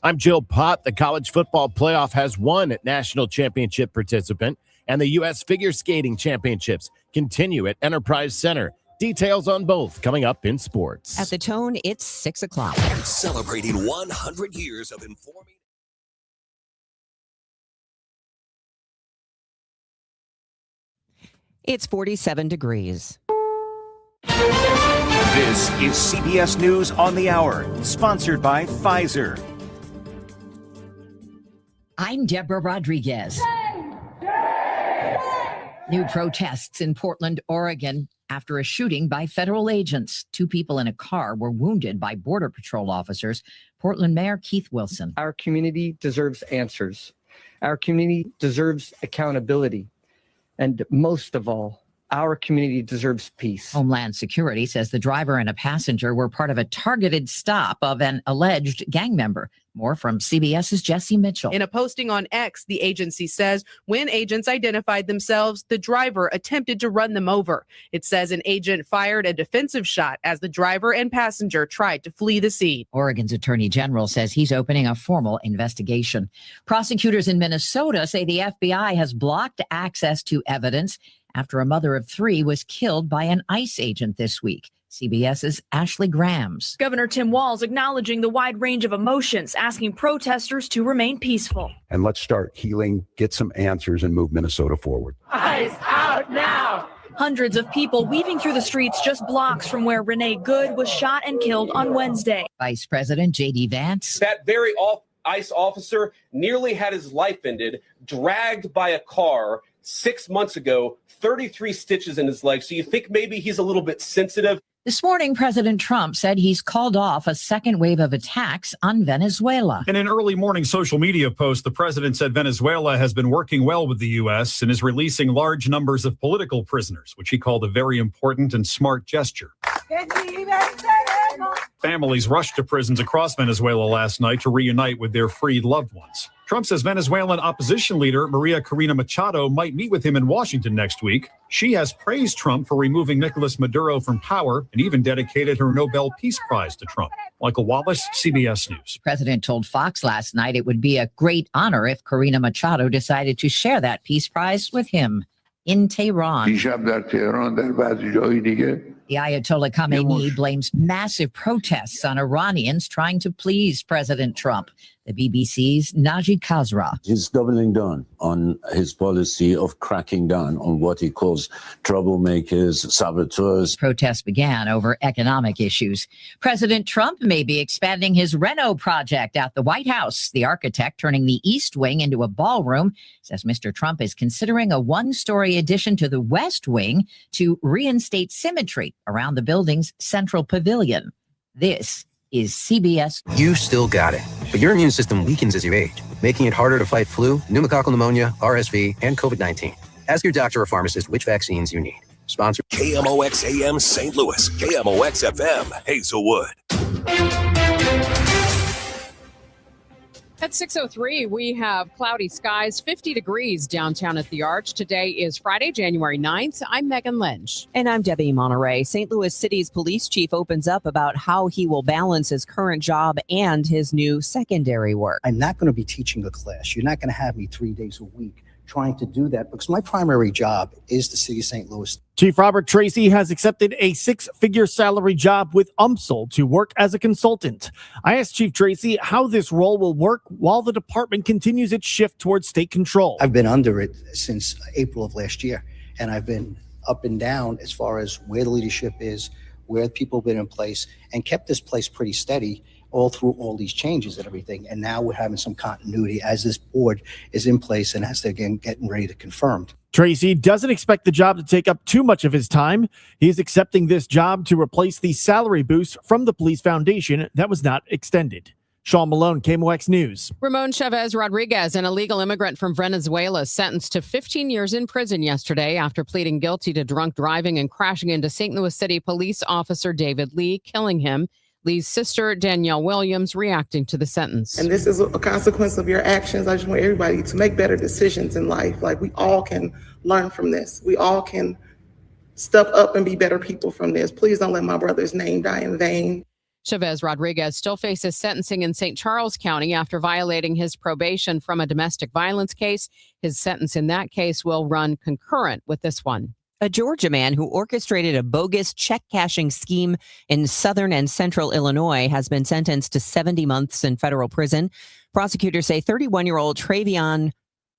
I'm Jill Pott. The college football playoff has one national championship participant, and the U.S. Figure Skating Championships continue at Enterprise Center. Details on both coming up in sports. At the Tone, it's 6 o'clock. Celebrating 100 years of informing. It's 47 degrees. This is CBS News on the Hour, sponsored by Pfizer. I'm Deborah Rodriguez. New protests in Portland, Oregon, after a shooting by federal agents. 2 people in a car were wounded by Border Patrol officers. Portland Mayor Keith Wilson. Our community deserves answers. Our community deserves accountability. And most of all, our community deserves peace. Homeland Security says the driver and a passenger were part of a targeted stop of an alleged gang member. More from CBS's Jesse Mitchell. In a posting on X, the agency says when agents identified themselves, the driver attempted to run them over. It says an agent fired a defensive shot as the driver and passenger tried to flee the scene. Oregon's Attorney General says he's opening a formal investigation. Prosecutors in Minnesota say the FBI has blocked access to evidence after a mother of 3 was killed by an ICE agent this week. CBS's Ashley Grams. Governor Tim Walz acknowledging the wide range of emotions, asking protesters to remain peaceful. And let's start healing, get some answers, and move Minnesota forward. ICE out now! Hundreds of people weaving through the streets just blocks from where Renee Good was shot and killed on Wednesday. Vice President J.D. Vance. That very ICE officer nearly had his life ended, dragged by a car 6 months ago, 33 stitches in his leg. So you think maybe he's a little bit sensitive. This morning, President Trump said he's called off a second wave of attacks on Venezuela. In an early morning social media post, the president said Venezuela has been working well with the U.S. and is releasing large numbers of political prisoners, which he called a very important and smart gesture. Families rushed to prisons across Venezuela last night to reunite with their freed loved ones. Trump says Venezuelan opposition leader Maria Corina Machado might meet with him in Washington next week. She has praised Trump for removing Nicolas Maduro from power and even dedicated her Nobel Peace Prize to Trump. Michael Wallace, CBS News. The president told Fox last night it would be a great honor if Corina Machado decided to share that Peace Prize with him. In Tehran, the Ayatollah Khamenei blames massive protests on Iranians trying to please President Trump. The BBC's Naji Khazra. He's doubling down on his policy of cracking down on what he calls troublemakers, saboteurs. Protests began over economic issues. President Trump may be expanding his Reno project at the White House. The architect turning the East Wing into a ballroom says Mr. Trump is considering a 1-story addition to the West Wing to reinstate symmetry around the building's central pavilion. This is CBS. You still got it, but your immune system weakens as you age, making it harder to fight flu, pneumococcal pneumonia, RSV, and COVID-19. Ask your doctor or pharmacist which vaccines you need. Sponsor KMOX AM St. Louis, KMOX FM Hazelwood. At 6:03, we have cloudy skies, 50 degrees downtown at the Arch. Today is Friday, January 9th. I'm Megan Lynch. And I'm Debbie Monterrey. St. Louis City's police chief opens up about how he will balance his current job and his new secondary work. I'm not going to be teaching a class. You're not going to have me 3 days a week trying to do that because my primary job is the city of St. Louis. Chief Robert Tracy has accepted a 6-figure salary job with UMSL to work as a consultant. I asked Chief Tracy how this role will work while the department continues its shift towards state control. I've been under it since April of last year, and I've been up and down as far as where the leadership is, where people have been in place, and kept this place pretty steady all through all these changes and everything. And now we're having some continuity as this board is in place and as they're getting ready to confirm. Tracy doesn't expect the job to take up too much of his time. He's accepting this job to replace the salary boost from the police foundation that was not extended. Sean Malone, KMOX News. Ramon Chavez Rodriguez, an illegal immigrant from Venezuela, sentenced to 15 years in prison yesterday after pleading guilty to drunk driving and crashing into St. Louis City police officer David Lee, killing him. Lee's sister, Danielle Williams, reacting to the sentence. And this is a consequence of your actions. I just want everybody to make better decisions in life. Like, we all can learn from this. We all can step up and be better people from this. Please don't let my brother's name die in vain. Chavez Rodriguez still faces sentencing in St. Charles County after violating his probation from a domestic violence case. His sentence in that case will run concurrent with this one. A Georgia man who orchestrated a bogus check cashing scheme in southern and central Illinois has been sentenced to 70 months in federal prison. Prosecutors say 31-year-old Travion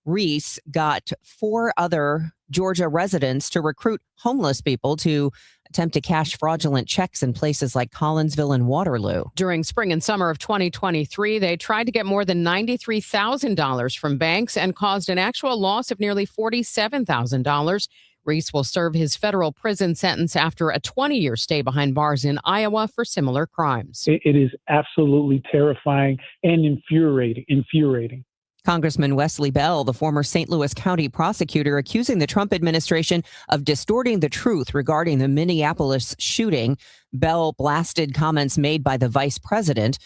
Reese got 4 other Georgia residents to recruit homeless people to attempt to cash fraudulent checks in places like Collinsville and Waterloo. During spring and summer of 2023, they tried to get more than $93,000 from banks and caused an actual loss of nearly $47,000. Reese will serve his federal prison sentence after a 20-year stay behind bars in Iowa for similar crimes. It is absolutely terrifying and infuriating. Congressman Wesley Bell, the former St. Louis County prosecutor, accusing the Trump administration of distorting the truth regarding the Minneapolis shooting. Bell blasted comments made by the vice president.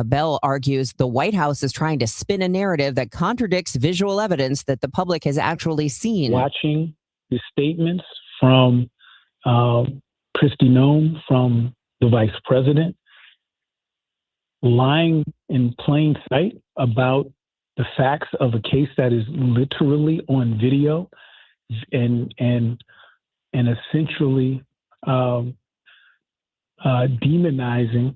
Bell argues the White House is trying to spin a narrative that contradicts visual evidence that the public has actually seen. Watching the statements from Kristi Noem, from the vice president, lying in plain sight about the facts of a case that is literally on video, and essentially demonizing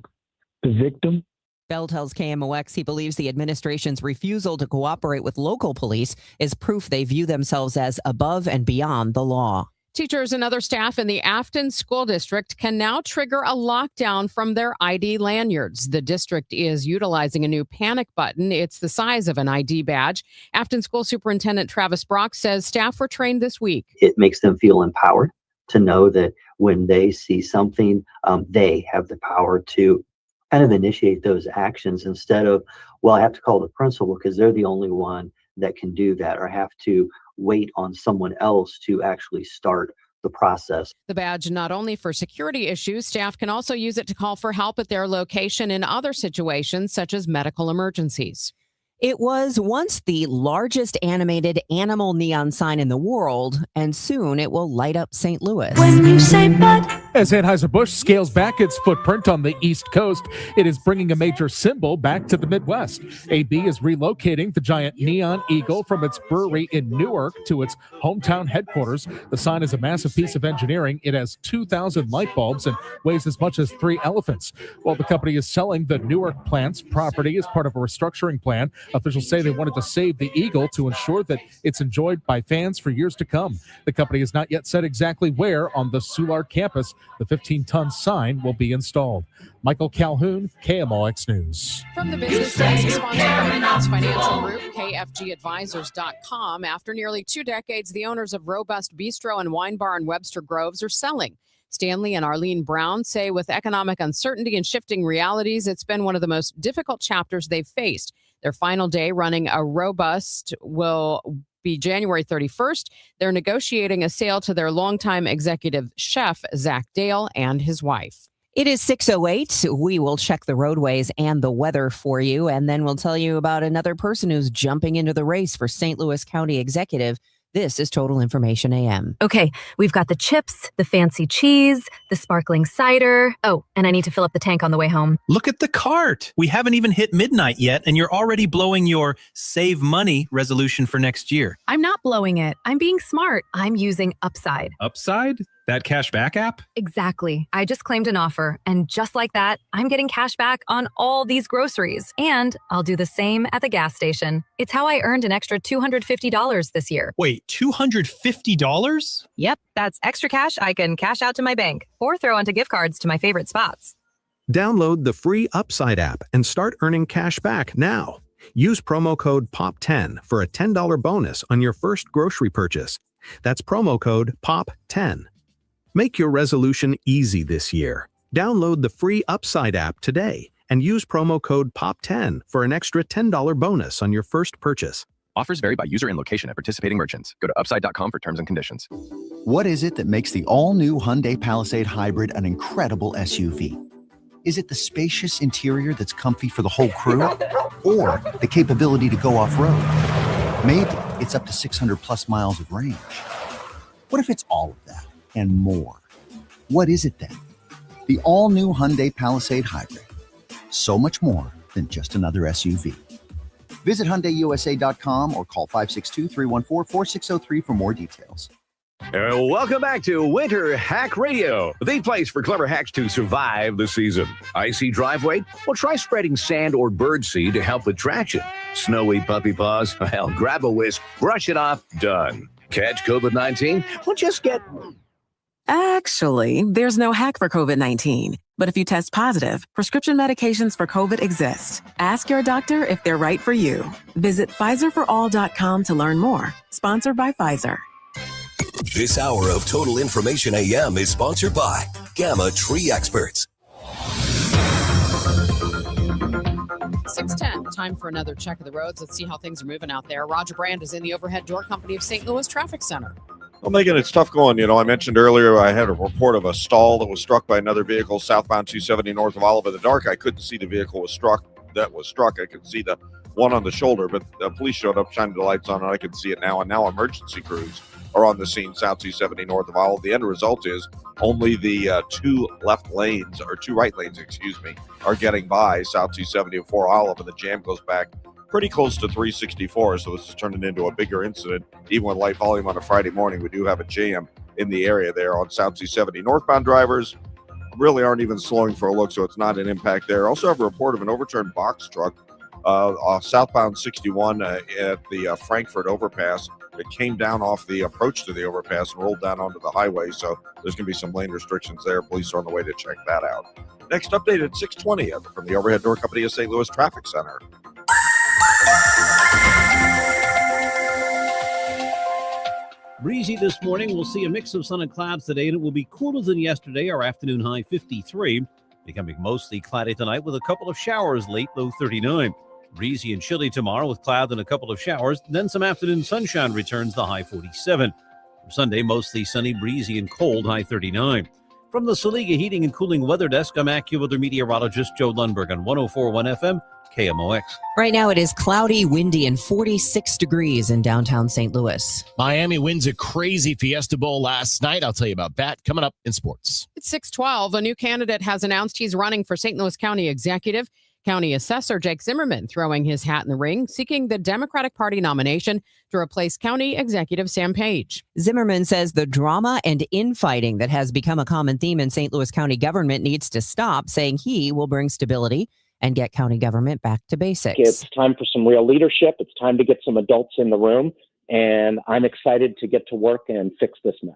the victim. Bell tells KMOX he believes the administration's refusal to cooperate with local police is proof they view themselves as above and beyond the law. Teachers and other staff in the Afton School District can now trigger a lockdown from their ID lanyards. The district is utilizing a new panic button. It's the size of an ID badge. Afton School Superintendent Travis Brock says staff were trained this week. It makes them feel empowered to know that when they see something, they have the power to kind of initiate those actions instead of, well, I have to call the principal because they're the only one that can do that, or I have to wait on someone else to actually start the process. The badge not only for security issues, staff can also use it to call for help at their location in other situations such as medical emergencies. It was once the largest animated animal neon sign in the world, and soon it will light up St. Louis. When you say but. As Anheuser-Busch scales back its footprint on the East Coast, it is bringing a major symbol back to the Midwest. AB is relocating the giant neon eagle from its brewery in Newark to its hometown headquarters. The sign is a massive piece of engineering. It has 2,000 light bulbs and weighs as much as 3 elephants. While the company is selling the Newark plant's property as part of a restructuring plan, officials say they wanted to save the eagle to ensure that it's enjoyed by fans for years to come. The company has not yet said exactly where on the Soulard campus the 15-ton sign will be installed. Michael Calhoun, KMOX News. From the business desk, sponsored by Knott's Financial Group, KFGadvisors.com. After nearly 2 decades, the owners of Robust Bistro and Wine Bar in Webster Groves are selling. Stanley and Arlene Brown say with economic uncertainty and shifting realities, it's been one of the most difficult chapters they've faced. Their final day running a Robust will be January 31st. They're negotiating a sale to their longtime executive chef, Zach Dale, and his wife. It is 6:08. We will check the roadways and the weather for you, and then we'll tell you about another person who's jumping into the race for St. Louis County Executive. This is Total Information AM. Okay, we've got the chips, the fancy cheese, the sparkling cider. Oh, and I need to fill up the tank on the way home. Look at the cart. We haven't even hit midnight yet, and you're already blowing your save money resolution for next year. I'm not blowing it. I'm being smart. I'm using Upside. Upside? That cash back app? Exactly. I just claimed an offer, and just like that, I'm getting cash back on all these groceries. And I'll do the same at the gas station. It's how I earned an extra $250 this year. Wait, $250? Yep, that's extra cash I can cash out to my bank or throw onto gift cards to my favorite spots. Download the free Upside app and start earning cash back now. Use promo code POP10 for a $10 bonus on your first grocery purchase. That's promo code POP10. Make your resolution easy this year. Download the free Upside app today and use promo code POP10 for an extra $10 bonus on your first purchase. Offers vary by user and location at participating merchants. Go to upside.com for terms and conditions. What is it that makes the all-new Hyundai Palisade Hybrid an incredible SUV? Is it the spacious interior that's comfy for the whole crew? Or the capability to go off-road? Maybe it's up to 600 plus miles of range. What if it's all of that and more? What is it then? The all-new Hyundai Palisade Hybrid. So much more than just another SUV. Visit HyundaiUSA.com or call 562-314-4603 for more details. Welcome back to Winter Hack Radio, the place for clever hacks to survive the season. Icy driveway? Well, try spreading sand or birdseed to help with traction. Snowy puppy paws? Well, grab a whisk, brush it off, done. Catch COVID-19? Well, just get... Actually, there's no hack for COVID-19. But if you test positive, prescription medications for COVID exist. Ask your doctor if they're right for you. Visit PfizerForAll.com to learn more. Sponsored by Pfizer. This hour of Total Information AM is sponsored by Gamma Tree Experts. 6:10, time for another check of the roads. Let's see how things are moving out there. Roger Brand is in the Overhead Door Company of St. Louis Traffic Center. Well, Megan, it's tough going. I mentioned earlier I had a report of a stall that was struck by another vehicle southbound 270 north of Olive in the dark. I couldn't see the vehicle that was struck. I could see the one on the shoulder, but the police showed up, shined the lights on, and I can see it now. And now emergency crews are on the scene south 270 north of Olive. The end result is only the two right lanes, are getting by south 270 and 4 Olive, and the jam goes back pretty close to 364, so this is turning into a bigger incident. Even with light volume on a Friday morning, we do have a jam in the area there on South 270. Northbound drivers really aren't even slowing for a look, so it's not an impact there. Also have a report of an overturned box truck off southbound 61 at the Frankfurt overpass. It came down off the approach to the overpass and rolled down onto the highway, so there's going to be some lane restrictions there. Police are on the way to check that out. Next update at 6:20 from the Overhead Door Company of St. Louis Traffic Center. Breezy this morning. We'll see a mix of sun and clouds today, and it will be cooler than yesterday. Our afternoon high 53, becoming mostly cloudy tonight with a couple of showers late, low 39. Breezy and chilly tomorrow with cloud and a couple of showers. Then some afternoon sunshine returns, the high 47. For Sunday, mostly sunny, breezy, and cold, high 39. From the Saliga Heating and Cooling Weather Desk, I'm AccuWeather meteorologist Joe Lundberg on 104.1 FM. KMOX. Right now it is cloudy, windy, and 46 degrees in downtown St. Louis. Miami wins a crazy Fiesta Bowl last night. I'll tell you about that coming up in sports. It's 6:12. A new candidate has announced he's running for St. Louis County Executive. County Assessor Jake Zimmerman throwing his hat in the ring, seeking the Democratic Party nomination to replace County Executive Sam Page. Zimmerman says the drama and infighting that has become a common theme in St. Louis County government needs to stop, saying he will bring stability and get county government back to basics. It's time for some real leadership. It's time to get some adults in the room, and I'm excited to get to work and fix this mess.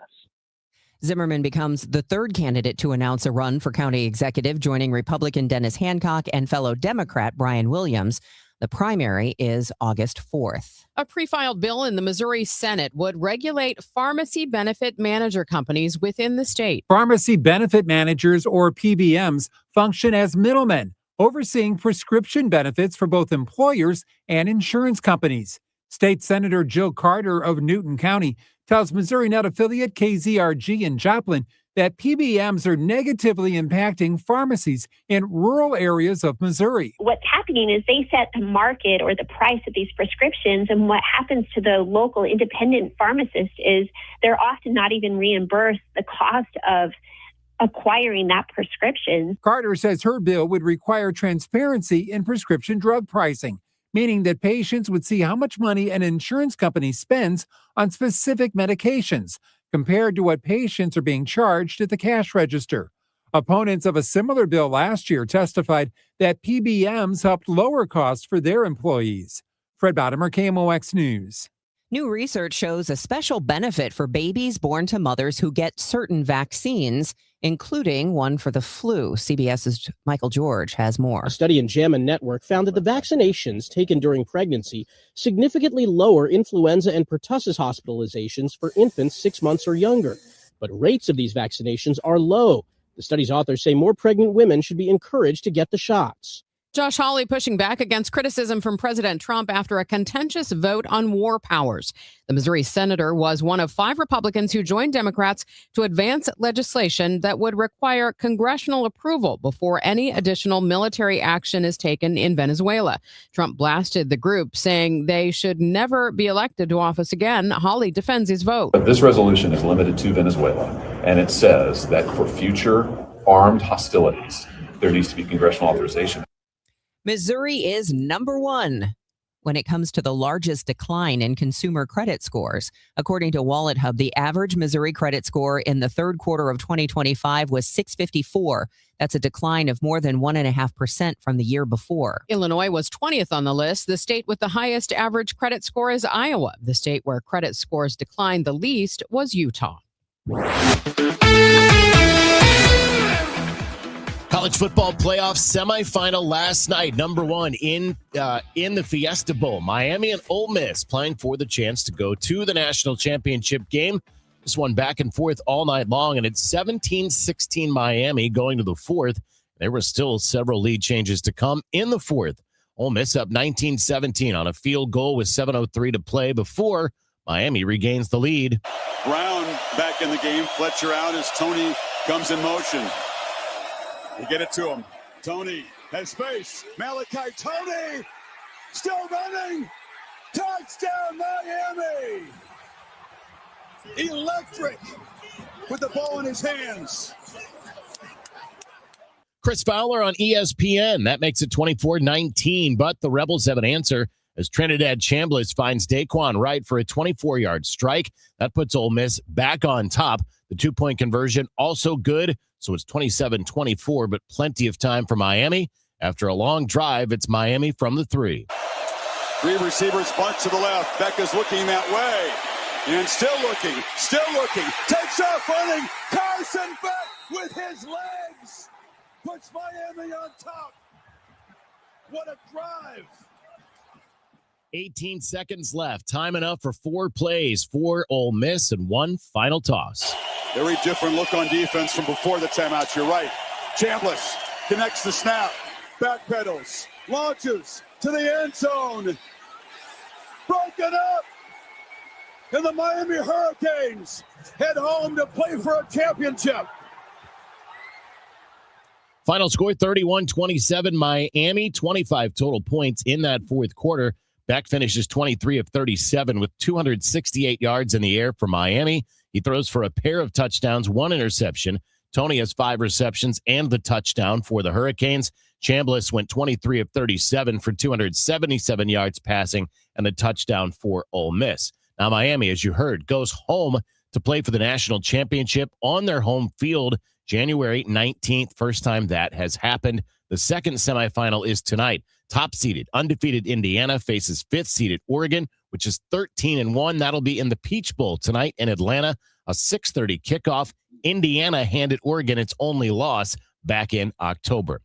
Zimmerman becomes the third candidate to announce a run for county executive, joining Republican Dennis Hancock and fellow Democrat Brian Williams. The primary is August 4th. A pre-filed bill in the Missouri Senate would regulate pharmacy benefit manager companies within the state. Pharmacy benefit managers, or PBMs, function as middlemen, overseeing prescription benefits for both employers and insurance companies. State Senator Joe Carter of Newton County tells Missouri Net affiliate KZRG in Joplin that PBMs are negatively impacting pharmacies in rural areas of Missouri. What's happening is they set the market or the price of these prescriptions, and what happens to the local independent pharmacist is they're often not even reimbursed the cost of acquiring that prescription. Carter says her bill would require transparency in prescription drug pricing, meaning that patients would see how much money an insurance company spends on specific medications compared to what patients are being charged at the cash register. Opponents of a similar bill last year testified that PBMs helped lower costs for their employees. Fred Bottomer, KMOX News. New research shows a special benefit for babies born to mothers who get certain vaccines, including one for the flu. CBS's Michael George has more. A study in JAMA Network found that the vaccinations taken during pregnancy significantly lower influenza and pertussis hospitalizations for infants 6 months or younger. But rates of these vaccinations are low. The study's authors say more pregnant women should be encouraged to get the shots. Josh Hawley pushing back against criticism from President Trump after a contentious vote on war powers. The Missouri senator was one of 5 Republicans who joined Democrats to advance legislation that would require congressional approval before any additional military action is taken in Venezuela. Trump blasted the group, saying they should never be elected to office again. Hawley defends his vote. This resolution is limited to Venezuela, and it says that for future armed hostilities, there needs to be congressional authorization. Missouri is number one when it comes to the largest decline in consumer credit scores. According to Wallet Hub, the average Missouri credit score in the third quarter of 2025 was 654. That's a decline of more than 1.5% from the year before. Illinois was 20th on the list. The state with the highest average credit score is Iowa. The state where credit scores declined the least was Utah. College football playoff semifinal last night. Number one in the Fiesta Bowl. Miami and Ole Miss playing for the chance to go to the national championship game. This one back and forth all night long, and it's 17-16 Miami going to the fourth. There were still several lead changes to come in the fourth. Ole Miss up 19-17 on a field goal with 7:03 to play before Miami regains the lead. Brown back in the game. Fletcher out as Tony comes in motion. You get it to him. Tony has space. Malachi Tony still running. Touchdown Miami. Electric with the ball in his hands. Chris Fowler on ESPN. That makes it 24-19, but the Rebels have an answer as Trinidad Chambliss finds Daquan Wright for a 24-yard strike. That puts Ole Miss back on top. The two-point conversion also good, so it's 27-24, but plenty of time for Miami. After a long drive, it's Miami from the three. Three receivers bunch to the left. Becca's looking that way. And still looking. Takes off running. Carson back with his legs. Puts Miami on top. What a drive. 18 seconds left. Time enough for 4 plays for Ole Miss and one final toss. Very different look on defense from before the timeout. You're right. Chambliss connects the snap. Backpedals. Launches to the end zone. Broken up. And the Miami Hurricanes head home to play for a championship. Final score 31-27 Miami, 25 total points in that fourth quarter. Beck finishes 23 of 37 with 268 yards in the air for Miami. He throws for a pair of touchdowns, 1 interception. Tony has 5 receptions and the touchdown for the Hurricanes. Chambliss went 23 of 37 for 277 yards passing and the touchdown for Ole Miss. Now Miami, as you heard, goes home to play for the national championship on their home field January 19th. First time that has happened. The second semifinal is tonight. Top-seeded, undefeated Indiana faces 5th-seeded Oregon, which is 13-1. That'll be in the Peach Bowl tonight in Atlanta. A 6:30 kickoff. Indiana handed Oregon its only loss back in October.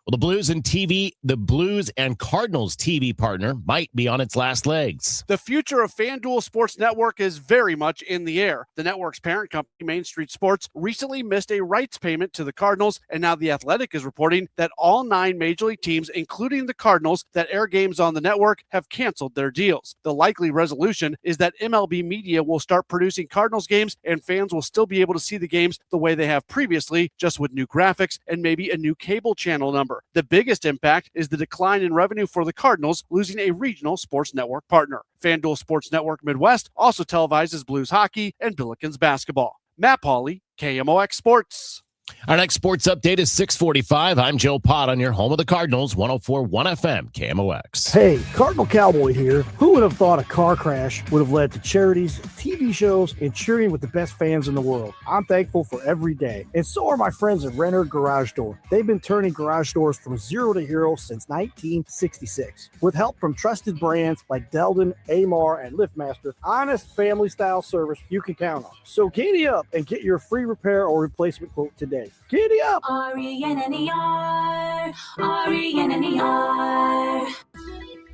Well, the Blues and Cardinals TV partner might be on its last legs. The future of FanDuel Sports Network is very much in the air. The network's parent company, Main Street Sports, recently missed a rights payment to the Cardinals, and now The Athletic is reporting that all 9 Major League teams, including the Cardinals, that air games on the network have canceled their deals. The likely resolution is that MLB Media will start producing Cardinals games, and fans will still be able to see the games the way they have previously, just with new graphics and maybe a new cable channel number. The biggest impact is the decline in revenue for the Cardinals, losing a regional sports network partner. FanDuel Sports Network Midwest also televises Blues hockey and Billikens basketball. Matt Pauley, KMOX Sports. Our next sports update is 6:45. I'm Joe Pott on your home of the Cardinals, 104.1 FM, KMOX. Hey, Cardinal Cowboy here. Who would have thought a car crash would have led to charities, TV shows, and cheering with the best fans in the world? I'm thankful for every day. And so are my friends at Renner Garage Door. They've been turning garage doors from zero to hero since 1966. With help from trusted brands like Delden, Amar, and LiftMaster, honest family-style service you can count on. So giddy up and get your free repair or replacement quote today. Giddy up! RENNER, RENNER.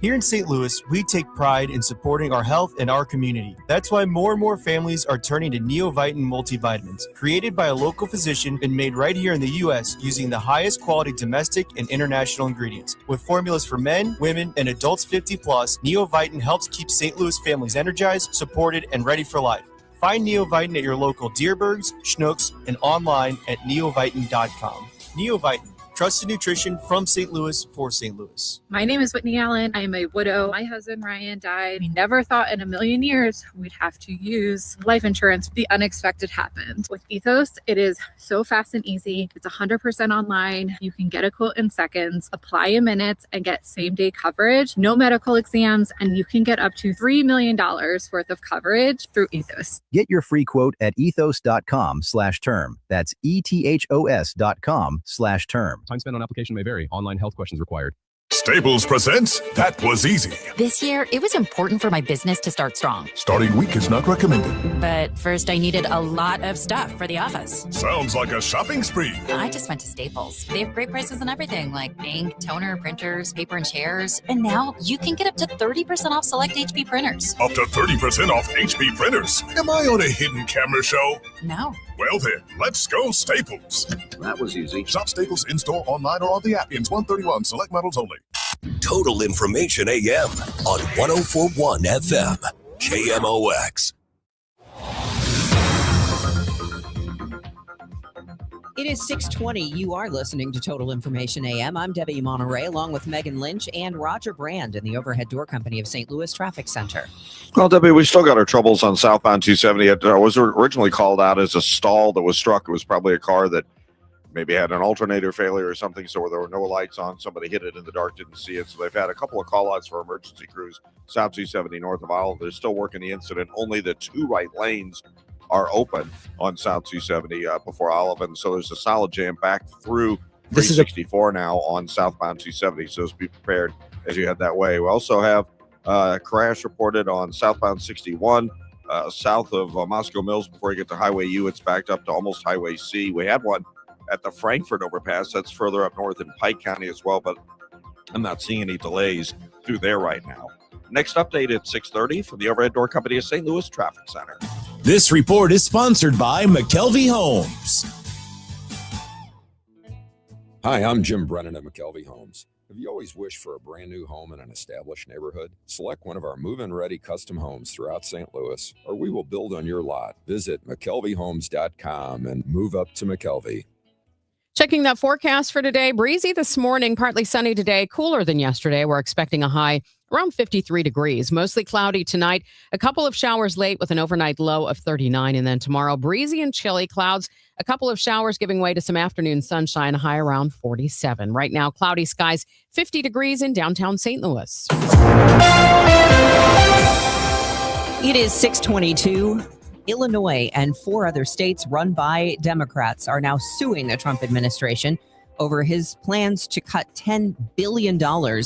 Here in St. Louis, we take pride in supporting our health and our community. That's why more and more families are turning to Neovitin multivitamins, created by a local physician and made right here in the U.S. using the highest quality domestic and international ingredients. With formulas for men, women, and adults 50 plus, Neovitin helps keep St. Louis families energized, supported, and ready for life. Find Neovitin at your local Dierbergs, Schnucks, and online at neovitin.com. Neovitin, Trusted nutrition from St. Louis for St. Louis. My name is Whitney Allen. I'm a widow. My husband, Ryan, died. We never thought in a million years we'd have to use life insurance. The unexpected happened. With Ethos, it is so fast and easy. It's 100% online. You can get a quote in seconds, apply in minutes, and get same-day coverage. No medical exams, and you can get up to $3 million worth of coverage through Ethos. Get your free quote at ethos.com/term. That's ethos.com/term. Time spent on application may vary. Online health questions required. Staples presents That Was Easy. This year, it was important for my business to start strong. Starting weak is not recommended. But first, I needed a lot of stuff for the office. Sounds like a shopping spree. I just went to Staples. They have great prices on everything like ink, toner, printers, paper, and chairs. And now you can get up to 30% off select HP printers. Up to 30% off HP printers. Am I on a hidden camera show? No. Well then, let's go Staples. That was easy. Shop Staples in-store, online, or on the app. Ins 131, select models only. Total Information AM on 104.1 FM, KMOX. It is 6:20. You are listening to Total Information AM. I'm Debbie Monterrey, along with Megan Lynch and Roger Brand in the Overhead Door Company of St. Louis Traffic Center. Well, Debbie, we still got our troubles on southbound 270. It was originally called out as a stall that was struck. It was probably a car that maybe had an alternator failure or something, so there were no lights on. Somebody hit it in the dark, didn't see it. So they've had a couple of call-outs for emergency crews, South 270 north of Olive. They're still working the incident. Only the two right lanes are open on South 270 before Olive, and so there's a solid jam back through 364 now on southbound 270, so just be prepared as you head that way. We also have a crash reported on southbound 61 south of Moscow Mills. Before you get to Highway U, it's backed up to almost Highway C. We had one at the Frankfort overpass. That's further up north in Pike County as well, but I'm not seeing any delays through there right now. Next update at 6:30 from the Overhead Door Company of St. Louis Traffic Center. This report is sponsored by McKelvey Homes. Hi, I'm Jim Brennan at McKelvey Homes. Have you always wished for a brand new home in an established neighborhood? Select one of our move-in ready custom homes throughout St. Louis, or we will build on your lot. Visit McKelveyhomes.com and move up to McKelvey. Checking that forecast for today, breezy this morning, partly sunny today, cooler than yesterday. We're expecting a high around 53 degrees, mostly cloudy tonight. A couple of showers late with an overnight low of 39. And then tomorrow, breezy and chilly clouds, a couple of showers giving way to some afternoon sunshine, a high around 47. Right now, cloudy skies, 50 degrees in downtown St. Louis. It is 6:22. Illinois and 4 other states run by Democrats are now suing the Trump administration over his plans to cut $10 billion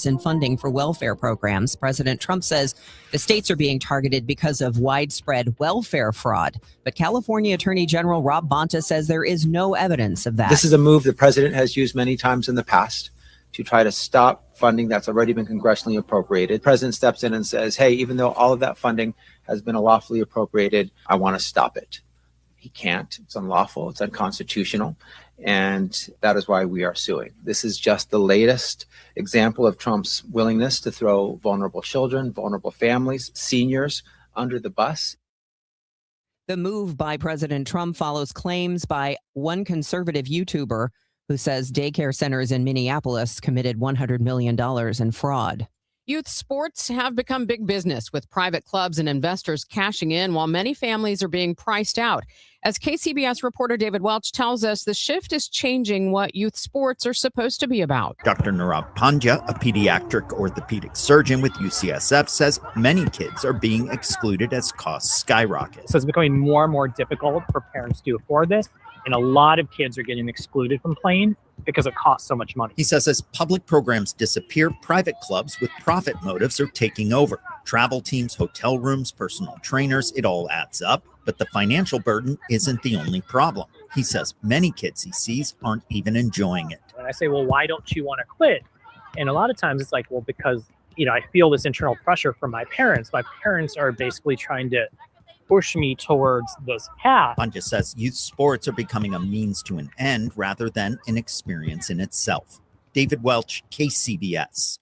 in funding for welfare programs. President Trump says the states are being targeted because of widespread welfare fraud. But California Attorney General Rob Bonta says there is no evidence of that. This is a move the president has used many times in the past to try to stop funding that's already been congressionally appropriated. The president steps in and says, hey, even though all of that funding has been lawfully appropriated, I want to stop it. He can't. It's unlawful. It's unconstitutional. And that is why we are suing. This is just the latest example of Trump's willingness to throw vulnerable children, vulnerable families, seniors under the bus. The move by President Trump follows claims by one conservative YouTuber who says daycare centers in Minneapolis committed $100 million in fraud. Youth sports have become big business with private clubs and investors cashing in while many families are being priced out. As KCBS reporter David Welch tells us, the shift is changing what youth sports are supposed to be about. Dr. Nirav Pandya, a pediatric orthopedic surgeon with UCSF, says many kids are being excluded as costs skyrocket. So it's becoming more and more difficult for parents to afford this. And a lot of kids are getting excluded from playing because it costs so much money. He says as public programs disappear, private clubs with profit motives are taking over. Travel teams, hotel rooms, personal trainers, it all adds up. But the financial burden isn't the only problem. He says many kids he sees aren't even enjoying it. And I say, well, why don't you want to quit? And a lot of times it's like, well, because, I feel this internal pressure from my parents. My parents are basically trying to push me towards this path. Pandya says youth sports are becoming a means to an end rather than an experience in itself. David Welch, KCBS.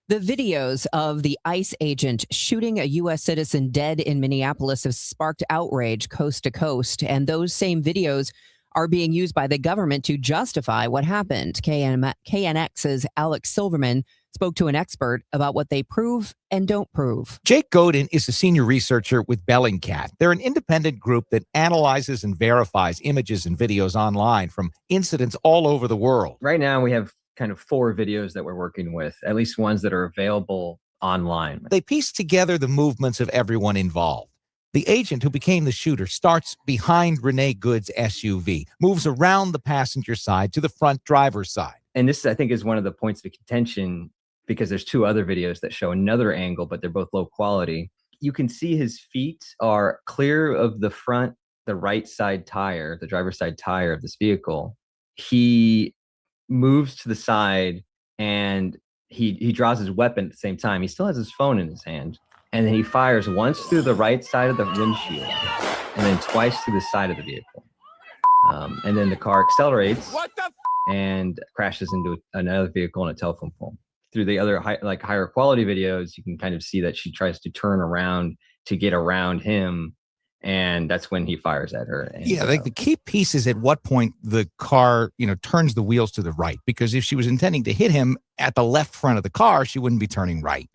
The videos of the ICE agent shooting a U.S. citizen dead in Minneapolis have sparked outrage coast to coast, and those same videos are being used by the government to justify what happened. KNX's Alex Silverman spoke to an expert about what they prove and don't prove. Jake Godin is a senior researcher with Bellingcat. They're an independent group that analyzes and verifies images and videos online from incidents all over the world. Right now, we have kind of 4 videos that we're working with, at least ones that are available online. They piece together the movements of everyone involved. The agent who became the shooter starts behind Renee Good's SUV, moves around the passenger side to the front driver's side. And this, I think, is one of the points of contention because there's 2 other videos that show another angle, but they're both low quality. You can see his feet are clear of the front, the right side tire, the driver's side tire of this vehicle. He moves to the side and he draws his weapon at the same time. He still has his phone in his hand. And then he fires once through the right side of the windshield and then twice through the side of the vehicle. And then the car accelerates and crashes into another vehicle and a telephone pole. Through the other higher quality videos, you can kind of see that she tries to turn around to get around him. And that's when he fires at her. And, the key piece is at what point the car, turns the wheels to the right. Because if she was intending to hit him at the left front of the car, she wouldn't be turning right.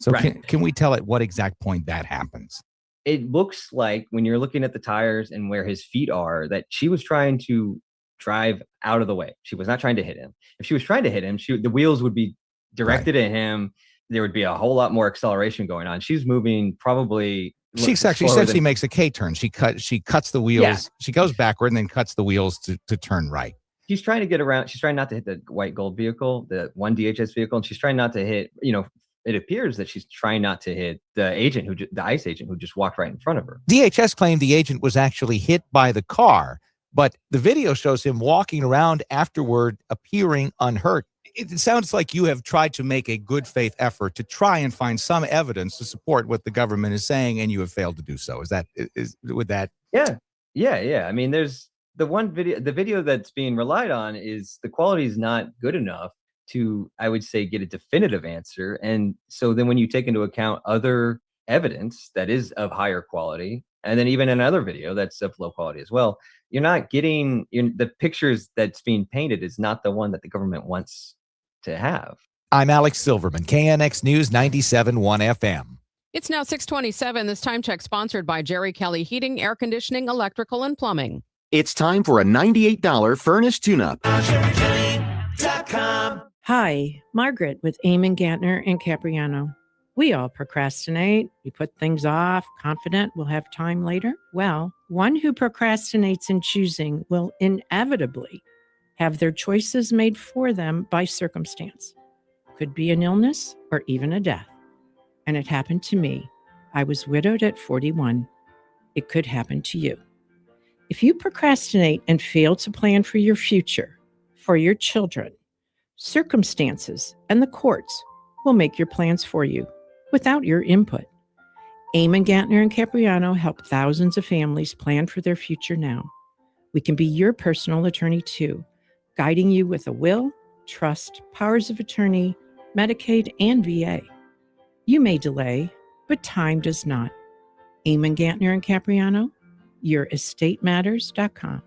So right. Can we tell at what exact point that happens? It looks like when you're looking at the tires and where his feet are, that she was trying to drive out of the way. She was not trying to hit him. If she was trying to hit him, the wheels would be directed at him. There would be a whole lot more acceleration going on. She's moving probably. She essentially makes a K-turn. She cuts the wheels. Yeah. She goes backward and then cuts the wheels to turn right. She's trying to get around. She's trying not to hit the white gold vehicle, the one DHS vehicle. And she's trying not to hit, it appears that she's trying not to hit the ICE agent who just walked right in front of her. DHS claimed the agent was actually hit by the car, but the video shows him walking around afterward, appearing unhurt. It sounds like you have tried to make a good faith effort to try and find some evidence to support what the government is saying, and you have failed to do so. Would that? Yeah. I mean, there's the video that's being relied on is the quality is not good enough to, I would say, get a definitive answer. And so then when you take into account other evidence that is of higher quality, and then even another video that's of low quality as well, you're not getting the pictures that's being painted is not the one that the government wants to have. I'm Alex Silverman, KNX News 97.1 FM. It's now 6:27. This time check sponsored by Jerry Kelley Heating, Air Conditioning, Electrical, and Plumbing. It's time for a $98 furnace tune-up. Hi, Margaret with Eamon Gantner and Capriano. We all procrastinate. We put things off, confident we'll have time later. Well, one who procrastinates in choosing will inevitably have their choices made for them by circumstance. Could be an illness or even a death. And it happened to me. I was widowed at 41. It could happen to you. If you procrastinate and fail to plan for your future, for your children, circumstances and the courts will make your plans for you without your input. Eamon Gantner and Capriano help thousands of families plan for their future now. We can be your personal attorney too, guiding you with a will, trust, powers of attorney, Medicaid, and VA. You may delay, but time does not. Eamon Gantner and Capriano, yourestateMatters.com.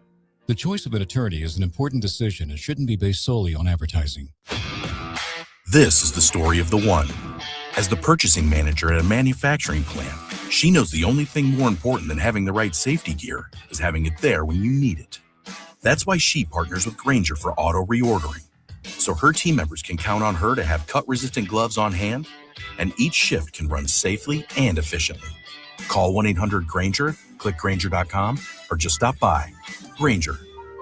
The choice of an attorney is an important decision and shouldn't be based solely on advertising. This is the story of the one. As the purchasing manager at a manufacturing plant, she knows the only thing more important than having the right safety gear is having it there when you need it. That's why she partners with Grainger for auto reordering, so her team members can count on her to have cut-resistant gloves on hand, and each shift can run safely and efficiently. Call 1-800-GRAINGER, click Grainger.com, or just stop by. Grainger,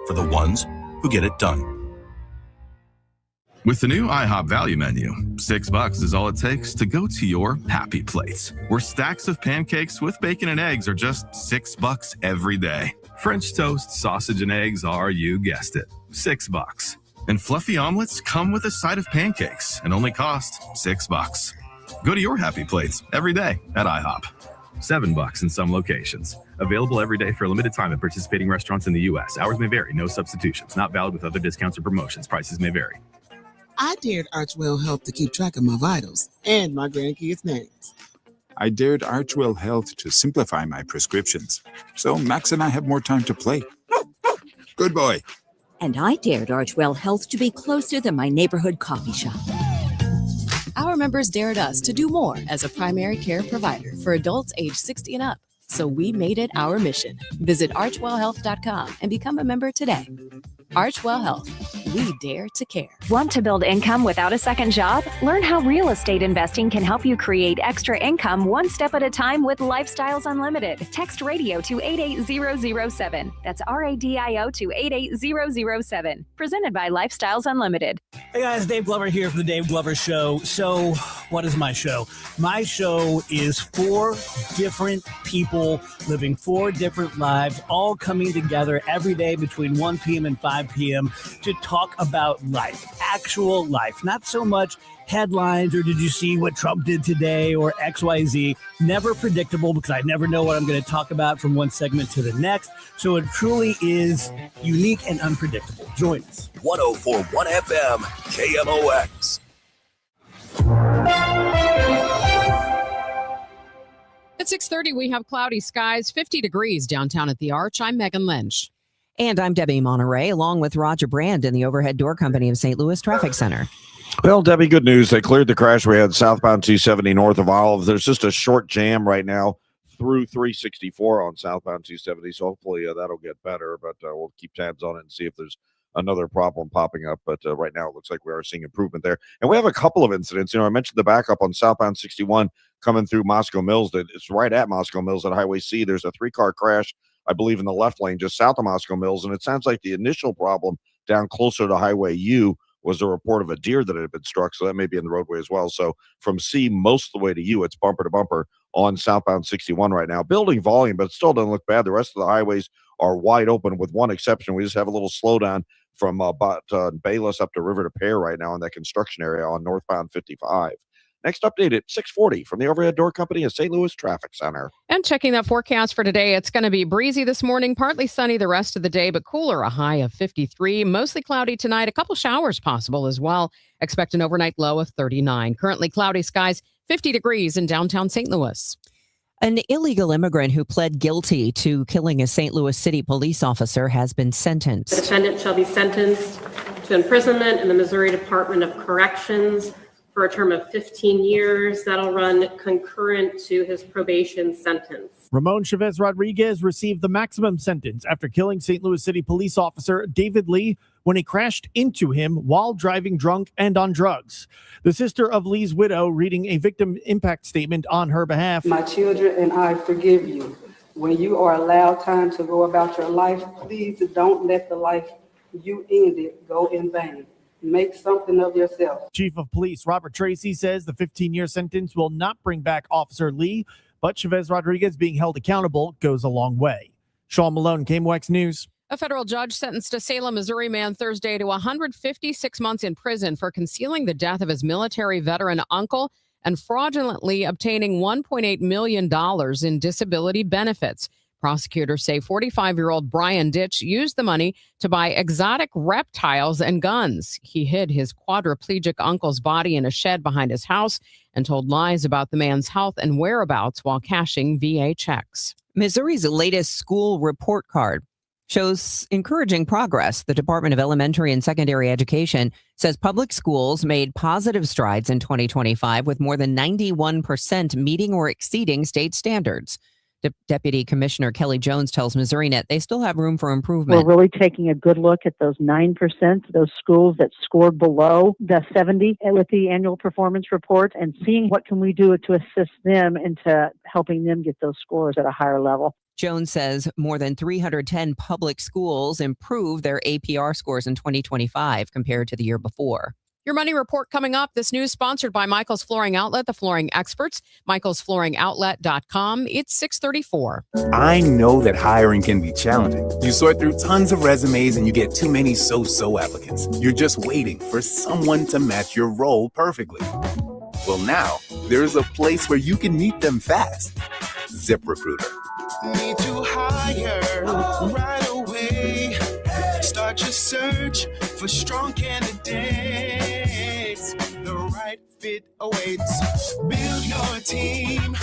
for the ones who get it done. With the new IHOP value menu, $6 is all it takes to go to your happy place, where stacks of pancakes with bacon and eggs are just $6 every day. French toast, sausage, and eggs are, you guessed it, $6. And fluffy omelets come with a side of pancakes and only cost $6. Go to your happy place every day at IHOP. $7 in some locations. Available every day for a limited time at participating restaurants in the U.S. Hours may vary. No substitutions. Not valid with other discounts or promotions. Prices may vary. I dared Archwell Health to keep track of my vitals and my grandkids' names. I dared Archwell Health to simplify my prescriptions, so Max and I have more time to play. Good boy. And I dared Archwell Health to be closer than my neighborhood coffee shop. Our members dared us to do more as a primary care provider for adults age 60 and up. So we made it our mission. Visit archwellhealth.com and become a member today. Archwell Health. We dare to care. Want to build income without a second job? Learn how real estate investing can help you create extra income one step at a time with Lifestyles Unlimited. Text radio to 88007. That's RADIO to 88007. Presented by Lifestyles Unlimited. Hey guys, Dave Glover here for the Dave Glover Show. So, what is my show? My show is 4 different people living 4 different lives, all coming together every day between 1 p.m. and 5 p.m. to talk about life, actual life, not so much headlines or did you see what Trump did today or XYZ. Never predictable because I never know what I'm going to talk about from one segment to the next. So it truly is unique and unpredictable. Join us. 104.1 FM, KMOX. At 6:30, we have cloudy skies, 50 degrees downtown at the Arch. I'm Megan Lynch. And I'm Debbie Monterrey, along with Roger Brand in the Overhead Door Company of St. Louis Traffic Center. Well, Debbie, good news. They cleared the crash we had southbound 270 north of Olive. There's just a short jam right now through 364 on southbound 270, so hopefully that'll get better, but we'll keep tabs on it and see if there's another problem popping up. But right now it looks like we are seeing improvement there. And we have a couple of incidents. I mentioned the backup on southbound 61 coming through Moscow Mills. It's right at Moscow Mills at Highway C. There's a 3-car crash, I believe, in the left lane just south of Moscow Mills. And it sounds like the initial problem down closer to Highway U was a report of a deer that had been struck. So that may be in the roadway as well. So from C most of the way to U, it's bumper to bumper on southbound 61 right now. Building volume, but it still doesn't look bad. The rest of the highways are wide open with one exception. We just have a little slowdown from Bayless up to River to Pear right now in that construction area on northbound 55. Next update at 6:40 from the Overhead Door Company of St. Louis Traffic Center. And checking that forecast for today, it's going to be breezy this morning, partly sunny the rest of the day, but cooler, a high of 53. Mostly cloudy tonight, a couple showers possible as well. Expect an overnight low of 39. Currently cloudy skies, 50 degrees in downtown St. Louis. An illegal immigrant who pled guilty to killing a St. Louis City police officer has been sentenced. The defendant shall be sentenced to imprisonment in the Missouri Department of Corrections for a term of 15 years. That'll run concurrent to his probation sentence. Ramon Chavez Rodriguez received the maximum sentence after killing St. Louis City police officer David Lee when he crashed into him while driving drunk and on drugs. The sister of Lee's widow reading a victim impact statement on her behalf. My children and I forgive you. When you are allowed time to go about your life, please don't let the life you ended go in vain. Make something of yourself. Chief of Police Robert Tracy says the 15-year sentence will not bring back Officer Lee, but Chavez Rodriguez being held accountable goes a long way. Sean Malone, KMOX News. A federal judge sentenced a Salem, Missouri man Thursday to 156 months in prison for concealing the death of his military veteran uncle and fraudulently obtaining $1.8 million in disability benefits. Prosecutors say 45-year-old Brian Ditch used the money to buy exotic reptiles and guns. He hid his quadriplegic uncle's body in a shed behind his house and told lies about the man's health and whereabouts while cashing VA checks. Missouri's latest school report card shows encouraging progress. The Department of Elementary and Secondary Education says public schools made positive strides in 2025 with more than 91% meeting or exceeding state standards. Deputy Commissioner Kelley Jones tells MissouriNet they still have room for improvement. We're really taking a good look at those 9%, those schools that scored below the 70 with the annual performance report, and seeing what can we do to assist them into helping them get those scores at a higher level. Jones says more than 310 public schools improved their APR scores in 2025 compared to the year before. Your money report coming up. This news sponsored by Michael's Flooring Outlet, the flooring experts, michaelsflooringoutlet.com. It's 6:34. I know that hiring can be challenging. You sort through tons of resumes and you get too many so-so applicants. You're just waiting for someone to match your role perfectly. Well, now there's a place where you can meet them fast. ZipRecruiter. Need to hire right away. Start your search for strong candidates. The right fit awaits. Build your team,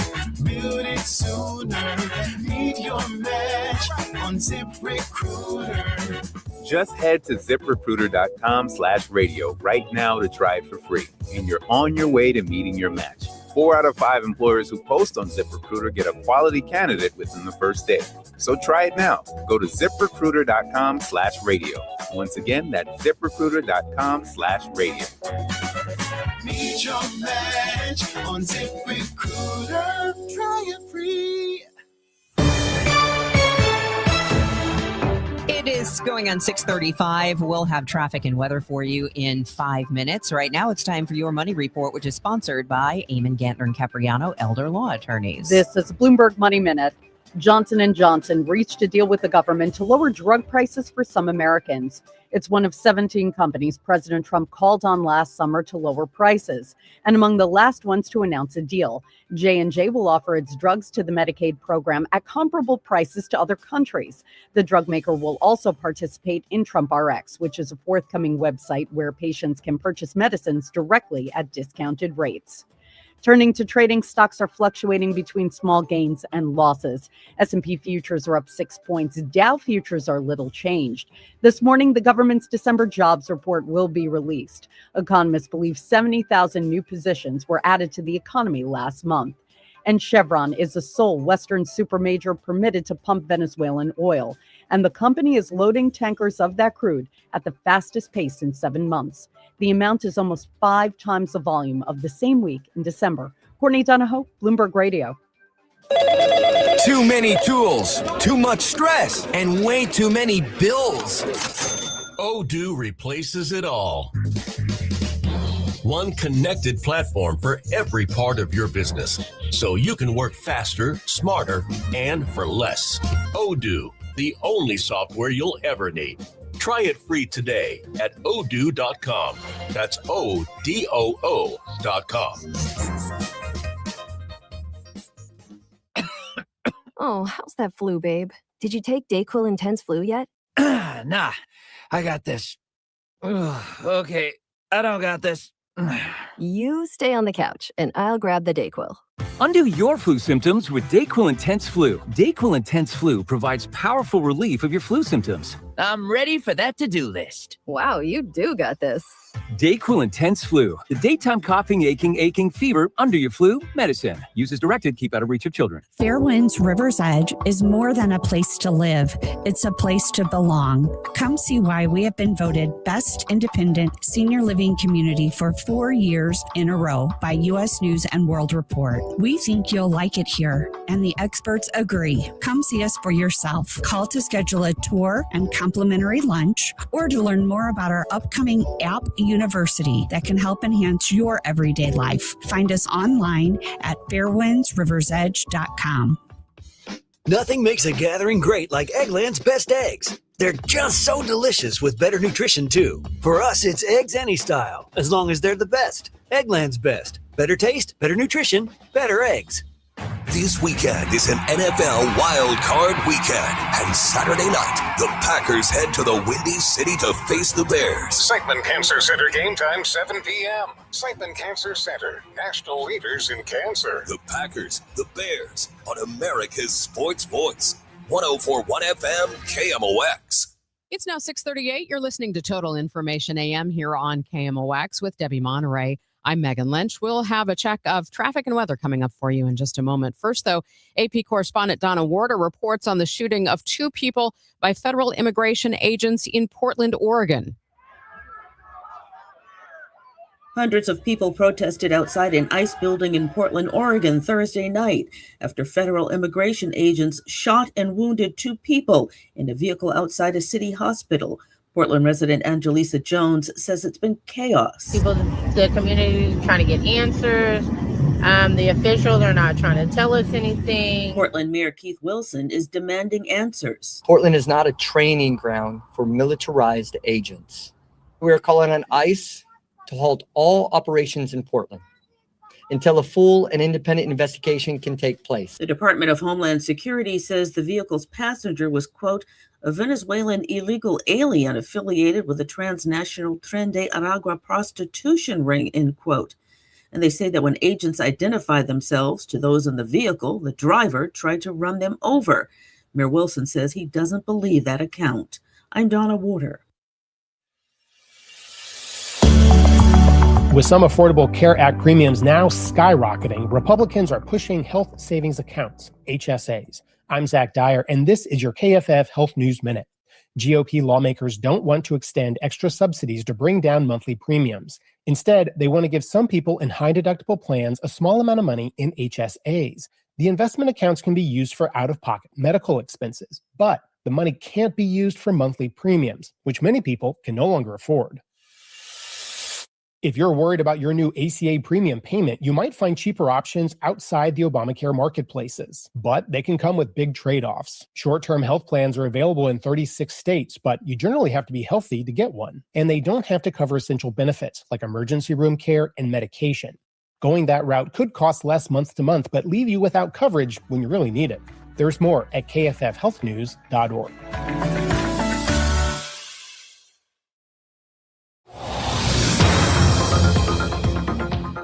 build it sooner. Meet your match on ZipRecruiter. Just head to ZipRecruiter.com/radio right now to try it for free, and you're on your way to meeting your match. 4 out of 5 employers who post on ZipRecruiter get a quality candidate within the first day. So try it now. Go to ZipRecruiter.com/radio. Once again, that's ZipRecruiter.com/radio. Meet your match on ZipRecruiter. Try it free. It is going on 6:35. We'll have traffic and weather for you in 5 minutes. Right now, it's time for your Money Report, which is sponsored by Eamon, Gantner, and Capriano, Elder Law Attorneys. This is Bloomberg Money Minute. Johnson & Johnson reached a deal with the government to lower drug prices for some Americans. It's one of 17 companies President Trump called on last summer to lower prices, and among the last ones to announce a deal. J&J will offer its drugs to the Medicaid program at comparable prices to other countries. The drug maker will also participate in Trump RX, which is a forthcoming website where patients can purchase medicines directly at discounted rates. Turning to trading, stocks are fluctuating between small gains and losses. S&P futures are up 6 points. Dow futures are little changed. This morning, the government's December jobs report will be released. Economists believe 70,000 new positions were added to the economy last month. And Chevron is the sole Western supermajor permitted to pump Venezuelan oil. And the company is loading tankers of that crude at the fastest pace in 7 months. The amount is almost 5 times the volume of the same week in December. Courtney Donahoe, Bloomberg Radio. Too many tools, too much stress, and way too many bills. Odoo replaces it all. One connected platform for every part of your business, so you can work faster, smarter, and for less. Odoo, the only software you'll ever need. Try it free today at odoo.com. That's ODOO.com. Oh, how's that flu, babe? Did you take DayQuil Intense Flu yet? Nah, I got this. Ugh, okay, I don't got this. You stay on the couch, and I'll grab the DayQuil. Undo your flu symptoms with DayQuil Intense Flu. DayQuil Intense Flu provides powerful relief of your flu symptoms. I'm ready for that to-do list. Wow, you do got this. DayQuil Intense Flu. The daytime coughing, aching, fever, under your flu medicine. Use as directed. Keep out of reach of children. Fairwinds River's Edge is more than a place to live. It's a place to belong. Come see why we have been voted Best Independent Senior Living Community for 4 years in a row by U.S. News and World Report. We think you'll like it here, and the experts agree. Come see us for yourself. Call to schedule a tour and complimentary lunch, or to learn more about our upcoming app university that can help enhance your everyday life. Find us online at fairwindsriversedge.com. Nothing makes a gathering great like Eggland's Best Eggs. They're just so delicious with better nutrition, too. For us, it's eggs any style, as long as they're the best. Eggland's Best. Better taste, better nutrition, better eggs. This weekend is an NFL Wild Card weekend, and Saturday night, the Packers head to the Windy City to face the Bears. Siteman Cancer Center game time, 7 p.m. Siteman Cancer Center, national leaders in cancer. The Packers, the Bears, on America's Sports Voice, 104.1 FM KMOX. It's now 6:38. You're listening to Total Information AM here on KMOX with Debbie Monterrey. I'm Megan Lynch. We'll have a check of traffic and weather coming up for you in just a moment. First, though, AP correspondent Donna Warder reports on the shooting of 2 people by federal immigration agents in Portland, Oregon. Hundreds of people protested outside an ICE building in Portland, Oregon Thursday night after federal immigration agents shot and wounded 2 people in a vehicle outside a city hospital. Portland resident Angelisa Jones says it's been chaos. People, the community is trying to get answers. The officials are not trying to tell us anything. Portland Mayor Keith Wilson is demanding answers. Portland is not a training ground for militarized agents. We are calling on ICE to halt all operations in Portland until a full and independent investigation can take place. The Department of Homeland Security says the vehicle's passenger was, quote, a Venezuelan illegal alien affiliated with a transnational Tren de Aragua prostitution ring, end quote. And they say that when agents identified themselves to those in the vehicle, the driver tried to run them over. Mayor Wilson says he doesn't believe that account. I'm Donna Warder. With some Affordable Care Act premiums now skyrocketing, Republicans are pushing health savings accounts, HSAs. I'm Zach Dyer, and this is your KFF Health News Minute. GOP lawmakers don't want to extend extra subsidies to bring down monthly premiums. Instead, they want to give some people in high deductible plans a small amount of money in HSAs. The investment accounts can be used for out-of-pocket medical expenses, but the money can't be used for monthly premiums, which many people can no longer afford. If you're worried about your new ACA premium payment, you might find cheaper options outside the Obamacare marketplaces, but they can come with big trade-offs. Short-term health plans are available in 36 states, but you generally have to be healthy to get one, and they don't have to cover essential benefits like emergency room care and medication. Going that route could cost less month to month, but leave you without coverage when you really need it. There's more at kffhealthnews.org.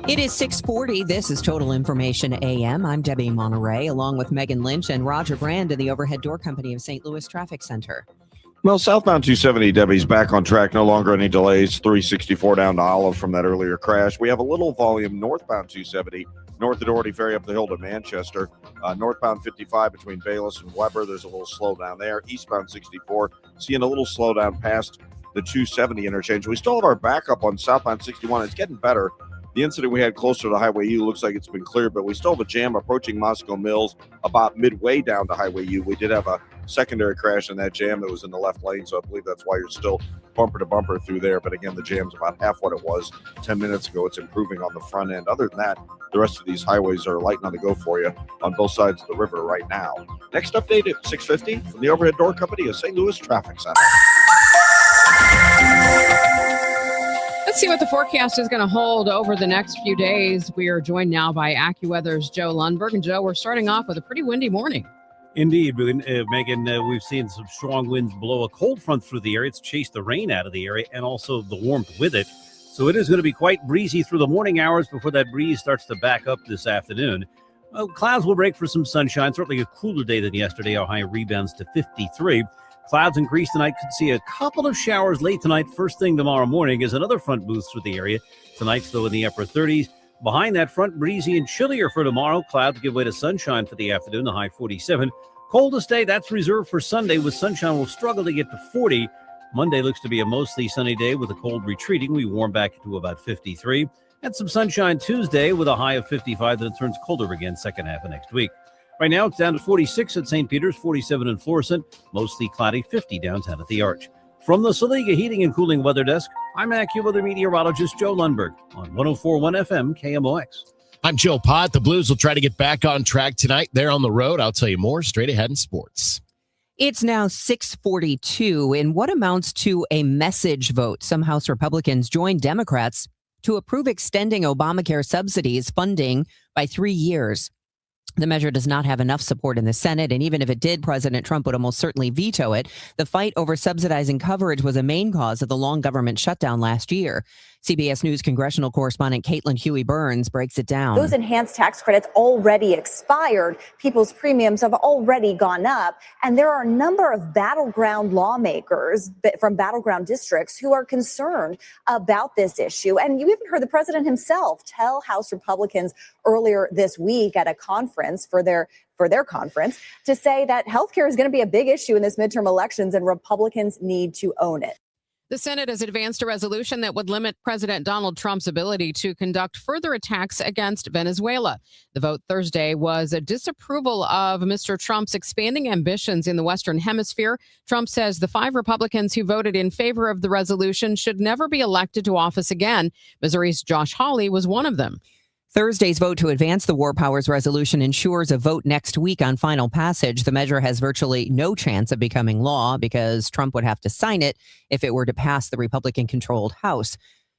It is 6:40. This is Total Information AM. I'm Debbie Monterrey, along with Megan Lynch and Roger Brand in the Overhead Door Company of St. Louis Traffic Center. Well, southbound 270, Debbie's back on track. No longer any delays. 364 down to Olive from that earlier crash. We have a little volume northbound 270, north of Doherty Ferry up the hill to Manchester. Northbound 55 between Bayless and Weber. There's a little slowdown there. Eastbound 64, seeing a little slowdown past the 270 interchange. We still have our backup on southbound 61. It's getting better. The incident we had closer to Highway U looks like it's been cleared, but we still have a jam approaching Moscow Mills about midway down to Highway U. We did have a secondary crash in that jam that was in the left lane, so I believe that's why you're still bumper to bumper through there. But again, the jam's about half what it was 10 minutes ago. It's improving on the front end. Other than that, the rest of these highways are light on the go for you on both sides of the river right now. Next update at 6:50 from the Overhead Door Company of St. Louis Traffic Center. Let's see what the forecast is going to hold over the next few days. We are joined now by AccuWeather's Joe Lundberg. And Joe, we're starting off with a pretty windy morning. Indeed, Megan, we've seen some strong winds blow a cold front through the area. It's chased the rain out of the area and also the warmth with it. So it is going to be quite breezy through the morning hours before that breeze starts to back up this afternoon. Well, clouds will break for some sunshine. Certainly a cooler day than yesterday. Our high rebounds to 53. Clouds increase tonight. Could see a couple of showers late tonight. First thing tomorrow morning as another front moves through the area. Tonight's though in the upper 30s. Behind that front, breezy and chillier for tomorrow. Clouds give way to sunshine for the afternoon, the high 47. Coldest day, that's reserved for Sunday, with sunshine will struggle to get to 40. Monday looks to be a mostly sunny day with the cold retreating. We warm back to about 53. And some sunshine Tuesday with a high of 55. Then it turns colder again second half of next week. Right now, it's down to 46 at St. Peter's, 47 in Florissant, mostly cloudy, 50 downtown at the Arch. From the Saliga Heating and Cooling Weather Desk, I'm AccuWeather meteorologist Joe Lundberg on 104.1 FM KMOX. I'm Joe Pott. The Blues will try to get back on track tonight. They're on the road. I'll tell you more straight ahead in sports. It's now 6:42. In what amounts to a message vote, some House Republicans joined Democrats to approve extending Obamacare subsidies funding by 3 years. The measure does not have enough support in the Senate, and even if it did, President Trump would almost certainly veto it. The fight over subsidizing coverage was a main cause of the long government shutdown last year. CBS News congressional correspondent Caitlin Huey-Burns breaks it down. Those enhanced tax credits already expired. People's premiums have already gone up. And there are a number of battleground lawmakers from battleground districts who are concerned about this issue. And you even heard the president himself tell House Republicans earlier this week at a conference for their conference to say that healthcare is going to be a big issue in this midterm elections and Republicans need to own it. The Senate has advanced a resolution that would limit President Donald Trump's ability to conduct further attacks against Venezuela. The vote Thursday was a disapproval of Mr. Trump's expanding ambitions in the Western Hemisphere. Trump says the 5 Republicans who voted in favor of the resolution should never be elected to office again. Missouri's Josh Hawley was one of them. Thursday's vote to advance the War Powers Resolution ensures a vote next week on final passage. The measure has virtually no chance of becoming law because Trump would have to sign it if it were to pass the Republican-controlled House.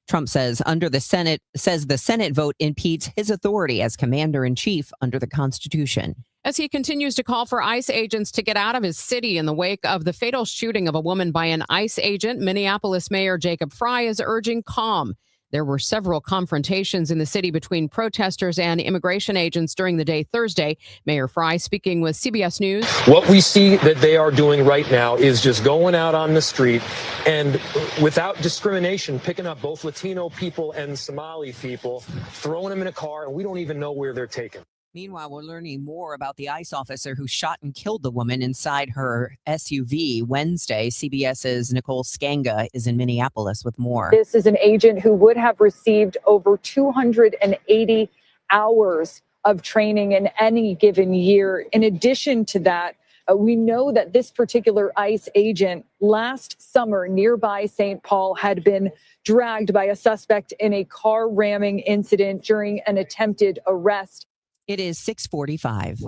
Trump says the Senate vote impedes his authority as commander-in-chief under the Constitution. As he continues to call for ICE agents to get out of his city in the wake of the fatal shooting of a woman by an ICE agent, Minneapolis Mayor Jacob Frey is urging calm. There were several confrontations in the city between protesters and immigration agents during the day Thursday. Mayor Fry speaking with CBS News. What we see that they are doing right now is just going out on the street and without discrimination, picking up both Latino people and Somali people, throwing them in a car, and we don't even know where they're taken. Meanwhile, we're learning more about the ICE officer who shot and killed the woman inside her SUV Wednesday. CBS's Nicole Skanga is in Minneapolis with more. This is an agent who would have received over 280 hours of training in any given year. In addition to that, we know that this particular ICE agent last summer nearby St. Paul had been dragged by a suspect in a car ramming incident during an attempted arrest. It is 6:45.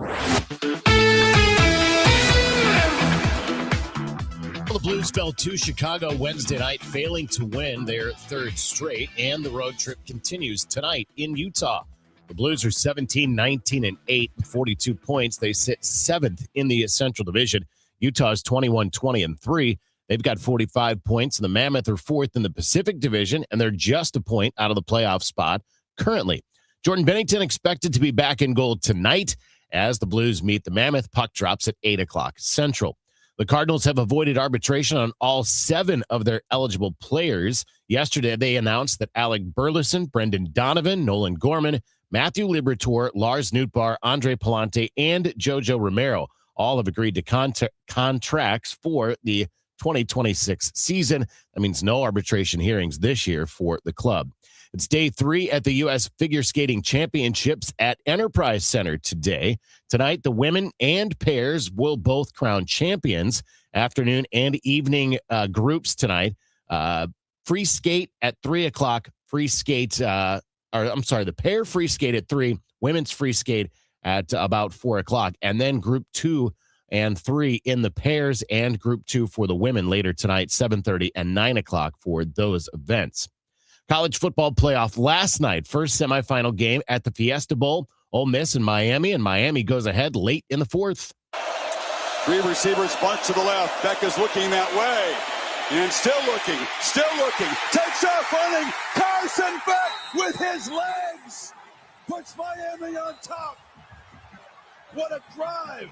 The Blues fell to Chicago Wednesday night, failing to win their third straight, and the road trip continues tonight in Utah. The Blues are 17-19-8 with 42 points. They sit 7th in the Central Division. Utah's 21-20-3. They've got 45 points, and the Mammoth are 4th in the Pacific Division, and they're just a point out of the playoff spot currently. Jordan Bennington expected to be back in goal tonight as the Blues meet the Mammoth. Puck drops at 8 o'clock Central. The Cardinals have avoided arbitration on all 7 of their eligible players. Yesterday, they announced that Alec Burleson, Brendan Donovan, Nolan Gorman, Matthew Liberatore, Lars Nootbaar, Andre Palante, and Jojo Romero all have agreed to contracts for the 2026 season. That means no arbitration hearings this year for the club. It's day 3 at the U.S. Figure Skating Championships at Enterprise Center today. Tonight, the women and pairs will both crown champions. Afternoon and evening groups tonight. Free skate at 3 o'clock. The pair free skate at 3. Women's free skate at about 4 o'clock. And then group 2 and 3 in the pairs, and group 2 for the women later tonight, 7:30 and 9 o'clock for those events. College football playoff last night. First semifinal game at the Fiesta Bowl. Ole Miss and Miami goes ahead late in the 4th. 3 receivers bunt to the left. Beck is looking that way. And still looking. Takes off running. Carson Beck with his legs. Puts Miami on top. What a drive.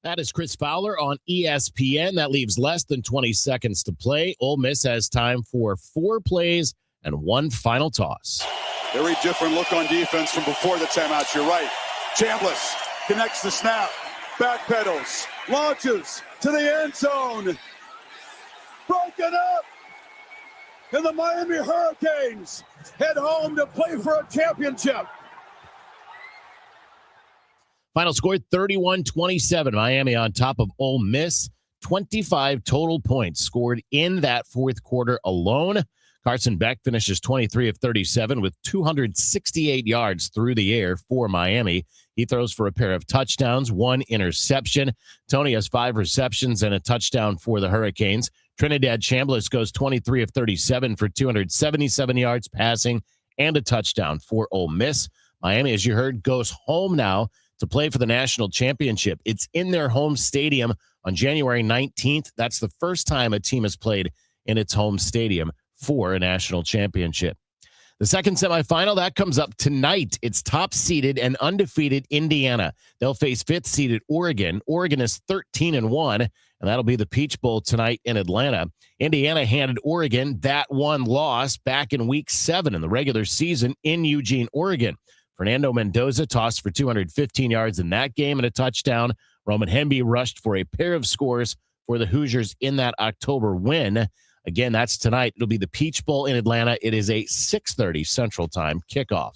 That is Chris Fowler on ESPN. That leaves less than 20 seconds to play. Ole Miss has time for 4 plays and 1 final toss. Very different look on defense from before the timeout. You're right. Chambliss connects the snap. Backpedals. Launches to the end zone. Broken up. And the Miami Hurricanes head home to play for a championship. Final score, 31-27. Miami on top of Ole Miss. 25 total points scored in that 4th quarter alone. Carson Beck finishes 23 of 37 with 268 yards through the air for Miami. He throws for a pair of touchdowns, 1 interception. Tony has 5 receptions and a touchdown for the Hurricanes. Trinidad Chambliss goes 23 of 37 for 277 yards passing and a touchdown for Ole Miss. Miami, as you heard, goes home now to play for the national championship. It's in their home stadium on January 19th. That's the first time a team has played in its home stadium for a national championship. The second semifinal, that comes up tonight. It's top-seeded and undefeated Indiana. They'll face 5th-seeded Oregon. Oregon is 13-1, and that'll be the Peach Bowl tonight in Atlanta. Indiana handed Oregon that one loss back in Week 7 in the regular season in Eugene, Oregon. Fernando Mendoza tossed for 215 yards in that game and a touchdown. Roman Hemby rushed for a pair of scores for the Hoosiers in that October win. Again, that's tonight. It'll be the Peach Bowl in Atlanta. It is a 6:30 Central Time kickoff.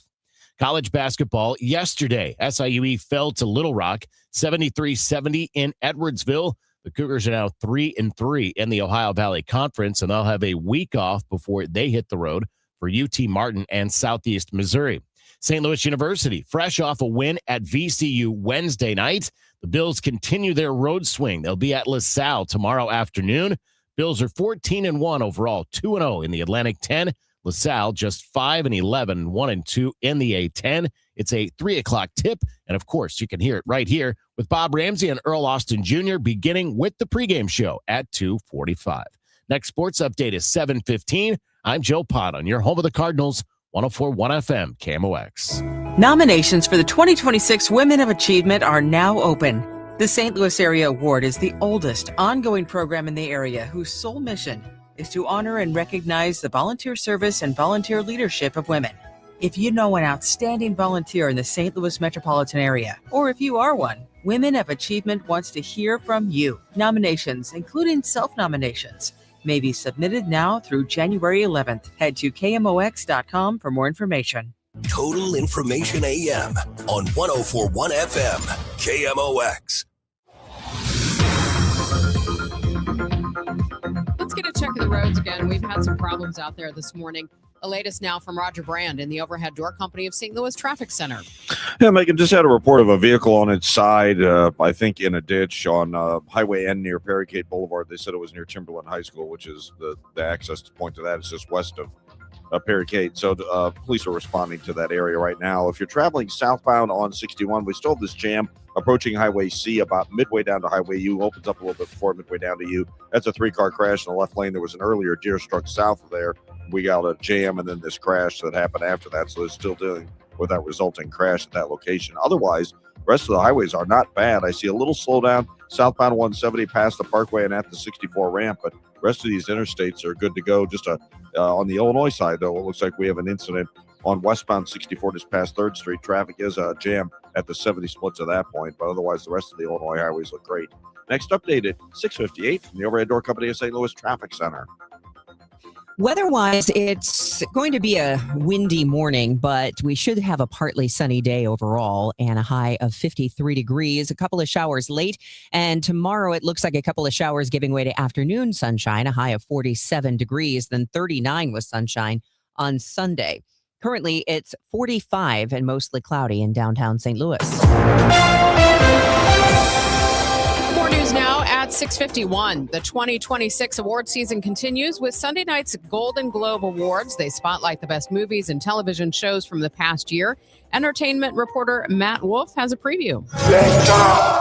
College basketball yesterday. SIUE fell to Little Rock, 73-70 in Edwardsville. The Cougars are now 3-3 in the Ohio Valley Conference, and they'll have a week off before they hit the road for UT Martin and Southeast Missouri. St. Louis University, fresh off a win at VCU Wednesday night. The Bills continue their road swing. They'll be at LaSalle tomorrow afternoon. Bills are 14-1 overall, 2-0 in the Atlantic 10. LaSalle just 5-11, 1-2 in the A10. It's a 3 o'clock tip. And of course, you can hear it right here with Bob Ramsey and Earl Austin Jr. beginning with the pregame show at 2:45. Next sports update is 7:15. I'm Joe Pott on your home of the Cardinals, 104.1 FM, KMOX. Nominations for the 2026 Women of Achievement are now open. The St. Louis Area Award is the oldest ongoing program in the area whose sole mission is to honor and recognize the volunteer service and volunteer leadership of women. If you know an outstanding volunteer in the St. Louis metropolitan area, or if you are one, Women of Achievement wants to hear from you. Nominations, including self-nominations, may be submitted now through January 11th. Head to KMOX.com for more information. Total Information AM on 104.1 FM, KMOX. Let's get a check of the roads again. We've had some problems out there this morning. The latest now from Roger Brand in the Overhead Door Company of St. Louis Traffic Center. Yeah, Megan, just had a report of a vehicle on its side, I think in a ditch on Highway N near Barricade Boulevard. They said it was near Timberland High School, which is the access point to that is just west of Barricade. So police are responding to that area right now. If you're traveling southbound on 61, we still have this jam approaching Highway C about midway down to Highway U. Opens up a little bit before midway down to U. That's a 3-car crash in the left lane. There was an earlier deer struck south of there. We got a jam and then this crash that happened after that. So they're still dealing with that resulting crash at that location. Otherwise, the rest of the highways are not bad. I see a little slowdown southbound 170 past the Parkway and at the 64 ramp, but the rest of these interstates are good to go. Just on the Illinois side, though, it looks like we have an incident on westbound 64 just past 3rd Street. Traffic is a jam at the 70 splits at that point, but otherwise the rest of the Illinois highways look great. Next update at 6:58 from the Overhead Door Company of St. Louis Traffic Center. Weather-wise, it's going to be a windy morning, but we should have a partly sunny day overall and a high of 53 degrees. A couple of showers late, and tomorrow it looks like a couple of showers giving way to afternoon sunshine, a high of 47 degrees, then 39 with sunshine on Sunday. Currently, it's 45 and mostly cloudy in downtown St. Louis. More news now at 6:51. The 2026 award season continues with Sunday night's Golden Globe Awards. They spotlight the best movies and television shows from the past year. Entertainment reporter Matt Wolf has a preview.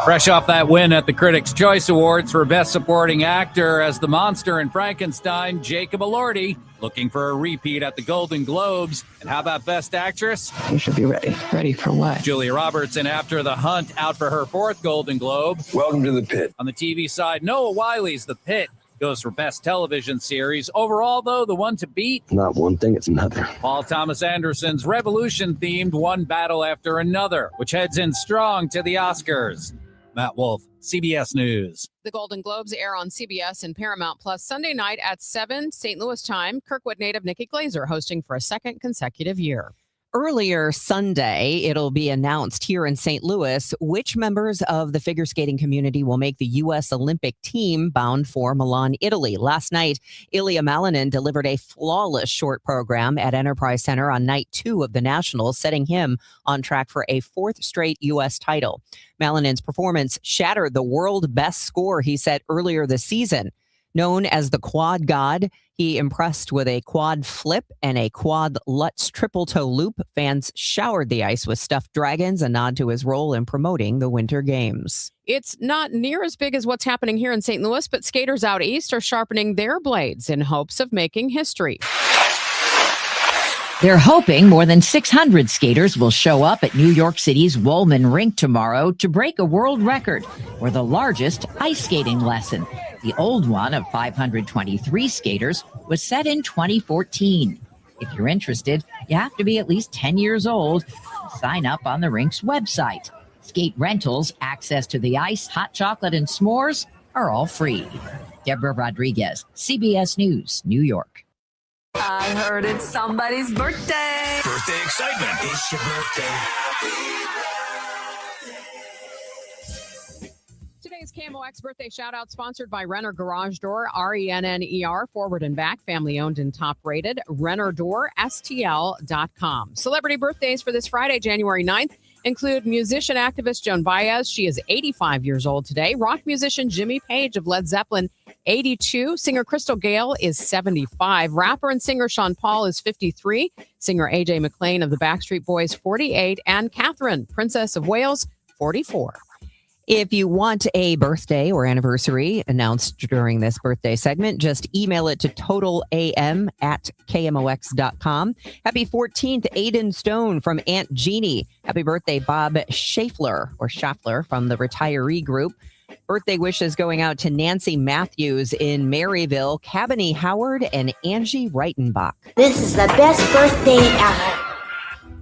Fresh off that win at the Critics' Choice Awards for Best Supporting Actor as the monster in Frankenstein, Jacob Elordi looking for a repeat at the Golden Globes. And how about Best Actress? You should be ready. Ready for what? Julia Roberts in After the Hunt, out for her 4th Golden Globe. Welcome to the pit. On the TV side, Noah Wiley's The Pit goes for Best Television Series. Overall, though, the one to beat? Not one thing, it's another. Paul Thomas Anderson's Revolution-themed One Battle After Another, which heads in strong to the Oscars. Matt Wolf, CBS News. The Golden Globes air on CBS and Paramount Plus Sunday night at 7 St. Louis time. Kirkwood native Nikki Glazer hosting for a second consecutive year. Earlier Sunday, it'll be announced here in St. Louis which members of the figure skating community will make the U.S. Olympic team bound for Milan, Italy. Last night, Ilya Malinin delivered a flawless short program at Enterprise Center on night 2 of the Nationals, setting him on track for a 4th straight U.S. title. Malinin's performance shattered the world best score he set earlier this season. Known as the Quad God, he impressed with a quad flip and a quad Lutz triple toe loop. Fans showered the ice with stuffed dragons, a nod to his role in promoting the Winter Games. It's not near as big as what's happening here in St. Louis, but skaters out east are sharpening their blades in hopes of making history. They're hoping more than 600 skaters will show up at New York City's Woolman Rink tomorrow to break a world record for the largest ice skating lesson. The old one of 523 skaters was set in 2014. If you're interested, you have to be at least 10 years old. Sign up on the rink's website. Skate rentals, access to the ice, hot chocolate, and s'mores are all free. Deborah Rodriguez, CBS News, New York. I heard it's somebody's birthday. Birthday excitement. It's your birthday. Today's KMOX birthday shout-out sponsored by Renner Garage Door, RENNER, forward and back, family-owned and top-rated, RennerDoorSTL.com. Celebrity birthdays for this Friday, January 9th, include musician activist Joan Baez. She is 85 years old today. Rock musician Jimmy Page of Led Zeppelin, 82. Singer Crystal Gale is 75. Rapper and singer Sean Paul is 53. Singer AJ McLean of the Backstreet Boys, 48. And Catherine, Princess of Wales, 44. If you want a birthday or anniversary announced during this birthday segment, just email it to totalam@kmox.com. Happy 14th, Aiden Stone from Aunt Jeannie. Happy birthday, Bob Schaeffler from the retiree group. Birthday wishes going out to Nancy Matthews in Maryville, Cabiny Howard, and Angie Reitenbach. This is the best birthday ever.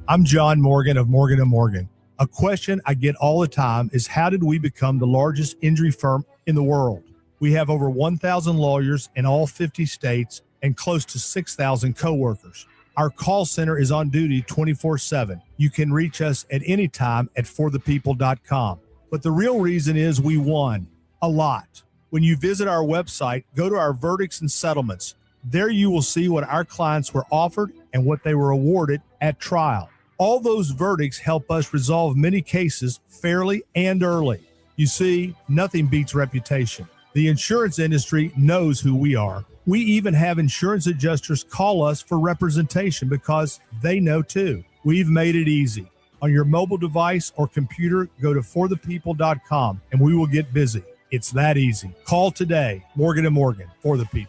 I'm John Morgan of Morgan & Morgan. A question I get all the time is, how did we become the largest injury firm in the world? We have over 1,000 lawyers in all 50 states and close to 6,000 coworkers. Our call center is on duty 24/7. You can reach us at any time at forthepeople.com. But the real reason is we won a lot. When you visit our website, go to our verdicts and settlements. There you will see what our clients were offered and what they were awarded at trial. All those verdicts help us resolve many cases fairly and early. You see, nothing beats reputation. The insurance industry knows who we are. We even have insurance adjusters call us for representation because they know too. We've made it easy. On your mobile device or computer, go to forthepeople.com and we will get busy. It's that easy. Call today, Morgan & Morgan, for the people.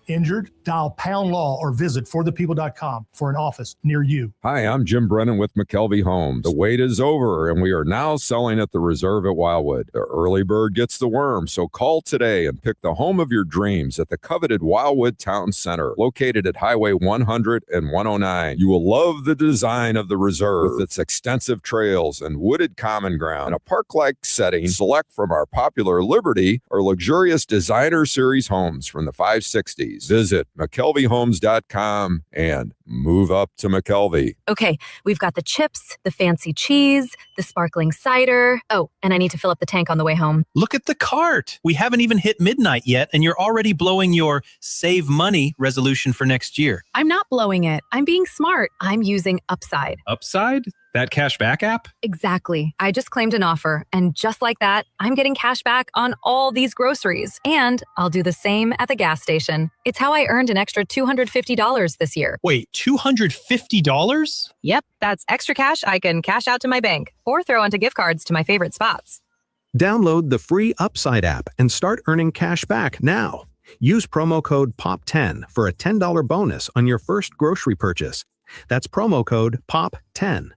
Injured? Dial pound law or visit forthepeople.com for an office near you. Hi, I'm Jim Brennan with McKelvey Homes. The wait is over, and we are now selling at the Reserve at Wildwood. The early bird gets the worm, so call today and pick the home of your dreams at the coveted Wildwood Town Center, located at Highway 100 and 109. You will love the design of the Reserve with its extensive trails and wooded common ground. In a park-like setting, select from our popular Liberty or luxurious designer series homes from the 560s. Visit McKelveyHomes.com and move up to McKelvey. Okay, we've got the chips, the fancy cheese, the sparkling cider. Oh, and I need to fill up the tank on the way home. Look at the cart. We haven't even hit midnight yet, and you're already blowing your save money resolution for next year. I'm not blowing it. I'm being smart. I'm using Upside. Upside? That cash back app? Exactly. I just claimed an offer, and just like that, I'm getting cash back on all these groceries. And I'll do the same at the gas station. It's how I earned an extra $250 this year. Wait, $250? Yep, that's extra cash I can cash out to my bank or throw onto gift cards to my favorite spots. Download the free Upside app and start earning cash back now. Use promo code POP10 for a $10 bonus on your first grocery purchase. That's promo code POP10.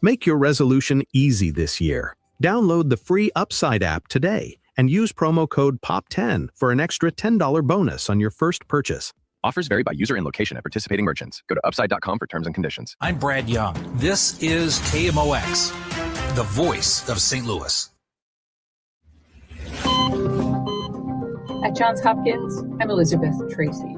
Make your resolution easy this year. Download the free Upside app today and use promo code POP10 for an extra $10 bonus on your first purchase. Offers vary by user and location at participating merchants. Go to upside.com for terms and conditions. I'm Brad Young. This is KMOX, the voice of St. Louis. At Johns Hopkins, I'm Elizabeth Tracy.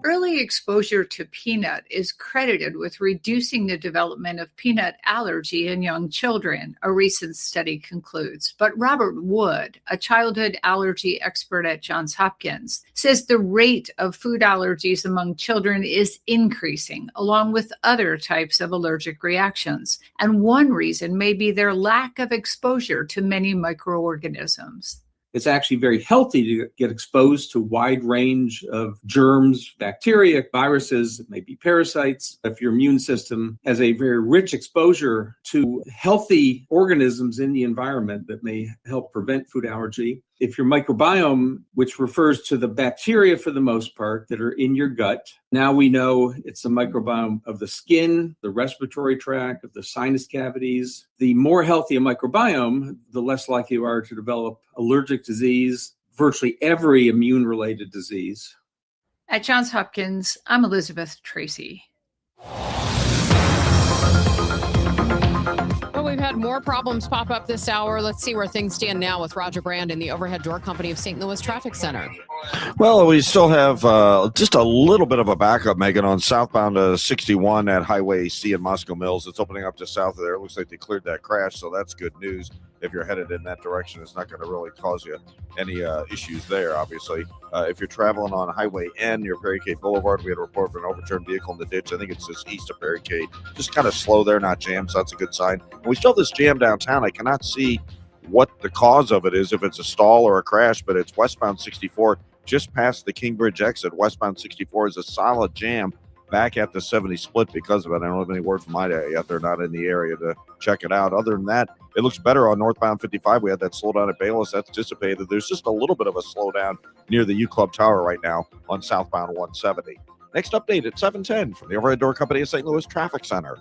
Early exposure to peanut is credited with reducing the development of peanut allergy in young children, a recent study concludes. But Robert Wood, a childhood allergy expert at Johns Hopkins, says the rate of food allergies among children is increasing, along with other types of allergic reactions. And one reason may be their lack of exposure to many microorganisms. It's actually very healthy to get exposed to a wide range of germs, bacteria, viruses, maybe parasites. If your immune system has a very rich exposure to healthy organisms in the environment that may help prevent food allergy. If your microbiome, which refers to the bacteria for the most part that are in your gut, now we know it's the microbiome of the skin, the respiratory tract, of the sinus cavities. The more healthy a microbiome, the less likely you are to develop allergic disease, virtually every immune-related disease. At Johns Hopkins, I'm Elizabeth Tracy. Well, we've had more problems pop up this hour. Let's see where things stand now with Roger Brand in the Overhead Door Company of St. Louis Traffic Center. Well, we still have just a little bit of a backup, Megan, on southbound 61 at Highway C in Moscow Mills. It's opening up to south of there. It looks like they cleared that crash, so that's good news. If you're headed in that direction, it's not going to really cause you any issues there, obviously. If you're traveling on Highway N near Perry Cade Boulevard, we had a report of an overturned vehicle in the ditch. I think it's just east of Perry Cade. Just kind of slow there, not jammed, so that's a good sign. And we still have this jam downtown. I cannot see what the cause of it is, if it's a stall or a crash, but it's westbound 64 just past the King Bridge exit. Westbound 64 is a solid jam back at the 70 split because of it. I don't have any word from IDA yet. They're not in the area to check it out. Other than that, it looks better on northbound 55. We had that slowdown at Bayless. That's dissipated. There's just a little bit of a slowdown near the U Club Tower right now on southbound 170. Next update at 7:10 from the Overhead Door Company of St. Louis Traffic Center.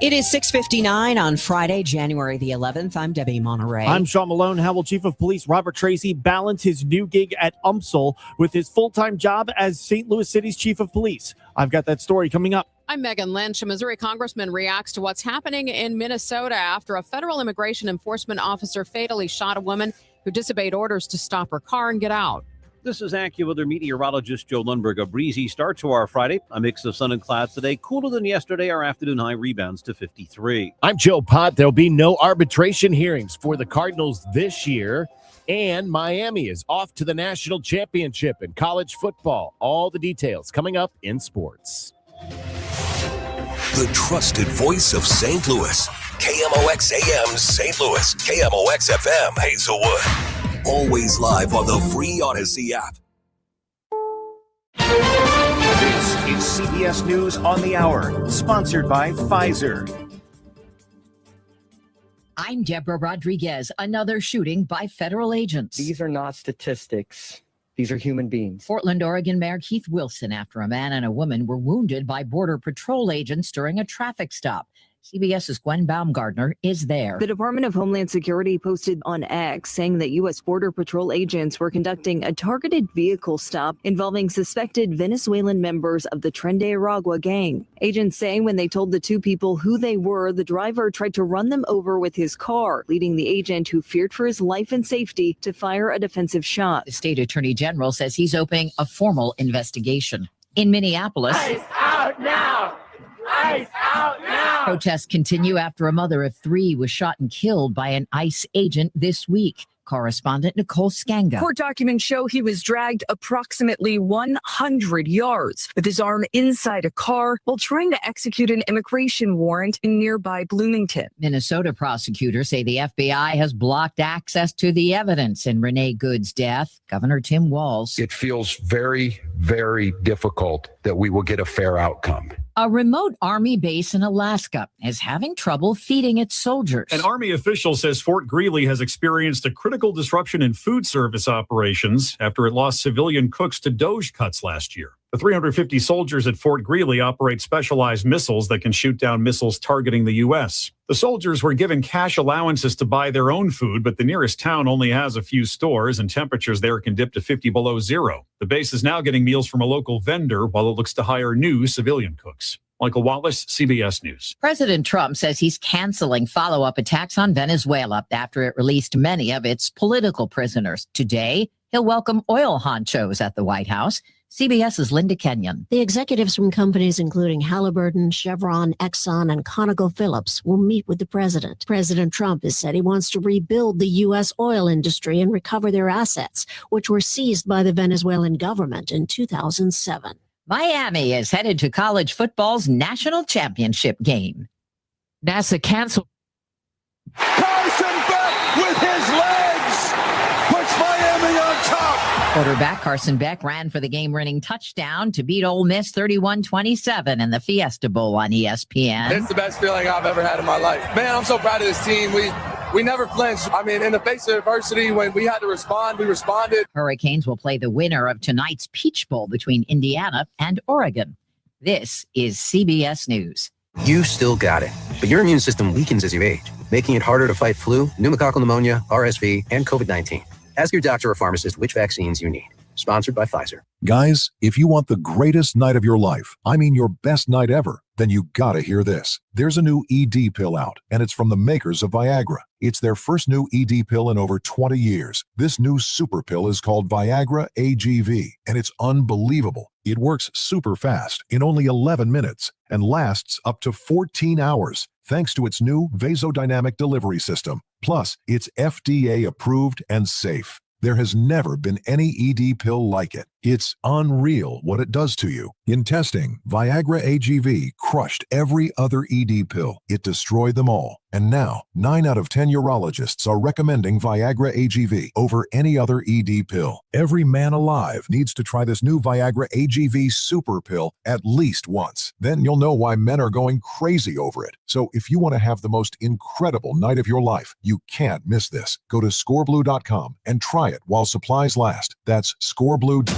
It is 6:59 on Friday, January the 11th. I'm Debbie Monterrey. I'm Sean Malone. How will Chief of Police Robert Tracy balance his new gig at UMSL with his full-time job as St. Louis City's Chief of Police? I've got that story coming up. I'm Megan Lynch. A Missouri congressman reacts to what's happening in Minnesota after a federal immigration enforcement officer fatally shot a woman who disobeyed orders to stop her car and get out. This is AccuWeather meteorologist Joe Lundberg. A breezy start to our Friday. A mix of sun and clouds today. Cooler than yesterday. Our afternoon high rebounds to 53. I'm Joe Pott. There'll be no arbitration hearings for the Cardinals this year. And Miami is off to the national championship in college football. All the details coming up in sports. The trusted voice of St. Louis. KMOX AM St. Louis. KMOX FM Hazelwood. Always live on the free Odyssey app. This is CBS News on the Hour, sponsored by Pfizer. I'm Deborah Rodriguez. Another shooting by federal agents. These are not statistics. These are human beings. Portland, Oregon Mayor Keith Wilson after a man and a woman were wounded by Border Patrol agents during a traffic stop. CBS's Gwen Baumgartner is there. The Department of Homeland Security posted on X saying that U.S. Border Patrol agents were conducting a targeted vehicle stop involving suspected Venezuelan members of the Tren de Aragua gang. Agents say when they told the two people who they were, the driver tried to run them over with his car, leading the agent, who feared for his life and safety, to fire a defensive shot. The state attorney general says he's opening a formal investigation. In Minneapolis, ICE out now! ICE out now! Protests continue after a mother of three was shot and killed by an ICE agent this week. Correspondent Nicole Skanga. Court documents show he was dragged approximately 100 yards with his arm inside a car while trying to execute an immigration warrant in nearby Bloomington. Minnesota prosecutors say the FBI has blocked access to the evidence in Renee Good's death. Governor Tim Walz. It feels very, very difficult that we will get a fair outcome. A remote Army base in Alaska is having trouble feeding its soldiers. An Army official says Fort Greely has experienced a critical disruption in food service operations after it lost civilian cooks to Doge cuts last year. The 350 soldiers at Fort Greely operate specialized missiles that can shoot down missiles targeting the U.S. The soldiers were given cash allowances to buy their own food, but the nearest town only has a few stores, and temperatures there can dip to 50 below zero. The base is now getting meals from a local vendor while it looks to hire new civilian cooks. Michael Wallace, CBS News. President Trump says he's canceling follow-up attacks on Venezuela after it released many of its political prisoners. Today, he'll welcome oil honchos at the White House. CBS's Linda Kenyon. The executives from companies including Halliburton, Chevron, Exxon, and ConocoPhillips will meet with the president. President Trump has said he wants to rebuild the U.S. oil industry and recover their assets, which were seized by the Venezuelan government in 2007. Miami is headed to college football's national championship game. NASA canceled. Carson Beck with his legs puts Miami on top. Quarterback Carson Beck ran for the game-winning touchdown to beat Ole Miss 31-27 in the Fiesta Bowl on ESPN. It's the best feeling I've ever had in my life. Man, I'm so proud of this team. We never flinched. I mean, in the face of adversity, when we had to respond, we responded. Hurricanes will play the winner of tonight's Peach Bowl between Indiana and Oregon. This is CBS News. You still got it, but your immune system weakens as you age, making it harder to fight flu, pneumococcal pneumonia, RSV, and COVID-19. Ask your doctor or pharmacist which vaccines you need. Sponsored by Pfizer. Guys, if you want the greatest night of your life, I mean your best night ever, then you gotta hear this. There's a new ED pill out, and it's from the makers of Viagra. It's their first new ED pill in over 20 years. This new super pill is called Viagra AGV, and it's unbelievable. It works super fast in only 11 minutes and lasts up to 14 hours, thanks to its new vasodynamic delivery system. Plus, it's FDA approved and safe. There has never been any ED pill like it. It's unreal what it does to you. In testing, Viagra AGV crushed every other ED pill. It destroyed them all. And now, 9 out of 10 urologists are recommending Viagra AGV over any other ED pill. Every man alive needs to try this new Viagra AGV super pill at least once. Then you'll know why men are going crazy over it. So if you want to have the most incredible night of your life, you can't miss this. Go to scoreblue.com and try it while supplies last. That's scoreblue.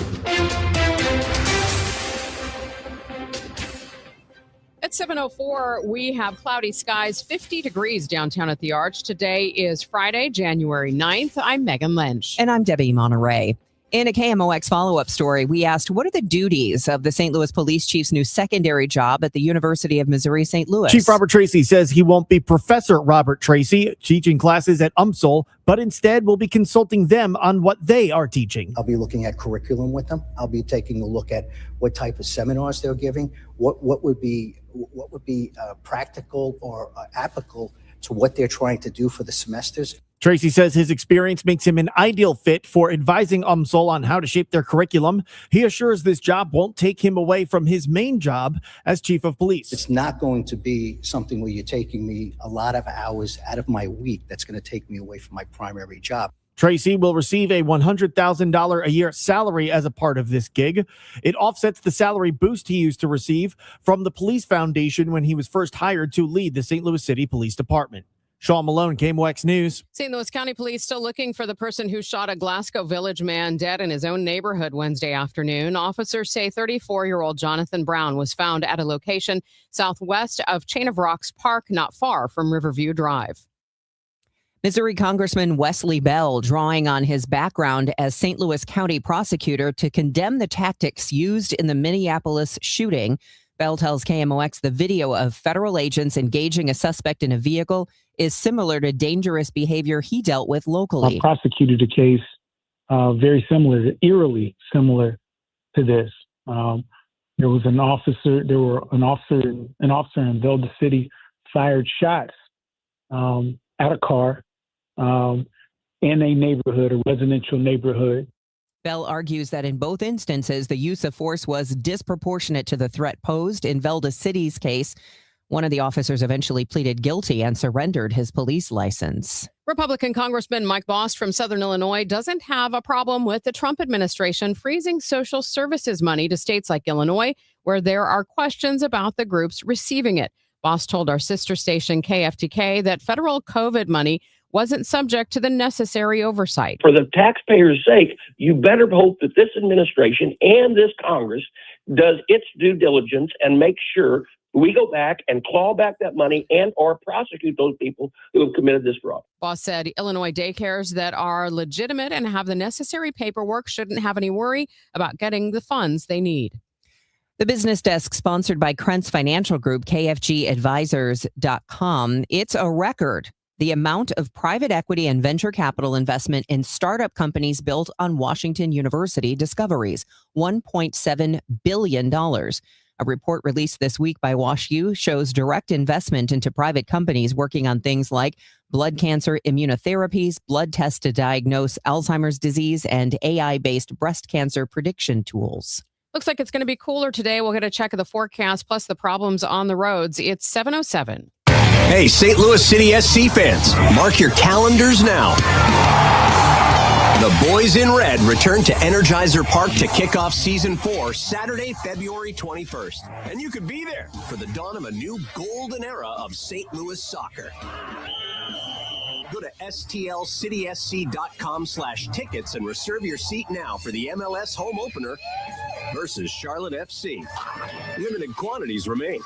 At 7:04, we have cloudy skies, 50 degrees downtown at the Arch. Today is Friday, January 9th. I'm Megan Lynch. And I'm Debbie Monterrey. In a KMOX follow-up story, we asked, what are the duties of the St. Louis Police Chief's new secondary job at the University of Missouri St. Louis? Chief Robert Tracy says he won't be Professor Robert Tracy teaching classes at UMSL, but instead will be consulting them on what they are teaching. I'll be looking at curriculum with them. I'll be taking a look at what type of seminars they're giving, what would be practical or applicable to what they're trying to do for the semesters. Tracy says his experience makes him an ideal fit for advising UMSL on how to shape their curriculum. He assures this job won't take him away from his main job as chief of police. It's not going to be something where you're taking me a lot of hours out of my week that's going to take me away from my primary job. Tracy will receive a $100,000 a year salary as a part of this gig. It offsets the salary boost he used to receive from the Police Foundation when he was first hired to lead the St. Louis City Police Department. Sean Malone, KMOX News. St. Louis County Police still looking for the person who shot a Glasgow Village man dead in his own neighborhood Wednesday afternoon. Officers say 34-year-old Jonathan Brown was found at a location southwest of Chain of Rocks Park, not far from Riverview Drive. Missouri Congressman Wesley Bell drawing on his background as St. Louis County prosecutor to condemn the tactics used in the Minneapolis shooting. Bell tells KMOX the video of federal agents engaging a suspect in a vehicle is similar to dangerous behavior he dealt with locally. I prosecuted a case very similar, eerily similar to this. There was an officer in Velda City fired shots at a car in a neighborhood, a residential neighborhood. Bell argues that in both instances, the use of force was disproportionate to the threat posed. In Velda City's case, one of the officers eventually pleaded guilty and surrendered his police license. Republican Congressman Mike Bost from Southern Illinois doesn't have a problem with the Trump administration freezing social services money to states like Illinois, where there are questions about the groups receiving it. Bost told our sister station KFTK that federal COVID money wasn't subject to the necessary oversight. For the taxpayers' sake, you better hope that this administration and this Congress does its due diligence and make sure we go back and claw back that money and or prosecute those people who have committed this fraud. Boss said Illinois daycares that are legitimate and have the necessary paperwork shouldn't have any worry about getting the funds they need. The business desk sponsored by Krentz Financial Group, KFGadvisors.com. It's a record. The amount of private equity and venture capital investment in startup companies built on Washington University discoveries, $1.7 billion. A report released this week by WashU shows direct investment into private companies working on things like blood cancer immunotherapies, blood tests to diagnose Alzheimer's disease, and AI-based breast cancer prediction tools. Looks like it's going to be cooler today. We'll get a check of the forecast plus the problems on the roads. It's 7:07. Hey, St. Louis City SC fans, mark your calendars now. The Boys in Red return to Energizer Park to kick off Season 4 Saturday, February 21st. And you could be there for the dawn of a new golden era of St. Louis soccer. Go to stlcitysc.com/tickets and reserve your seat now for the MLS home opener versus Charlotte FC. Limited quantities remain.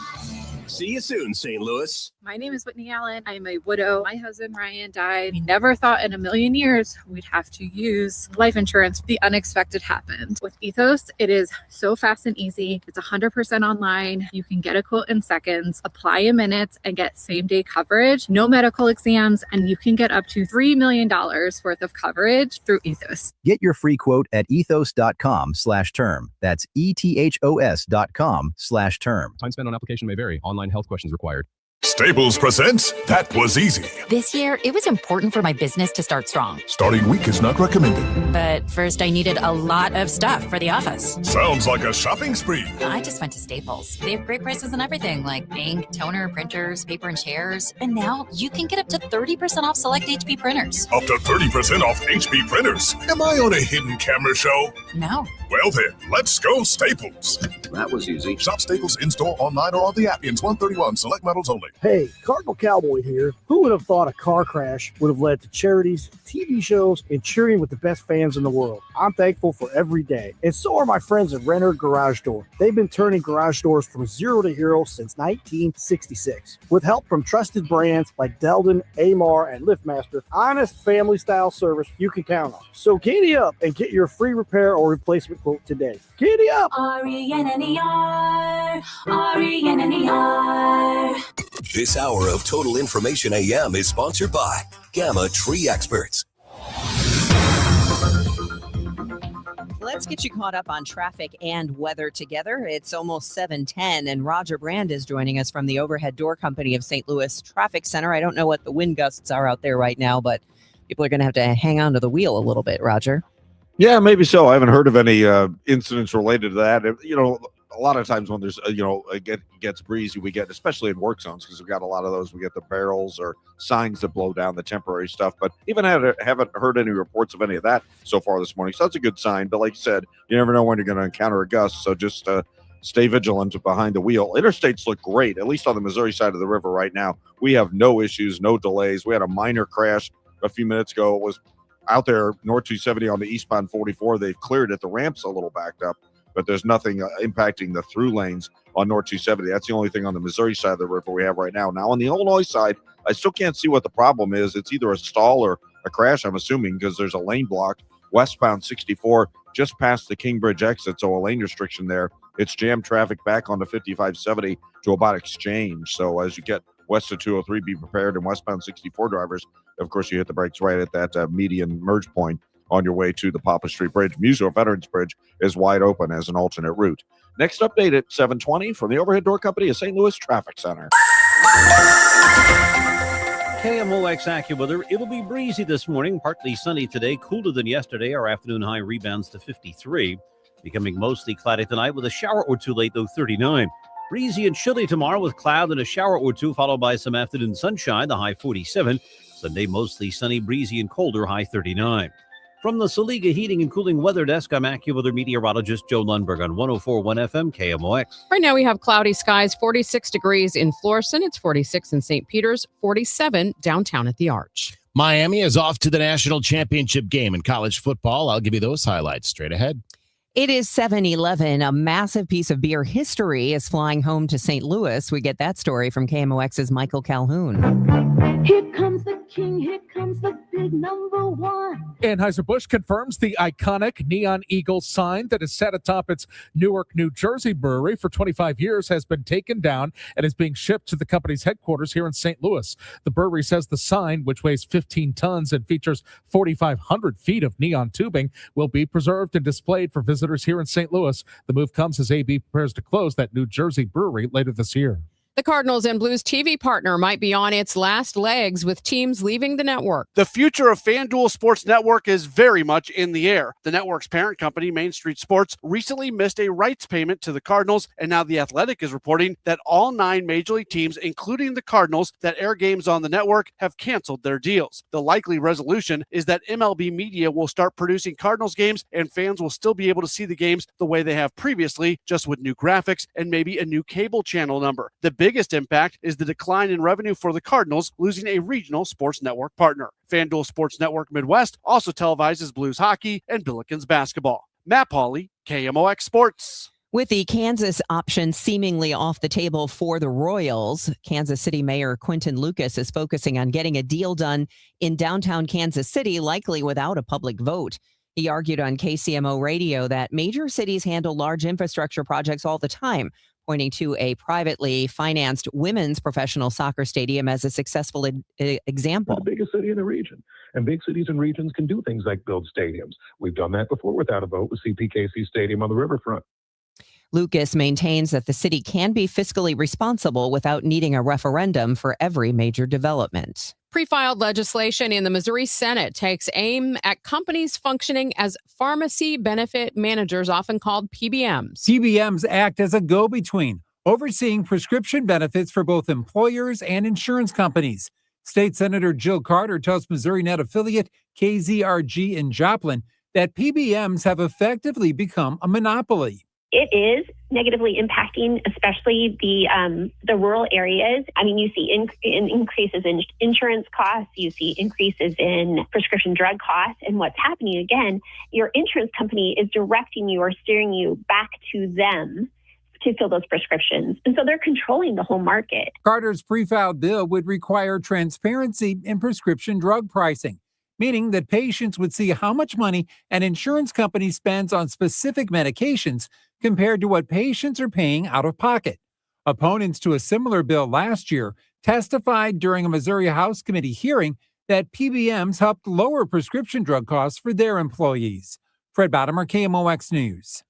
See you soon, St. Louis. My name is Whitney Allen. I'm a widow. My husband, Ryan, died. We never thought in a million years we'd have to use life insurance. The unexpected happened. With Ethos, it is so fast and easy. It's 100% online. You can get a quote in seconds, apply in minutes, and get same-day coverage. No medical exams, and you can get up to $3 million worth of coverage through Ethos. Get your free quote at ethos.com/term. That's ETHOS.com/term. Time spent on application may vary. Online health questions required. Staples presents That Was Easy. This year, it was important for my business to start strong. Starting week is not recommended. But first, I needed a lot of stuff for the office. Sounds like a shopping spree. I just went to Staples. They have great prices on everything, like ink, toner, printers, paper, and chairs. And now you can get up to 30% off select HP printers. Up to 30% off HP printers. Am I on a hidden camera show? No. Well then, let's go Staples. That was easy. Shop Staples in-store, online, or on the app. Ends 131. Select models only. Hey, Cardinal Cowboy here. Who would have thought a car crash would have led to charities, TV shows, and cheering with the best fans in the world? I'm thankful for every day. And so are my friends at Renner Garage Door. They've been turning garage doors from zero to hero since 1966. With help from trusted brands like Delden, Amar, and LiftMaster, honest family-style service you can count on. So giddy up and get your free repair or replacement quote today. Giddy up! RENNER, RENNER. This hour of Total Information AM is sponsored by Gamma Tree Experts. Let's get you caught up on traffic and weather together. It's almost 7:10, and Roger Brand is joining us from the Overhead Door Company of St. Louis Traffic Center. I don't know what the wind gusts are out there right now, but people are going to have to hang on to the wheel a little bit, Roger. Yeah, maybe so. I haven't heard of any incidents related to that. You know, a lot of times when there's, it gets breezy, we get, especially in work zones, because we've got a lot of those, we get the barrels or signs that blow down, the temporary stuff. But even haven't heard any reports of any of that so far this morning. So that's a good sign. But like you said, you never know when you're going to encounter a gust. So just stay vigilant behind the wheel. Interstates look great, at least on the Missouri side of the river right now. We have no issues, no delays. We had a minor crash a few minutes ago. It was out there, North 270 on the eastbound 44. They've cleared it. The ramp's a little backed up, but there's nothing impacting the through lanes on North 270. That's the only thing on the Missouri side of the river we have right now. Now, on the Illinois side, I still can't see what the problem is. It's either a stall or a crash, I'm assuming, because there's a lane block westbound 64 just past the King Bridge exit, so a lane restriction there. It's jammed traffic back onto 5570 to about Exchange. So as you get west of 203, be prepared, and westbound 64 drivers, of course, you hit the brakes right at that median merge point on your way to the Papa Street Bridge. Muso Veterans Bridge is wide open as an alternate route. Next update at 7:20 from the Overhead Door Company of St. Louis Traffic Center. KMOX AccuWeather. It'll be breezy this morning, partly sunny today, cooler than yesterday. Our afternoon high rebounds to 53. Becoming mostly cloudy tonight with a shower or two late, though 39. Breezy and chilly tomorrow with cloud and a shower or two, followed by some afternoon sunshine, the high 47. Sunday, mostly sunny, breezy, and colder, high 39. From the Saliga Heating and Cooling Weather Desk, I'm AccuWeather meteorologist Joe Lundberg on 104.1 FM KMOX. Right now we have cloudy skies, 46 degrees in Florissant. It's 46 in St. Peters, 47 downtown at the Arch. Miami is off to the national championship game in college football. I'll give you those highlights straight ahead. It is 7-11. A massive piece of beer history is flying home to St. Louis. We get that story from KMOX's Michael Calhoun. Here comes the king, here comes the big number one. Anheuser-Busch confirms the iconic Neon Eagle sign that is set atop its Newark, New Jersey brewery for 25 years has been taken down and is being shipped to the company's headquarters here in St. Louis. The brewery says the sign, which weighs 15 tons and features 4,500 feet of neon tubing, will be preserved and displayed for visitors here in St. Louis. The move comes as AB prepares to close that New Jersey brewery later this year. The Cardinals and Blues TV partner might be on its last legs with teams leaving the network. The future of FanDuel Sports Network is very much in the air. The network's parent company, Main Street Sports, recently missed a rights payment to the Cardinals, and now The Athletic is reporting that all 9 Major League teams, including the Cardinals, that air games on the network have canceled their deals. The likely resolution is that MLB Media will start producing Cardinals games, and fans will still be able to see the games the way they have previously, just with new graphics and maybe a new cable channel number. The biggest impact is the decline in revenue for the Cardinals, losing a regional sports network partner. FanDuel Sports Network Midwest also televises Blues hockey and Billikens basketball. Matt Pauley, KMOX Sports. With the Kansas option seemingly off the table for the Royals, Kansas City Mayor Quinton Lucas is focusing on getting a deal done in downtown Kansas City, likely without a public vote. He argued on KCMO radio that major cities handle large infrastructure projects all the time, pointing to a privately financed women's professional soccer stadium as a successful example. We're the biggest city in the region, and big cities and regions can do things like build stadiums. We've done that before without a vote with CPKC Stadium on the riverfront. Lucas maintains that the city can be fiscally responsible without needing a referendum for every major development. Pre-filed legislation in the Missouri Senate takes aim at companies functioning as pharmacy benefit managers, often called PBMs. PBMs act as a go-between, overseeing prescription benefits for both employers and insurance companies. State Senator Jill Carter tells Missouri Net affiliate KZRG in Joplin that PBMs have effectively become a monopoly. It is negatively impacting, especially the rural areas. I mean, you see increases in insurance costs, you see increases in prescription drug costs, and what's happening again, your insurance company is directing you or steering you back to them to fill those prescriptions. And so they're controlling the whole market. Carter's pre-filed bill would require transparency in prescription drug pricing, meaning that patients would see how much money an insurance company spends on specific medications compared to what patients are paying out of pocket. Opponents to a similar bill last year testified during a Missouri House Committee hearing that PBMs helped lower prescription drug costs for their employees. Fred Bottomer, KMOX News.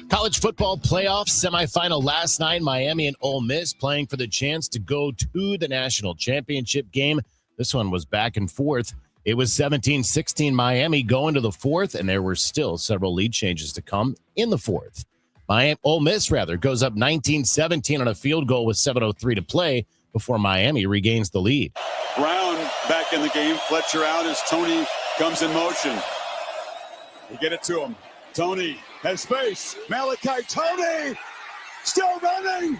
College football playoff semifinal last night. Miami and Ole Miss playing for the chance to go to the national championship game. This one was back and forth. It was 17-16 Miami going to the fourth, and there were still several lead changes to come in the fourth. Ole Miss goes up 19-17 on a field goal with 7:03 to play before Miami regains the lead. Brown back in the game. Fletcher out as Tony comes in motion. You get it to him. Tony has space. Malachi Tony still running.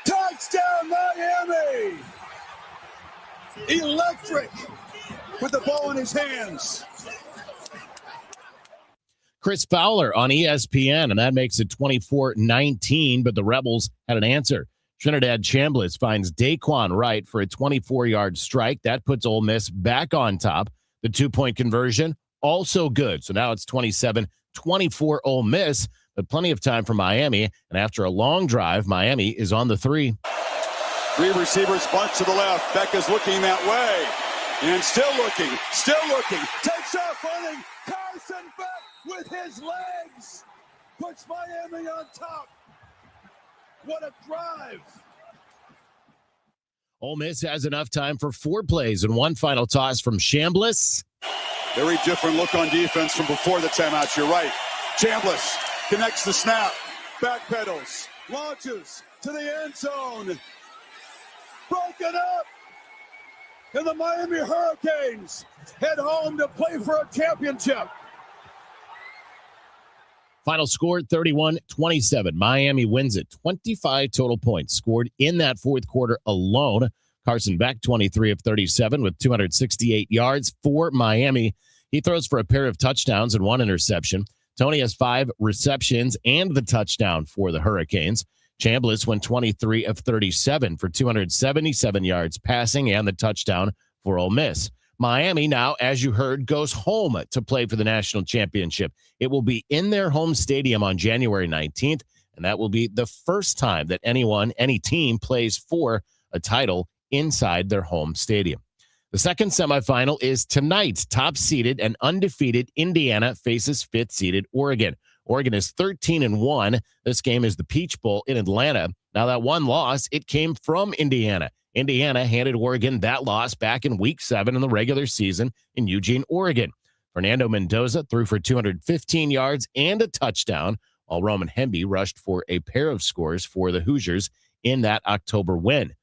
Touchdown, Miami. Electric with the ball in his hands. Chris Fowler on ESPN, and that makes it 24-19, but the Rebels had an answer. Trinidad Chambliss finds Daquan Wright for a 24-yard strike. That puts Ole Miss back on top. The two-point conversion, also good. So now it's 27-24 Ole Miss, but plenty of time for Miami. And after a long drive, Miami is on the three. Three receivers bunch to the left. Becca's looking that way. And still looking. Takes off running. Carson back with his legs. Puts Miami on top. What a drive. Ole Miss has enough time for 4 plays and one final toss from Chambliss. Very different look on defense from before the timeout. You're right. Chambliss connects the snap. Backpedals. Launches to the end zone. Broken up. And the Miami Hurricanes head home to play for a championship. Final score, 31-27. Miami wins it. 25 total points scored in that fourth quarter alone. Carson Beck, 23 of 37 with 268 yards for Miami. He throws for a pair of touchdowns and 1 interception. Tony has 5 receptions and the touchdown for the Hurricanes. Chambliss went 23 of 37 for 277 yards passing and the touchdown for Ole Miss. Miami now, as you heard, goes home to play for the national championship. It will be in their home stadium on January 19th, and that will be the first time that any team plays for a title inside their home stadium. The second semifinal is tonight. Top-seeded and undefeated Indiana faces 5th-seeded Oregon. Oregon is 13-1. This game is the Peach Bowl in Atlanta. Now, that one loss, it came from Indiana. Indiana handed Oregon that loss back in Week 7 in the regular season in Eugene, Oregon. Fernando Mendoza threw for 215 yards and a touchdown, while Roman Hemby rushed for a pair of scores for the Hoosiers in that October win.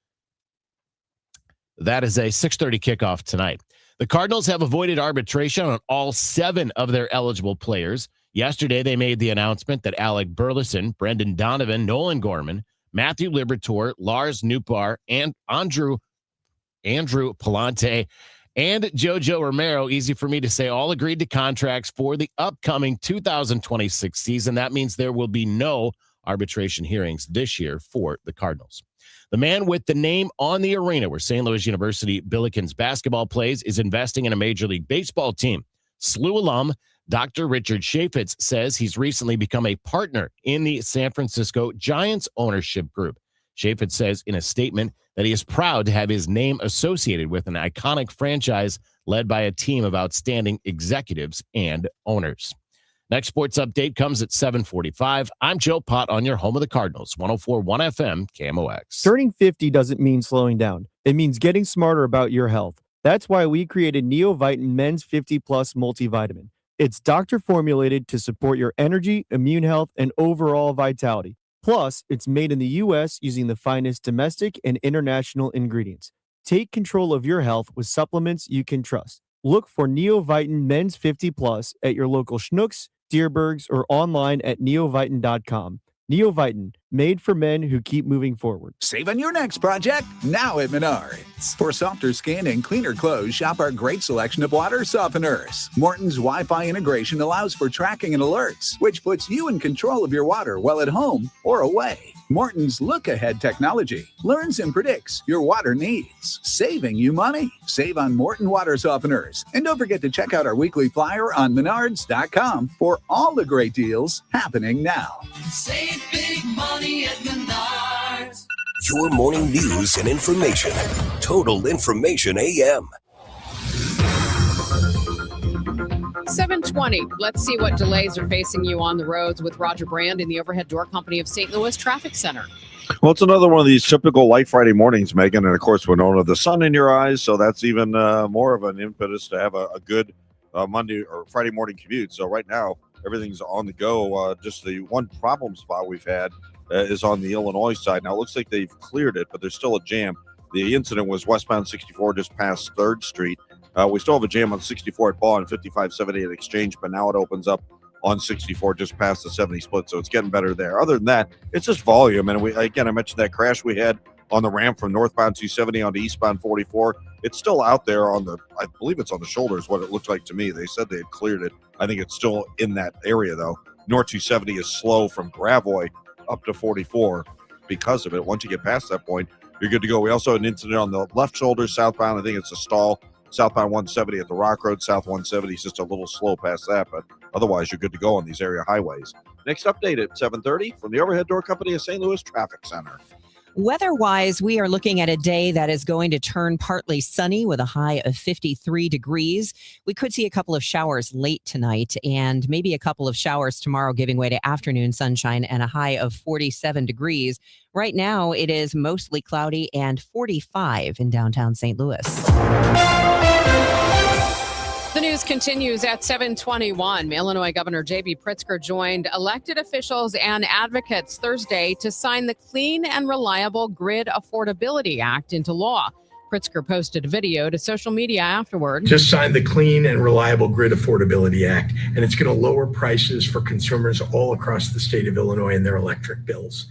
That is a 6:30 kickoff tonight. The Cardinals have avoided arbitration on all 7 of their eligible players. Yesterday, they made the announcement that Alec Burleson, Brendan Donovan, Nolan Gorman, Matthew Liberatore, Lars Nootbaar, and Andrew Palante, and Jojo Romero, easy for me to say, all agreed to contracts for the upcoming 2026 season. That means there will be no arbitration hearings this year for the Cardinals. The man with the name on the arena where St. Louis University Billikens basketball plays is investing in a Major League Baseball team. SLU alum Dr. Richard Chaffetz says he's recently become a partner in the San Francisco Giants ownership group. Chaffetz says in a statement that he is proud to have his name associated with an iconic franchise led by a team of outstanding executives and owners. Next sports update comes at 7:45. I'm Joe Pott on your home of the Cardinals, 104.1 FM, KMOX. Turning 50 doesn't mean slowing down. It means getting smarter about your health. That's why we created Neovitin Men's 50 Plus Multivitamin. It's doctor formulated to support your energy, immune health, and overall vitality. Plus, it's made in the U.S. using the finest domestic and international ingredients. Take control of your health with supplements you can trust. Look for Neovitin Men's 50 Plus at your local Schnucks, Dierbergs, or online at neovitin.com. Neovitin, made for men who keep moving forward. Save on your next project now at Menards. For softer skin and cleaner clothes, shop our great selection of water softeners. Morton's Wi-Fi integration allows for tracking and alerts, which puts you in control of your water while at home or away. Morton's look-ahead technology learns and predicts your water needs, saving you money. Save on Morton water softeners. And don't forget to check out our weekly flyer on menards.com for all the great deals happening now. Save big money at Menards. Your morning news and information. Total Information AM. 7:20. Let's see what delays are facing you on the roads with Roger Brand in the Overhead Door Company of St. Louis Traffic Center. Well, it's another one of these typical light Friday mornings, Megan. And of course, Winona, the sun in your eyes. So that's even more of an impetus to have a good Monday or Friday morning commute. So right now, everything's on the go. Just the one problem spot we've had is on the Illinois side. Now, it looks like they've cleared it, but there's still a jam. The incident was westbound 64 just past 3rd Street. We still have a jam on 64 at Ball and 5570 at Exchange, but now it opens up on 64 just past the 70 split, so it's getting better there. Other than that, it's just volume. And I mentioned that crash we had on the ramp from northbound 270 onto eastbound 44. It's still out there on I believe it's on the shoulders, what it looked like to me. They said they had cleared it. I think it's still in that area, though. North 270 is slow from Gravois up to 44 because of it. Once you get past that point, you're good to go. We also had an incident on the left shoulder southbound. I think it's a stall. Southbound 170 at the Rock Road. South 170 is just a little slow past that, but otherwise you're good to go on these area highways. Next update at 7:30 from the Overhead Door Company of St. Louis Traffic Center. Weather-wise, we are looking at a day that is going to turn partly sunny with a high of 53 degrees. We could see a couple of showers late tonight and maybe a couple of showers tomorrow, giving way to afternoon sunshine and a high of 47 degrees. Right now, it is mostly cloudy and 45 in downtown St. Louis. The news continues at 7:21. Illinois Governor J.B. Pritzker joined elected officials and advocates Thursday to sign the Clean and Reliable Grid Affordability Act into law. Pritzker posted a video to social media afterward. Just signed the Clean and Reliable Grid Affordability Act, and it's going to lower prices for consumers all across the state of Illinois in their electric bills.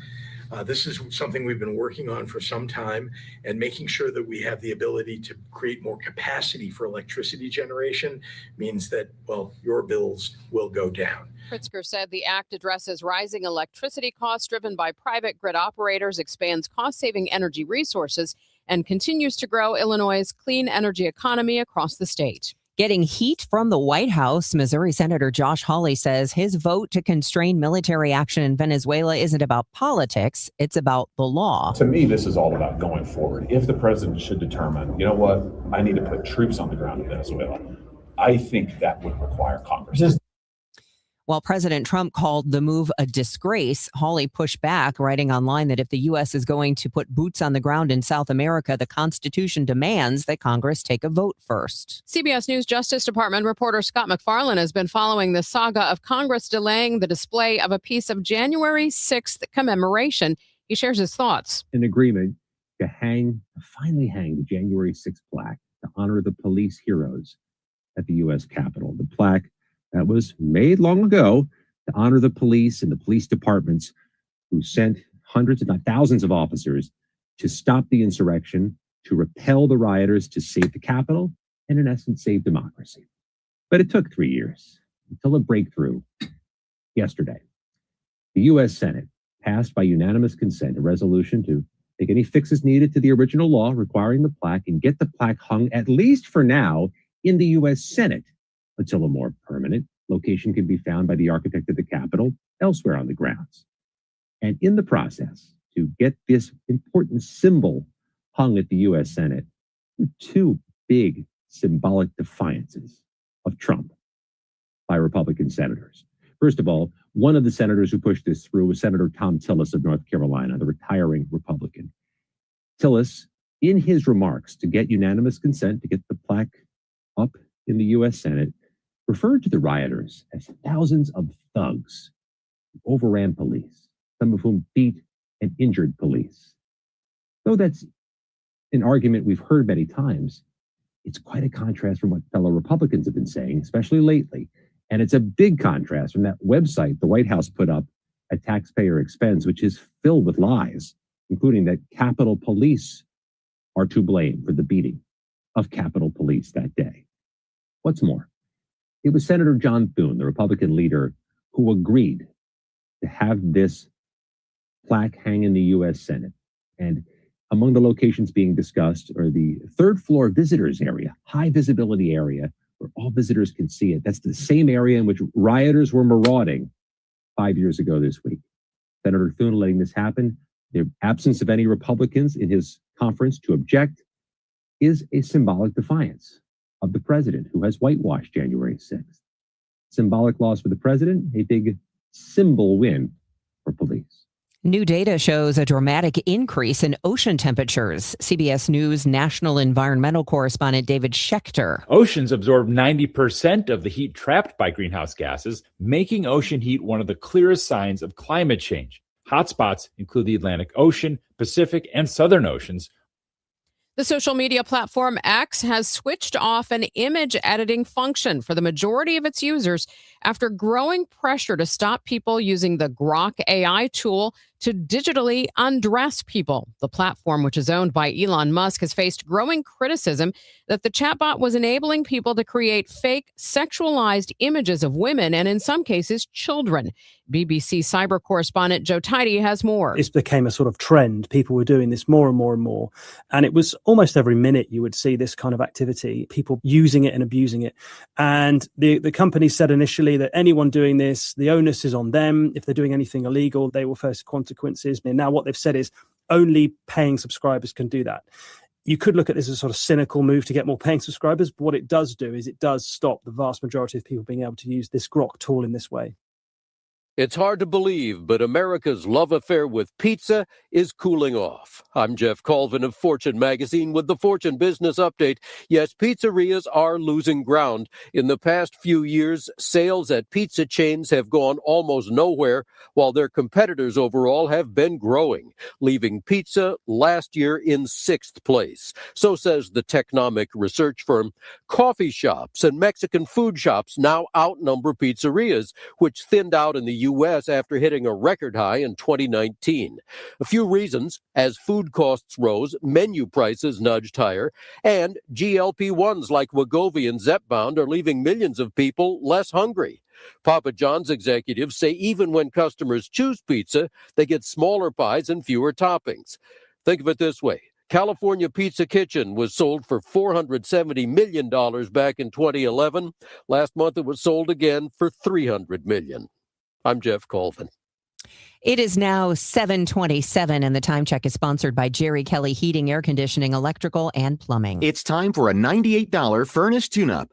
This is something we've been working on for some time, and making sure that we have the ability to create more capacity for electricity generation means that, well, your bills will go down. Pritzker said the act addresses rising electricity costs driven by private grid operators, expands cost-saving energy resources, and continues to grow Illinois' clean energy economy across the state. Getting heat from the White House, Missouri Senator Josh Hawley says his vote to constrain military action in Venezuela isn't about politics, it's about the law. To me, this is all about going forward. If the president should determine, you know what, I need to put troops on the ground in Venezuela, I think that would require Congress. While President Trump called the move a disgrace, Hawley pushed back, writing online that if the U.S. is going to put boots on the ground in South America, the Constitution demands that Congress take a vote first. CBS News Justice Department reporter Scott McFarlane has been following the saga of Congress delaying the display of a piece of January 6th commemoration. He shares his thoughts. An agreement to finally hang the January 6th plaque to honor the police heroes at the U.S. Capitol. The plaque that was made long ago to honor the police and the police departments who sent hundreds, if not thousands of officers to stop the insurrection, to repel the rioters, to save the Capitol, and in essence, save democracy. But it took 3 years until a breakthrough yesterday. The U.S. Senate passed by unanimous consent a resolution to make any fixes needed to the original law requiring the plaque and get the plaque hung, at least for now, in the U.S. Senate, until a more permanent location can be found by the architect of the Capitol elsewhere on the grounds. And in the process, to get this important symbol hung at the U.S. Senate, two big symbolic defiances of Trump by Republican senators. First of all, one of the senators who pushed this through was Senator Tom Tillis of North Carolina, the retiring Republican. Tillis, in his remarks to get unanimous consent to get the plaque up in the U.S. Senate, referred to the rioters as thousands of thugs who overran police, some of whom beat and injured police. Though that's an argument we've heard many times, it's quite a contrast from what fellow Republicans have been saying, especially lately. And it's a big contrast from that website the White House put up at taxpayer expense, which is filled with lies, including that Capitol Police are to blame for the beating of Capitol Police that day. What's more, it was Senator John Thune, the Republican leader, who agreed to have this plaque hang in the U.S. Senate. And among the locations being discussed are the third floor visitors area, high visibility area, where all visitors can see it. That's the same area in which rioters were marauding 5 years ago this week. Senator Thune letting this happen, the absence of any Republicans in his conference to object, is a symbolic defiance of the president, who has whitewashed January 6th. Symbolic loss for the president, a big symbol win for police. New data shows a dramatic increase in ocean temperatures. CBS News national environmental correspondent David Schechter. Oceans absorb 90% of the heat trapped by greenhouse gases, making ocean heat one of the clearest signs of climate change. Hotspots include the Atlantic Ocean, Pacific, and Southern Oceans. The social media platform X has switched off an image editing function for the majority of its users after growing pressure to stop people using the Grok AI tool to digitally undress people. The platform, which is owned by Elon Musk, has faced growing criticism that the chatbot was enabling people to create fake sexualized images of women and, in some cases, children. BBC cyber correspondent Joe Tidy has more. It became a sort of trend. People were doing this more and more and more. And it was almost every minute you would see this kind of activity, people using it and abusing it. And the company said initially that anyone doing this, the onus is on them. If they're doing anything illegal, they will face consequences. And now what they've said is only paying subscribers can do that. You could look at this as a sort of cynical move to get more paying subscribers, but what it does do is it does stop the vast majority of people being able to use this Grok tool in this way. It's hard to believe, but America's love affair with pizza is cooling off. I'm Jeff Colvin of Fortune magazine with the Fortune Business Update. Yes, pizzerias are losing ground. In the past few years, sales at pizza chains have gone almost nowhere, while their competitors overall have been growing, leaving pizza last year in 6th place. So says the Technomic research firm. Coffee shops and Mexican food shops now outnumber pizzerias, which thinned out in the U.S. after hitting a record high in 2019. A few reasons: as food costs rose, menu prices nudged higher, and GLP-1s like Wegovy and Zepbound are leaving millions of people less hungry. Papa John's executives say even when customers choose pizza, they get smaller pies and fewer toppings. Think of it this way. California Pizza Kitchen was sold for $470 million back in 2011. Last month, it was sold again for $300 million. I'm Jeff Colvin. It is now 7:27, and the Time Check is sponsored by Jerry Kelley Heating, Air Conditioning, Electrical, and Plumbing. It's time for a $98 furnace tune-up.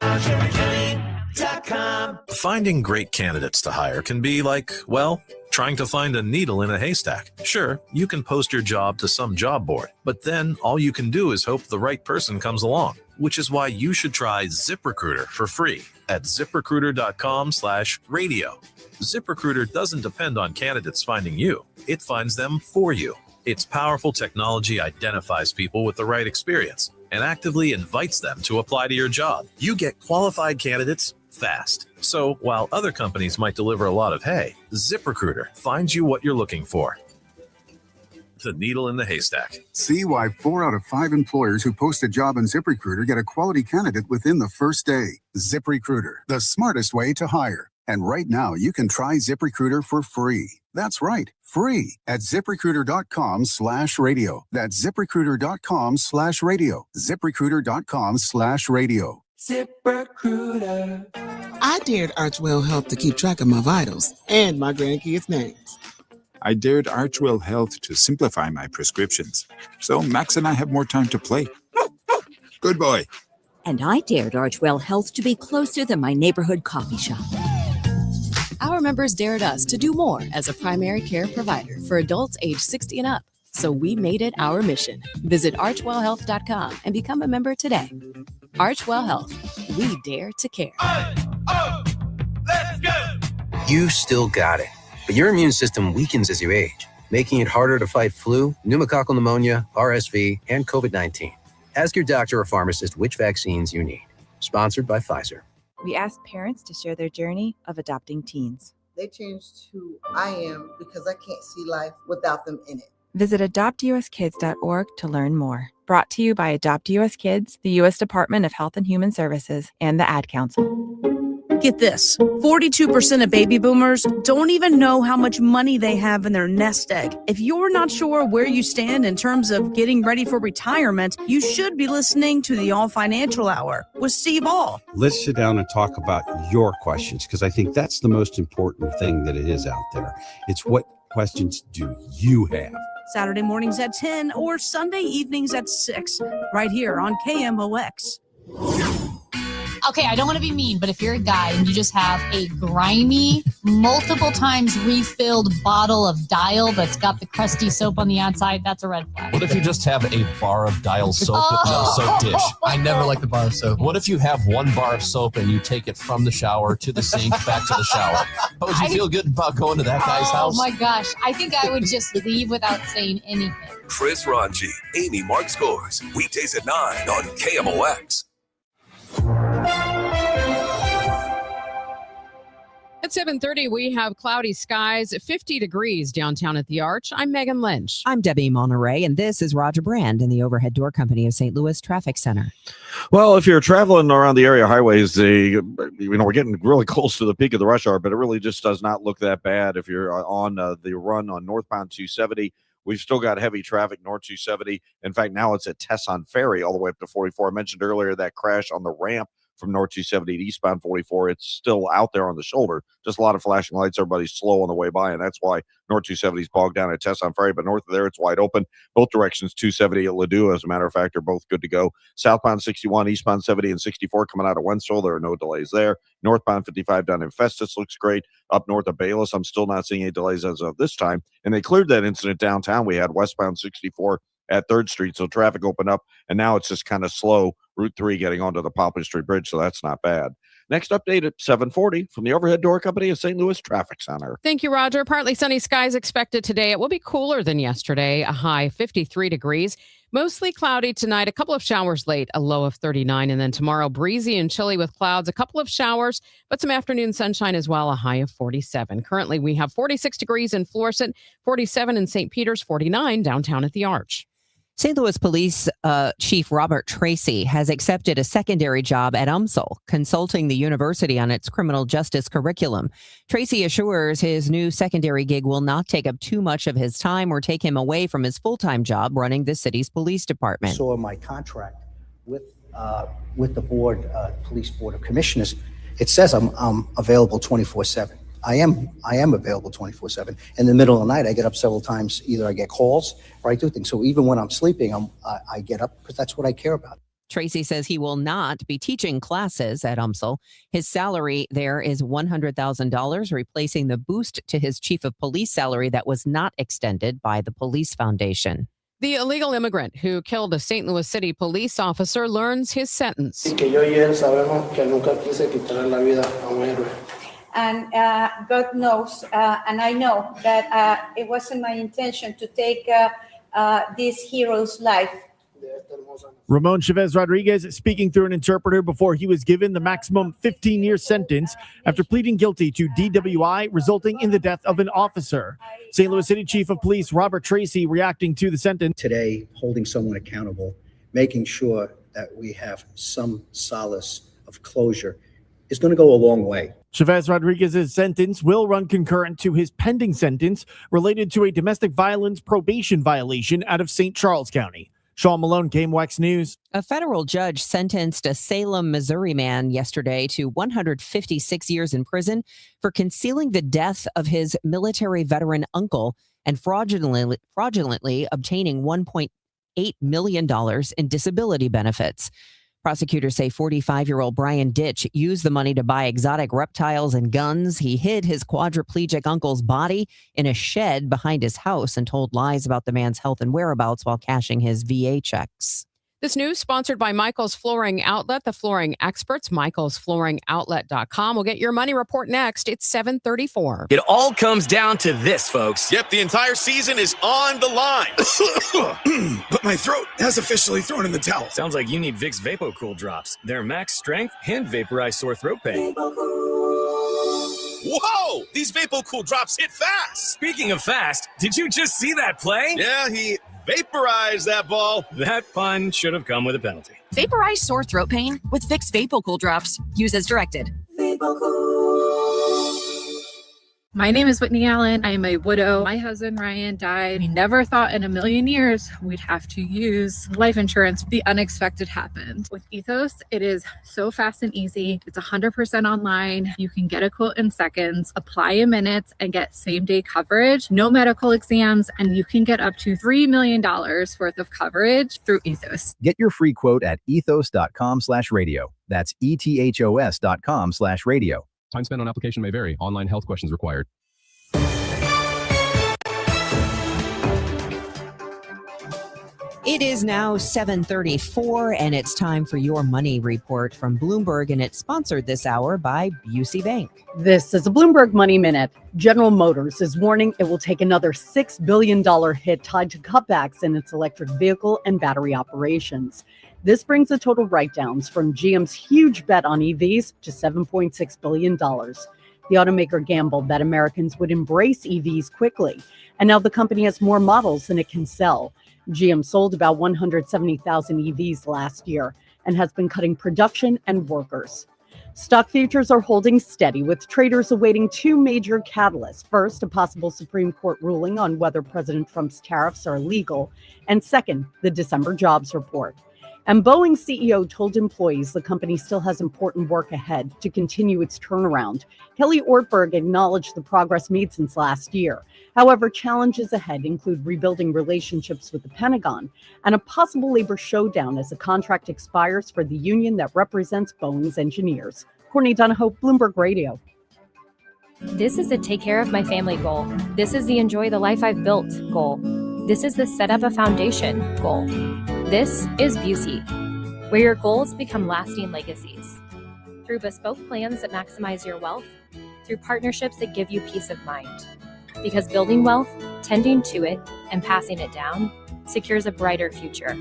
Finding great candidates to hire can be like, well, trying to find a needle in a haystack. Sure, you can post your job to some job board, but then all you can do is hope the right person comes along, which is why you should try ZipRecruiter for free at ZipRecruiter.com/radio. ZipRecruiter doesn't depend on candidates finding you. It finds them for you. Its powerful technology identifies people with the right experience and actively invites them to apply to your job. You get qualified candidates fast. So while other companies might deliver a lot of hay, ZipRecruiter finds you what you're looking for. The needle in the haystack. See why 4 out of 5 employers who post a job on ZipRecruiter get a quality candidate within the first day. ZipRecruiter, the smartest way to hire. And right now, you can try ZipRecruiter for free. That's right, free at ZipRecruiter.com/radio. That's ZipRecruiter.com/radio. ZipRecruiter.com/radio. ZipRecruiter. I dared Archwell Health to keep track of my vitals and my grandkids' names. I dared Archwell Health to simplify my prescriptions, so Max and I have more time to play. Good boy. And I dared Archwell Health to be closer than my neighborhood coffee shop. Our members dared us to do more as a primary care provider for adults age 60 and up. So we made it our mission. Visit archwellhealth.com and become a member today. Archwell Health. We dare to care. Let's go! You still got it, but your immune system weakens as you age, making it harder to fight flu, pneumococcal pneumonia, RSV, and COVID-19. Ask your doctor or pharmacist which vaccines you need. Sponsored by Pfizer. We asked parents to share their journey of adopting teens. They changed who I am because I can't see life without them in it. Visit adoptuskids.org to learn more. Brought to you by Adopt US Kids, the U.S. Department of Health and Human Services, and the Ad Council. Get this, 42% of baby boomers don't even know how much money they have in their nest egg. If you're not sure where you stand in terms of getting ready for retirement, you should be listening to the All Financial Hour with Steve All. Let's sit down and talk about your questions, because I think that's the most important thing that it is out there. It's what questions do you have? Saturday mornings at 10 or Sunday evenings at 6, right here on KMOX. Okay, I don't want to be mean, but if you're a guy and you just have a grimy, multiple times refilled bottle of Dial that's got the crusty soap on the outside, that's a red flag. What if you just have a bar of Dial soap in a soap dish? I never like the bar of soap. What if you have one bar of soap and you take it from the shower to the sink, back to the shower? How would you feel good about going to that guy's house? Oh my gosh, I think I would just leave without saying anything. Chris Ranji, Amy Mark Scores, weekdays at 9 on KMOX. At 7:30, we have cloudy skies, 50 degrees downtown at the Arch. I'm Megan Lynch. I'm Debbie Monterrey, and this is Roger Brand in the Overhead Door Company of St. Louis Traffic Center. Well, if you're traveling around the area highways, we're getting really close to the peak of the rush hour, but it really just does not look that bad. If you're on the run on northbound 270, we've still got heavy traffic north 270. In fact, now it's at Tesson Ferry all the way up to 44. I mentioned earlier that crash on the ramp from north 270 to eastbound 44. It's still out there on the shoulder. Just a lot of flashing lights. Everybody's slow on the way by, and that's why north 270 is bogged down at Tesson Ferry. But north of there, it's wide open. Both directions, 270 at Ladue, as a matter of fact, are both good to go. Southbound 61, eastbound 70, and 64 coming out of Wentzville. There are no delays there. Northbound 55 down in Festus looks great. Up north of Bayless, I'm still not seeing any delays as of this time. And they cleared that incident downtown. We had westbound 64 at 3rd Street, so traffic opened up, and now it's just kind of slow. Route 3 getting onto the Poplar Street Bridge, so that's not bad. Next update at 7:40 from the Overhead Door Company of St. Louis Traffic Center. Thank you, Roger. Partly sunny skies expected today. It will be cooler than yesterday, a high 53 degrees. Mostly cloudy tonight, a couple of showers late, a low of 39. And then tomorrow, breezy and chilly with clouds, a couple of showers, but some afternoon sunshine as well, a high of 47. Currently, we have 46 degrees in Florissant, 47 in St. Peters, 49 downtown at the Arch. St. Louis Police Chief Robert Tracy has accepted a secondary job at UMSL, consulting the university on its criminal justice curriculum. Tracy assures his new secondary gig will not take up too much of his time or take him away from his full-time job running the city's police department. So in my contract with the board, Police Board of Commissioners, it says I'm available 24/7. I am available 24/7. In the middle of the night, I get up several times. Either I get calls or I do things. So even when I'm sleeping, I get up because that's what I care about. Tracy says he will not be teaching classes at UMSL. His salary there is $100,000, replacing the boost to his chief of police salary that was not extended by the Police Foundation. The illegal immigrant who killed a St. Louis City police officer learns his sentence. And God knows, and I know that it wasn't my intention to take this hero's life. Ramon Chavez Rodriguez speaking through an interpreter before he was given the maximum 15-year sentence after pleading guilty to DWI, resulting in the death of an officer. St. Louis City Chief of Police Robert Tracy reacting to the sentence. Today, holding someone accountable, making sure that we have some solace of closure is going to go a long way. Chavez Rodriguez's sentence will run concurrent to his pending sentence related to a domestic violence probation violation out of St. Charles County. Sean Malone, KMOX News. A federal judge sentenced a Salem, Missouri man yesterday to 156 years in prison for concealing the death of his military veteran uncle and fraudulently obtaining $1.8 million in disability benefits. Prosecutors say 45-year-old Brian Ditch used the money to buy exotic reptiles and guns. He hid his quadriplegic uncle's body in a shed behind his house and told lies about the man's health and whereabouts while cashing his VA checks. This news sponsored by Michael's Flooring Outlet, the flooring experts, michaelsflooringoutlet.com. We'll get your money report next. It's 7:34. It all comes down to this, folks. Yep, the entire season is on the line. But my throat has officially thrown in the towel. Sounds like you need Vicks VapoCool drops. They're max strength and vaporize sore throat pain. Whoa! These VapoCool drops hit fast. Speaking of fast, did you just see that play? Yeah, he vaporized that ball. That pun should have come with a penalty. Vaporize sore throat pain with Vicks VapoCool drops. Use as directed. My name is Whitney Allen. I am a widow. My husband, Ryan, died. We never thought in a million years we'd have to use life insurance. The unexpected happened. With Ethos, it is so fast and easy. It's 100% online. You can get a quote in seconds, apply in minutes, and get same-day coverage. No medical exams, and you can get up to $3 million worth of coverage through Ethos. Get your free quote at ethos.com/radio. That's ethos.com/radio. Time spent on application may vary. Online health questions required. It is now 7:34, and it's time for your money report from Bloomberg, and it's sponsored this hour by Busey Bank. This is a Bloomberg Money Minute. General Motors is warning it will take another $6 billion hit tied to cutbacks in its electric vehicle and battery operations. This brings the total write-downs from GM's huge bet on EVs to $7.6 billion. The automaker gambled that Americans would embrace EVs quickly, and now the company has more models than it can sell. GM sold about 170,000 EVs last year and has been cutting production and workers. Stock futures are holding steady, with traders awaiting two major catalysts. First, a possible Supreme Court ruling on whether President Trump's tariffs are legal, and second, the December jobs report. And Boeing's CEO told employees the company still has important work ahead to continue its turnaround. Kelley Ortberg acknowledged the progress made since last year. However, challenges ahead include rebuilding relationships with the Pentagon and a possible labor showdown as a contract expires for the union that represents Boeing's engineers. Courtney Donahoe, Bloomberg Radio. This is the take care of my family goal. This is the enjoy the life I've built goal. This is the set up a foundation goal. This is Busey, where your goals become lasting legacies. Through bespoke plans that maximize your wealth, through partnerships that give you peace of mind. Because building wealth, tending to it, and passing it down secures a brighter future.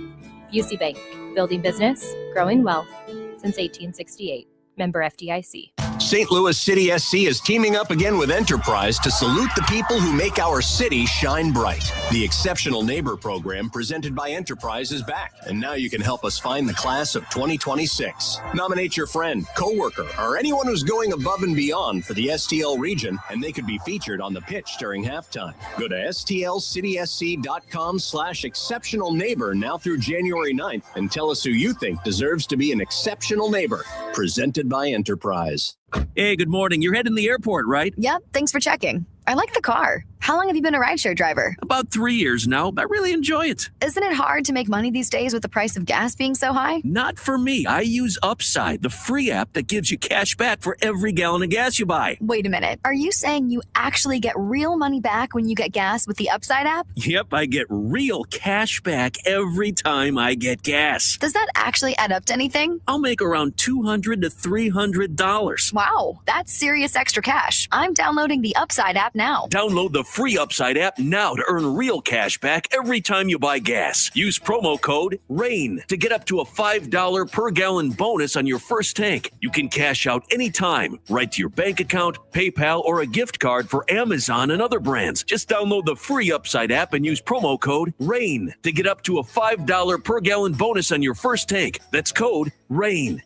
Busey Bank, building business, growing wealth since 1868. Member FDIC. St. Louis City SC is teaming up again with Enterprise to salute the people who make our city shine bright. The Exceptional Neighbor program presented by Enterprise is back, and now you can help us find the class of 2026. Nominate your friend, coworker, or anyone who's going above and beyond for the STL region, and they could be featured on the pitch during halftime. Go to stlcitysc.com/exceptional neighbor now through January 9th and tell us who you think deserves to be an exceptional neighbor. Presented by Enterprise. Hey, good morning. You're heading to the airport, right? Yep, thanks for checking. I like the car. How long have you been a rideshare driver? About 3 years now. I really enjoy it. Isn't it hard to make money these days with the price of gas being so high? Not for me. I use Upside, the free app that gives you cash back for every gallon of gas you buy. Wait a minute. Are you saying you actually get real money back when you get gas with the Upside app? Yep, I get real cash back every time I get gas. Does that actually add up to anything? I'll make around $200 to $300. Wow, that's serious extra cash. I'm downloading the Upside app now. Download the free Upside app now to earn real cash back every time you buy gas. Use promo code RAIN to get up to a $5 per gallon bonus on your first tank. You can cash out anytime, right to your bank account, PayPal, or a gift card for Amazon and other brands. Just download the free Upside app and use promo code RAIN to get up to a $5 per gallon bonus on your first tank. That's code RAIN.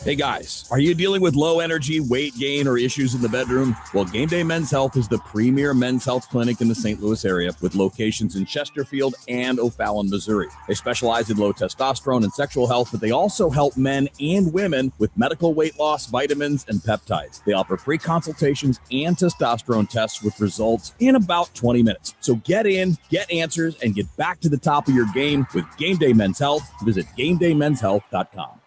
Hey guys, are you dealing with low energy, weight gain, or issues in the bedroom? Well, Game Day Men's Health is the premier men's health clinic in the St. Louis area with locations in Chesterfield and O'Fallon, Missouri. They specialize in low testosterone and sexual health, but they also help men and women with medical weight loss, vitamins, and peptides. They offer free consultations and testosterone tests with results in about 20 minutes. So get in, get answers, and get back to the top of your game with Game Day Men's Health. Visit GameDayMen'sHealth.com.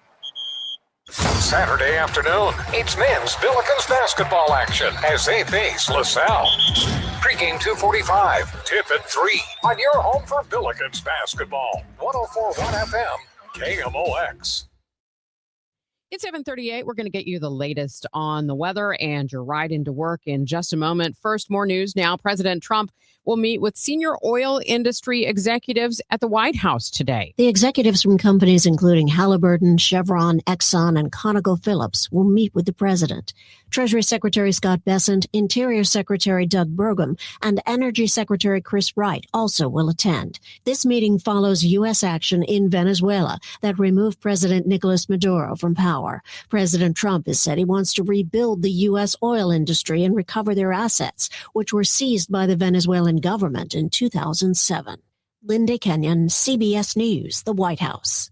Saturday afternoon, it's men's Billikens basketball action as they face LaSalle. Pregame 2:45, tip at 3 on your home for Billikens basketball. 104.1 FM, KMOX. It's 7:38. We're going to get you the latest on the weather and your ride into work in just a moment. First, more news now. President Trump will meet with senior oil industry executives at the White House today. The executives from companies including Halliburton, Chevron, Exxon, and ConocoPhillips will meet with the president. Treasury Secretary Scott Bessent, Interior Secretary Doug Burgum, and Energy Secretary Chris Wright also will attend. This meeting follows U.S. action in Venezuela that removed President Nicolas Maduro from power. President Trump has said he wants to rebuild the U.S. oil industry and recover their assets, which were seized by the Venezuelan government in 2007. Linda Kenyon, CBS News, the White House.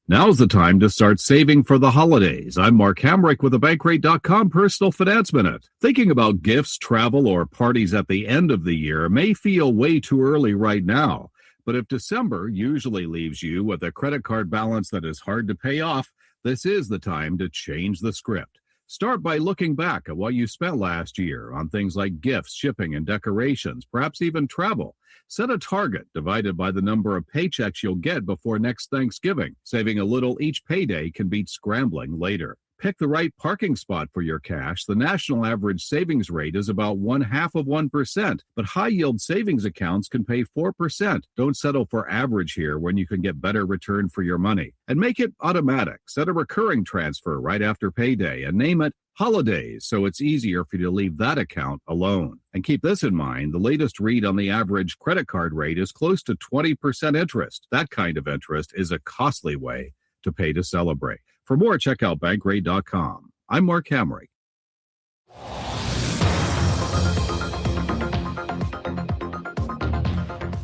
Now's the time to start saving for the holidays. I'm Mark Hamrick with the Bankrate.com Personal Finance Minute. Thinking about gifts, travel, or parties at the end of the year may feel way too early right now. But if December usually leaves you with a credit card balance that is hard to pay off, this is the time to change the script. Start by looking back at what you spent last year on things like gifts, shipping, and decorations, perhaps even travel. Set a target divided by the number of paychecks you'll get before next Thanksgiving. Saving a little each payday can beat scrambling later. Pick the right parking spot for your cash. The national average savings rate is about 0.5%, but high-yield savings accounts can pay 4%. Don't settle for average here when you can get better return for your money. And make it automatic. Set a recurring transfer right after payday and name it Holidays, so it's easier for you to leave that account alone. And keep this in mind, the latest read on the average credit card rate is close to 20% interest. That kind of interest is a costly way to pay to celebrate. For more, check out Bankrate.com. I'm Mark Hamrick.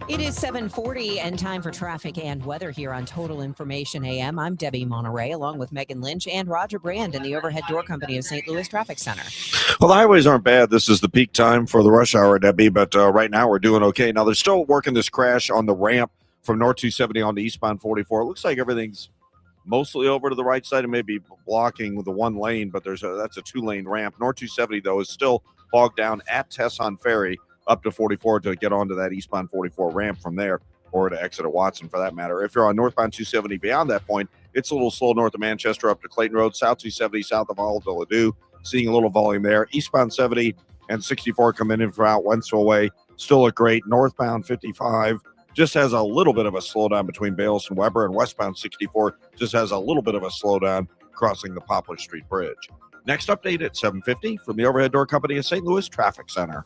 It is 7:40 and time for traffic and weather here on Total Information AM. I'm Debbie Monterrey, along with Megan Lynch and Roger Brand in the Overhead Door Company of St. Louis Traffic Center. Well, the highways aren't bad. This is the peak time for the rush hour, Debbie, but right now we're doing okay. Now, they're still working this crash on the ramp from North 270 on to eastbound 44. It looks like everything's mostly over to the right side and maybe blocking with the one lane, but that's a two-lane ramp. North 270, though, is still bogged down at Tesson Ferry up to 44 to get onto that eastbound 44 ramp from there, or to exit at Watson for that matter. If you're on northbound 270 beyond that point, it's a little slow north of Manchester up to Clayton Road, south 270 south of Hall to Ladue, seeing a little volume there. Eastbound 70 and 64 coming in from out Wentzville way still look great. Northbound 55 just has a little bit of a slowdown between Bales and Weber, and westbound 64 just has a little bit of a slowdown crossing the Poplar Street Bridge. Next update at 7:50 from the Overhead Door Company of St. Louis Traffic Center.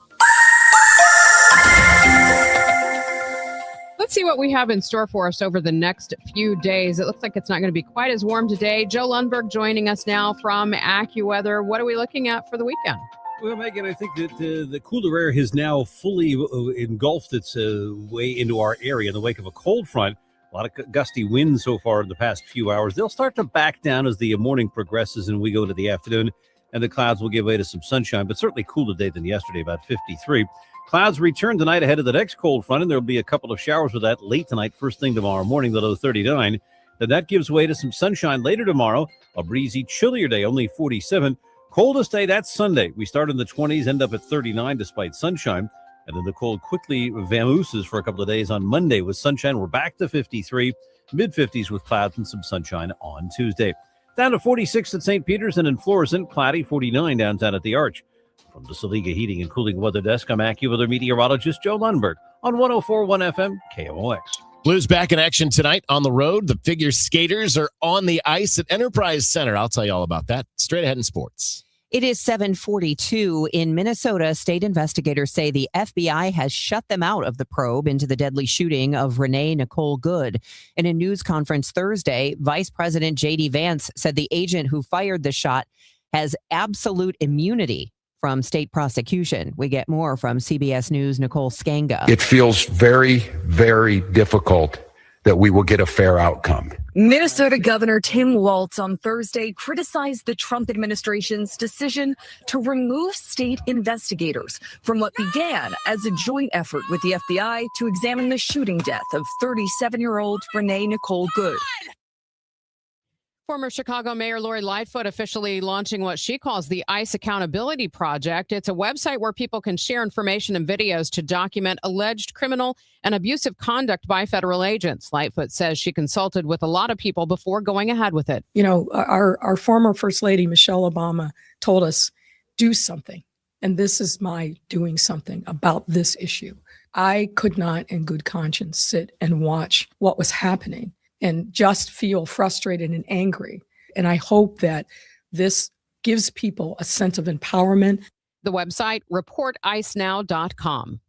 Let's see what we have in store for us over the next few days. It looks like it's not going to be quite as warm today. Joe Lundberg joining us now from AccuWeather. What are we looking at for the weekend? Well, Megan, I think that the cooler air has now fully engulfed its way into our area in the wake of a cold front. A lot of gusty winds so far in the past few hours. They'll start to back down as the morning progresses and we go into the afternoon, and the clouds will give way to some sunshine, but certainly cooler day than yesterday, about 53. Clouds return tonight ahead of the next cold front, and there'll be a couple of showers with that late tonight, first thing tomorrow morning, the low 39. Then that gives way to some sunshine later tomorrow, a breezy, chillier day, only 47. Coldest day, that's Sunday. We start in the 20s, end up at 39 despite sunshine. And then the cold quickly vamooses for a couple of days on Monday with sunshine. We're back to 53, mid-50s with clouds and some sunshine on Tuesday. Down to 46 at St. Peter's and in Florissant, cloudy, 49 downtown at the Arch. From the Saliga Heating and Cooling Weather Desk, I'm AccuWeather meteorologist Joe Lundberg on 104.1 FM KMOX. Blues back in action tonight on the road. The figure skaters are on the ice at Enterprise Center. I'll tell you all about that straight ahead in sports. It is 7:42 in Minnesota. State investigators say the FBI has shut them out of the probe into the deadly shooting of Renee Nicole Good. In a news conference Thursday, Vice President J.D. Vance said the agent who fired the shot has absolute immunity from state prosecution. We get more from CBS News' Nicole Skanga. It feels very, very difficult that we will get a fair outcome. Minnesota Governor Tim Walz on Thursday criticized the Trump administration's decision to remove state investigators from what began as a joint effort with the FBI to examine the shooting death of 37-year-old Renee Nicole Good. Former Chicago Mayor Lori Lightfoot officially launching what she calls the ICE Accountability Project. It's a website where people can share information and videos to document alleged criminal and abusive conduct by federal agents. Lightfoot says she consulted with a lot of people before going ahead with it. You know, our former First Lady, Michelle Obama, told us, do something. And this is my doing something about this issue. I could not, in good conscience, sit and watch what was happening and just feel frustrated and angry. And I hope that this gives people a sense of empowerment. The website, reporticenow.com.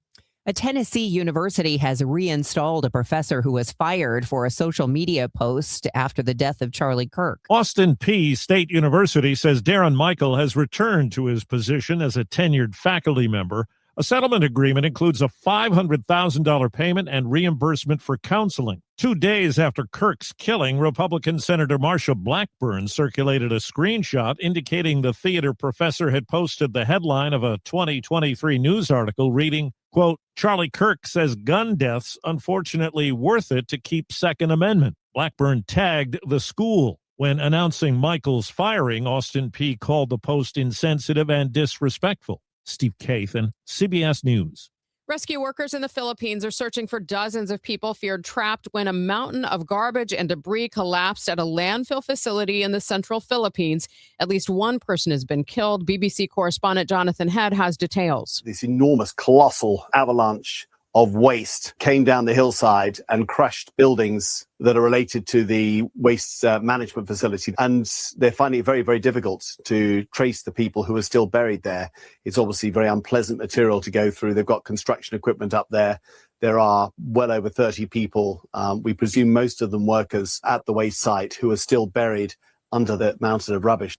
A Tennessee university has reinstalled a professor who was fired for a social media post after the death of Charlie Kirk. Austin Peay State University says Darren Michael has returned to his position as a tenured faculty member. A settlement agreement includes a $500,000 payment and reimbursement for counseling. 2 days after Kirk's killing, Republican Senator Marsha Blackburn circulated a screenshot indicating the theater professor had posted the headline of a 2023 news article reading, quote, Charlie Kirk says gun deaths unfortunately worth it to keep Second Amendment. Blackburn tagged the school. When announcing Michael's firing, Austin Peay called the post insensitive and disrespectful. Steve Kathan, CBS News. Rescue workers in the Philippines are searching for dozens of people feared trapped when a mountain of garbage and debris collapsed at a landfill facility in the central Philippines. At least one person has been killed. BBC correspondent Jonathan Head has details. This enormous, colossal avalanche of waste came down the hillside and crushed buildings that are related to the waste management facility. And they're finding it very, very difficult to trace the people who are still buried there. It's obviously very unpleasant material to go through. They've got construction equipment up there. There are well over 30 people, we presume most of them workers at the waste site, who are still buried under the mountain of rubbish.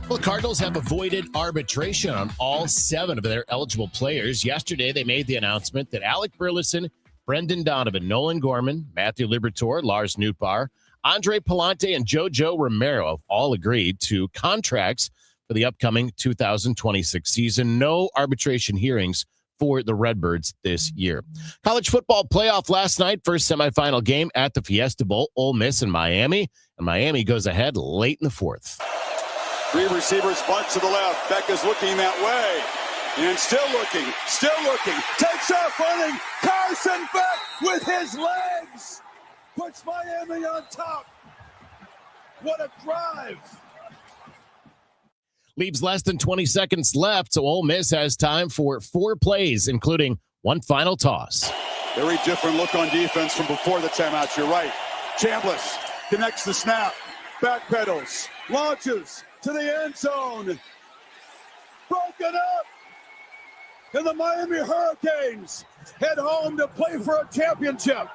Well, the Cardinals have avoided arbitration on all 7 of their eligible players. Yesterday, they made the announcement that Alec Burleson, Brendan Donovan, Nolan Gorman, Matthew Liberatore, Lars Nootbaar, Andre Palante, and Jojo Romero have all agreed to contracts for the upcoming 2026 season. No arbitration hearings for the Redbirds this year. College football playoff last night, first semifinal game at the Fiesta Bowl, Ole Miss and Miami goes ahead late in the 4th. 3 receivers, bunch to the left. Becca's looking that way. And still looking. Takes off running. Carson Beck with his legs. Puts Miami on top. What a drive. Leaves less than 20 seconds left, so Ole Miss has time for 4 plays, including one final toss. Very different look on defense from before the timeouts. You're right. Chambliss connects the snap. Backpedals. Launches to the end zone. Broken up. And the Miami Hurricanes head home to play for a championship.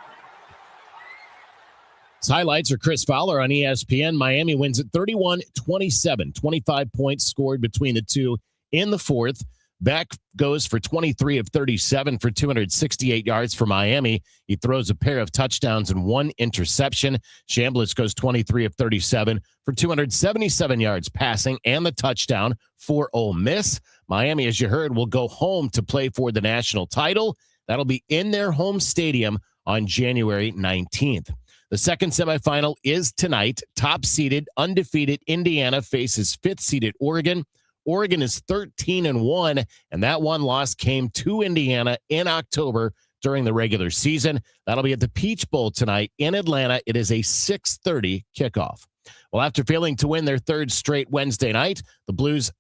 Highlights are Chris Fowler on ESPN. Miami wins at 31-27. 25 points scored between the two in the 4th. Beck goes for 23 of 37 for 268 yards for Miami. He throws a pair of touchdowns and 1 interception. Chambliss goes 23 of 37 for 277 yards passing and the touchdown for Ole Miss. Miami, as you heard, will go home to play for the national title. That'll be in their home stadium on January 19th. The second semifinal is tonight. Top-seeded, undefeated Indiana faces 5th-seeded Oregon. Oregon is 13-1, and that one loss came to Indiana in October during the regular season. That'll be at the Peach Bowl tonight in Atlanta. It is a 6:30 kickoff. Well, after failing to win their 3rd straight Wednesday night, the Blues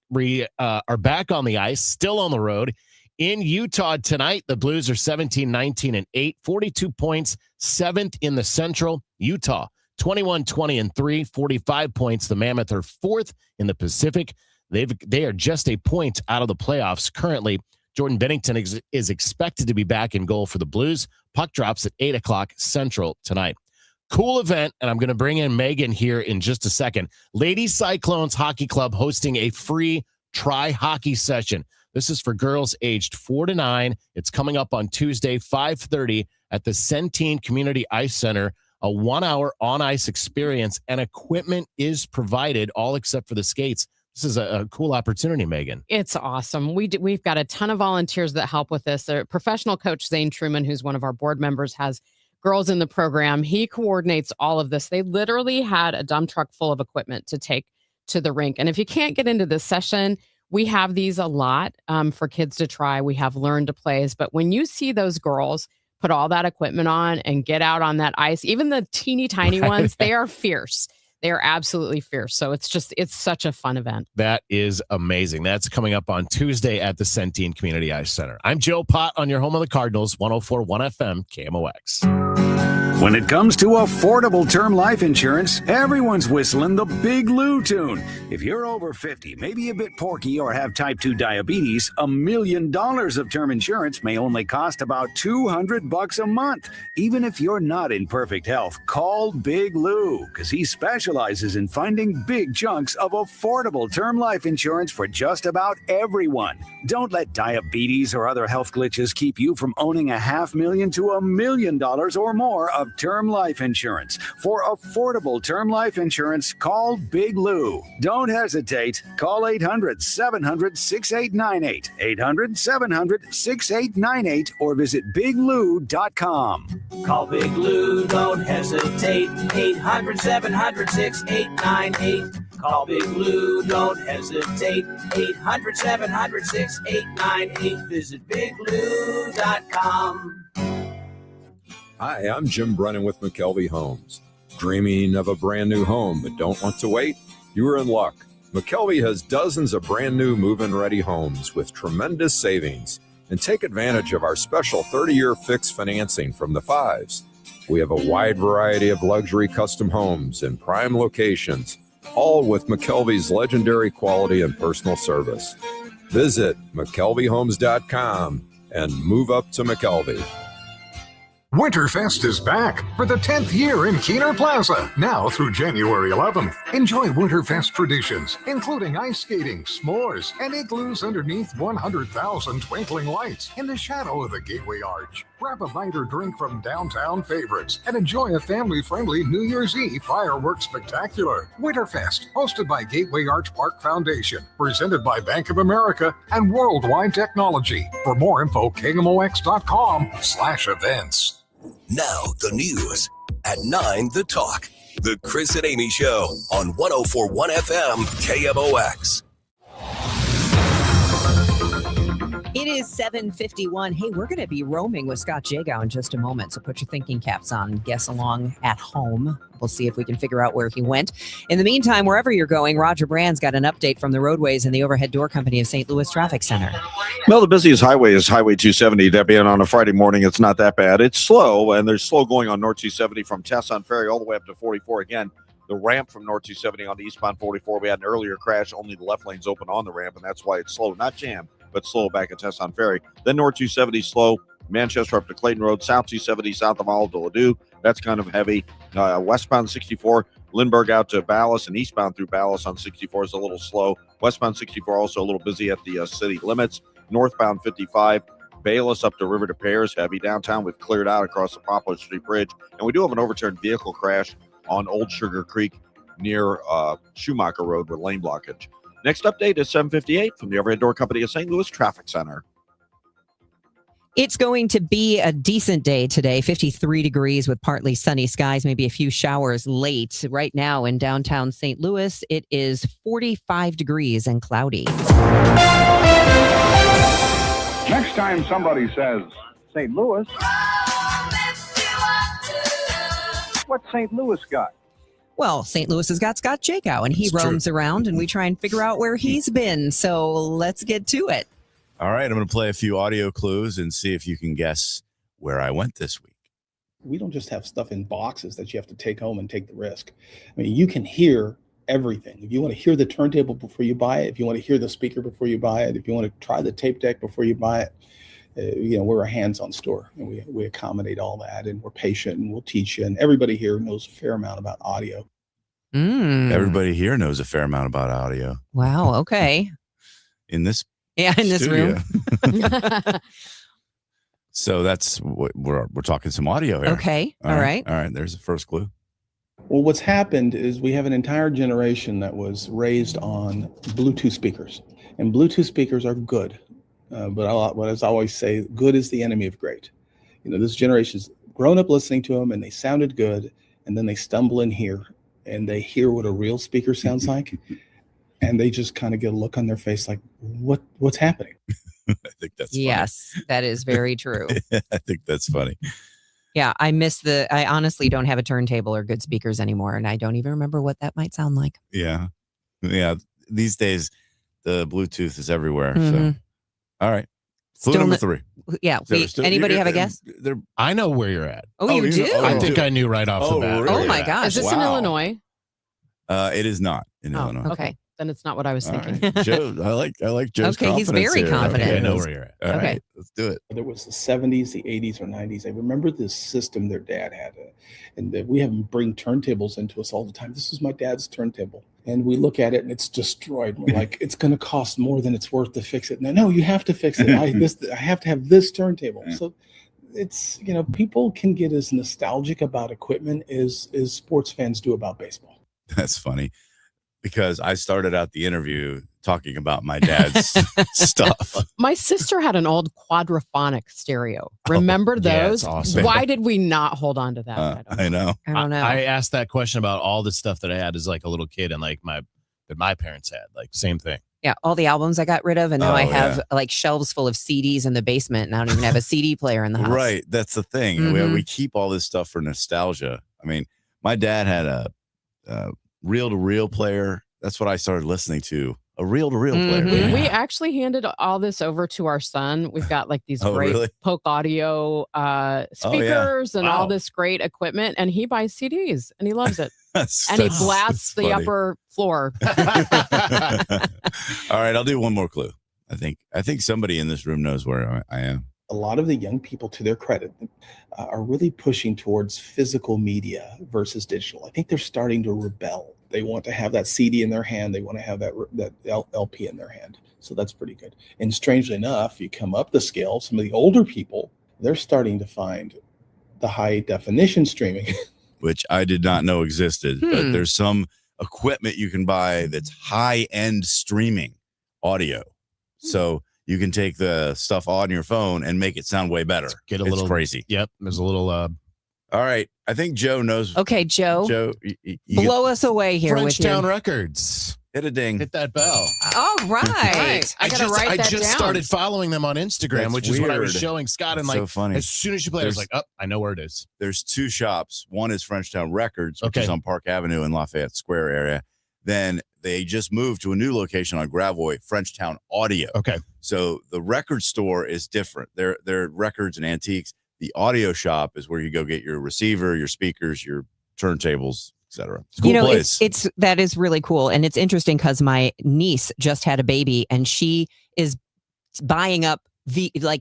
are back on the ice, still on the road. In Utah tonight, the Blues are 17-19-8, 42 points, 7th in the Central. Utah, 21-20-3, 45 points. The Mammoth are fourth in the Pacific. They are just a point out of the playoffs currently. Jordan Bennington is expected to be back in goal for the Blues. Puck drops at 8 o'clock Central tonight. Cool event, and I'm going to bring in Megan here in just a second. Lady Cyclones Hockey Club hosting a free try hockey session. This is for girls aged 4 to 9. It's coming up on Tuesday, 5:30 at the Centene Community Ice Center. A 1-hour on-ice experience, and equipment is provided, all except for the skates. This is a cool opportunity, Megan. It's awesome. We've got a ton of volunteers that help with this. A professional coach, Zane Truman, who's one of our board members, has girls in the program. He coordinates all of this. They literally had a dump truck full of equipment to take to the rink. And if you can't get into this session, we have these a lot for kids to try. We have learn to plays. But when you see those girls put all that equipment on and get out on that ice, even the teeny tiny ones, they are fierce. They are absolutely fierce. So it's such a fun event. That is amazing. That's coming up on Tuesday at the Centene Community Ice Center. I'm Joe Pott on your home of the Cardinals, 104.1 FM, KMOX. When it comes to affordable term life insurance, everyone's whistling the Big Lou tune. If you're over 50, maybe a bit porky, or have type 2 diabetes, $1 million of term insurance may only cost about $200 a month. Even if you're not in perfect health, call Big Lou, because he specializes in finding big chunks of affordable term life insurance for just about everyone. Don't let diabetes or other health glitches keep you from owning $500,000 to $1 million or more of term life insurance. For affordable term life insurance, call Big Lou. Don't hesitate. Call 800-700-6898, 800-700-6898, or visit biglou.com. Call Big Lou, don't hesitate. 800-700-6898. Call Big Lou, don't hesitate. 800-700-6898. Visit biglou.com. Hi, I'm Jim Brennan with McKelvey Homes. Dreaming of a brand new home but don't want to wait? You are in luck. McKelvey has dozens of brand new move-in ready homes with tremendous savings. And take advantage of our special 30-year fixed financing from the Fives. We have a wide variety of luxury custom homes in prime locations, all with McKelvey's legendary quality and personal service. Visit McKelveyhomes.com and move up to McKelvey. Winterfest is back for the 10th year in Keener Plaza, now through January 11th. Enjoy Winterfest traditions, including ice skating, s'mores, and igloos underneath 100,000 twinkling lights in the shadow of the Gateway Arch. Grab a bite or drink from downtown favorites and enjoy a family-friendly New Year's Eve fireworks spectacular. Winterfest, hosted by Gateway Arch Park Foundation, presented by Bank of America and Worldwide Technology. For more info, KMOX.com/events. Now the news at 9, The Talk. The Chris and Amy Show on 104.1 FM KMOX. It is 7:51. Hey, we're going to be roaming with Scott Jagow in just a moment, so put your thinking caps on. Guess along at home. We'll see if we can figure out where he went. In the meantime, wherever you're going, Roger Brand's got an update from the roadways and the overhead door company of St. Louis Traffic Center. Well, the busiest highway is Highway 270. That being on a Friday morning, it's not that bad. It's slow, and there's slow going on North 270 from Tesson Ferry all the way up to 44 again. The ramp from North 270 on the eastbound 44, we had an earlier crash. Only the left lane's open on the ramp, and that's why it's slow. Not jammed, but slow back at Tesson Ferry. Then North 270 slow. Manchester up to Clayton Road, South 270 south of Olive de Ladue. That's kind of heavy. Westbound 64, Lindbergh out to Ballas, and eastbound through Ballas on 64 is a little slow. Westbound 64 also a little busy at the city limits. Northbound 55, Bayless up to River de Pears, heavy. Downtown we've cleared out across the Poplar Street Bridge. And we do have an overturned vehicle crash on Old Sugar Creek near Schumacher Road with lane blockage. Next update is 7:58 from the Overhead Door Company of St. Louis Traffic Center. It's going to be a decent day today, 53 degrees with partly sunny skies, maybe a few showers late. Right now in downtown St. Louis, it is 45 degrees and cloudy. Next time somebody says, St. Louis, what's St. Louis got? Well, St. Louis has got Scott Jagow, and he roams around, and we try and figure out where he's been. So let's get to it. All right, I'm going to play a few audio clues and see if you can guess where I went this week. We don't just have stuff in boxes that you have to take home and take the risk. I mean, you can hear everything. If you want to hear the turntable before you buy it, if you want to hear the speaker before you buy it, if you want to try the tape deck before you buy it, we're a hands-on store, and we accommodate all that, and we're patient, and we'll teach you. And everybody here knows a fair amount about audio. Everybody here knows a fair amount about audio. Wow. Okay. In this room. So that's what we're talking some audio here. Okay. All right. All right. There's the first clue. Well, what's happened is we have an entire generation that was raised on Bluetooth speakers, and Bluetooth speakers are good. But as I always say, good is the enemy of great. This generation's grown up listening to them, and they sounded good, and then they stumble in here, and they hear what a real speaker sounds like, and they just kind of get a look on their face like, what's happening? I think that's funny. Yes, that is very true. I think that's funny. Yeah, I honestly don't have a turntable or good speakers anymore, and I don't even remember what that might sound like. Yeah. These days, the Bluetooth is everywhere. Mm-hmm. So, all right. Clue number 3. Yeah. Anybody have a guess? I know where you're at. Oh, you do? I think I knew right off the bat. Oh my gosh. Is this in Illinois? It is not in Illinois. Okay. Then it's not what I was thinking. Right. Joe, I like Joe's Okay, he's confidence very here. confident. Okay, I know where you're at. All right, let's do it. There was the 70s, the 80s, or 90s. I remember this system their dad had, and we have them bring turntables into us all the time. This is my dad's turntable. And we look at it, and it's destroyed. We're like, it's going to cost more than it's worth to fix it. No, you have to fix it. I have to have this turntable. Yeah. So it's, people can get as nostalgic about equipment as sports fans do about baseball. That's funny. Because I started out the interview talking about my dad's stuff. My sister had an old quadraphonic stereo. Remember those? Yeah, it's awesome. Why did we not hold on to that? I know. I don't know. I asked that question about all the stuff that I had as like a little kid and like that my parents had, like same thing. Yeah, all the albums I got rid of, and now I have like shelves full of CDs in the basement, and I don't even have a CD player in the house. Right, that's the thing. Mm-hmm. We keep all this stuff for nostalgia. I mean, my dad had a reel-to-reel player. That's what I started listening to. A reel-to-reel player. Mm-hmm. We actually handed all this over to our son. We've got like these great Polk Audio speakers and all this great equipment, and he buys CDs and he loves it. He blasts the upper floor. All right, I'll do one more clue. I think somebody in this room knows where I am. A lot of the young people, to their credit, are really pushing towards physical media versus digital. I think they're starting to rebel. They want to have that CD in their hand. They want to have that LP in their hand. So that's pretty good. And strangely enough, you come up the scale, some of the older people, they're starting to find the high definition streaming. Which I did not know existed. But there's some equipment you can buy that's high-end streaming audio. So you can take the stuff on your phone and make it sound way better. It's crazy. Yep. There's a little all right. I think Joe knows. Okay, Joe. Joe, blow us away here with Frenchtown Records. Hit a ding. Hit that bell. All right. I gotta write that down. I just started following them on Instagram, which is what I was showing Scott. And That's like, so funny. As soon as you play, I was like, I know where it is. There's 2 shops. One is Frenchtown Records, which is on Park Avenue in Lafayette Square area. Then they just moved to a new location on Gravois, Frenchtown Audio. Okay. So the record store is different. They're records and antiques. The audio shop is where you go get your receiver, your speakers, your turntables, etc. Cool place. It's that is really cool, and it's interesting because my niece just had a baby, and she is buying up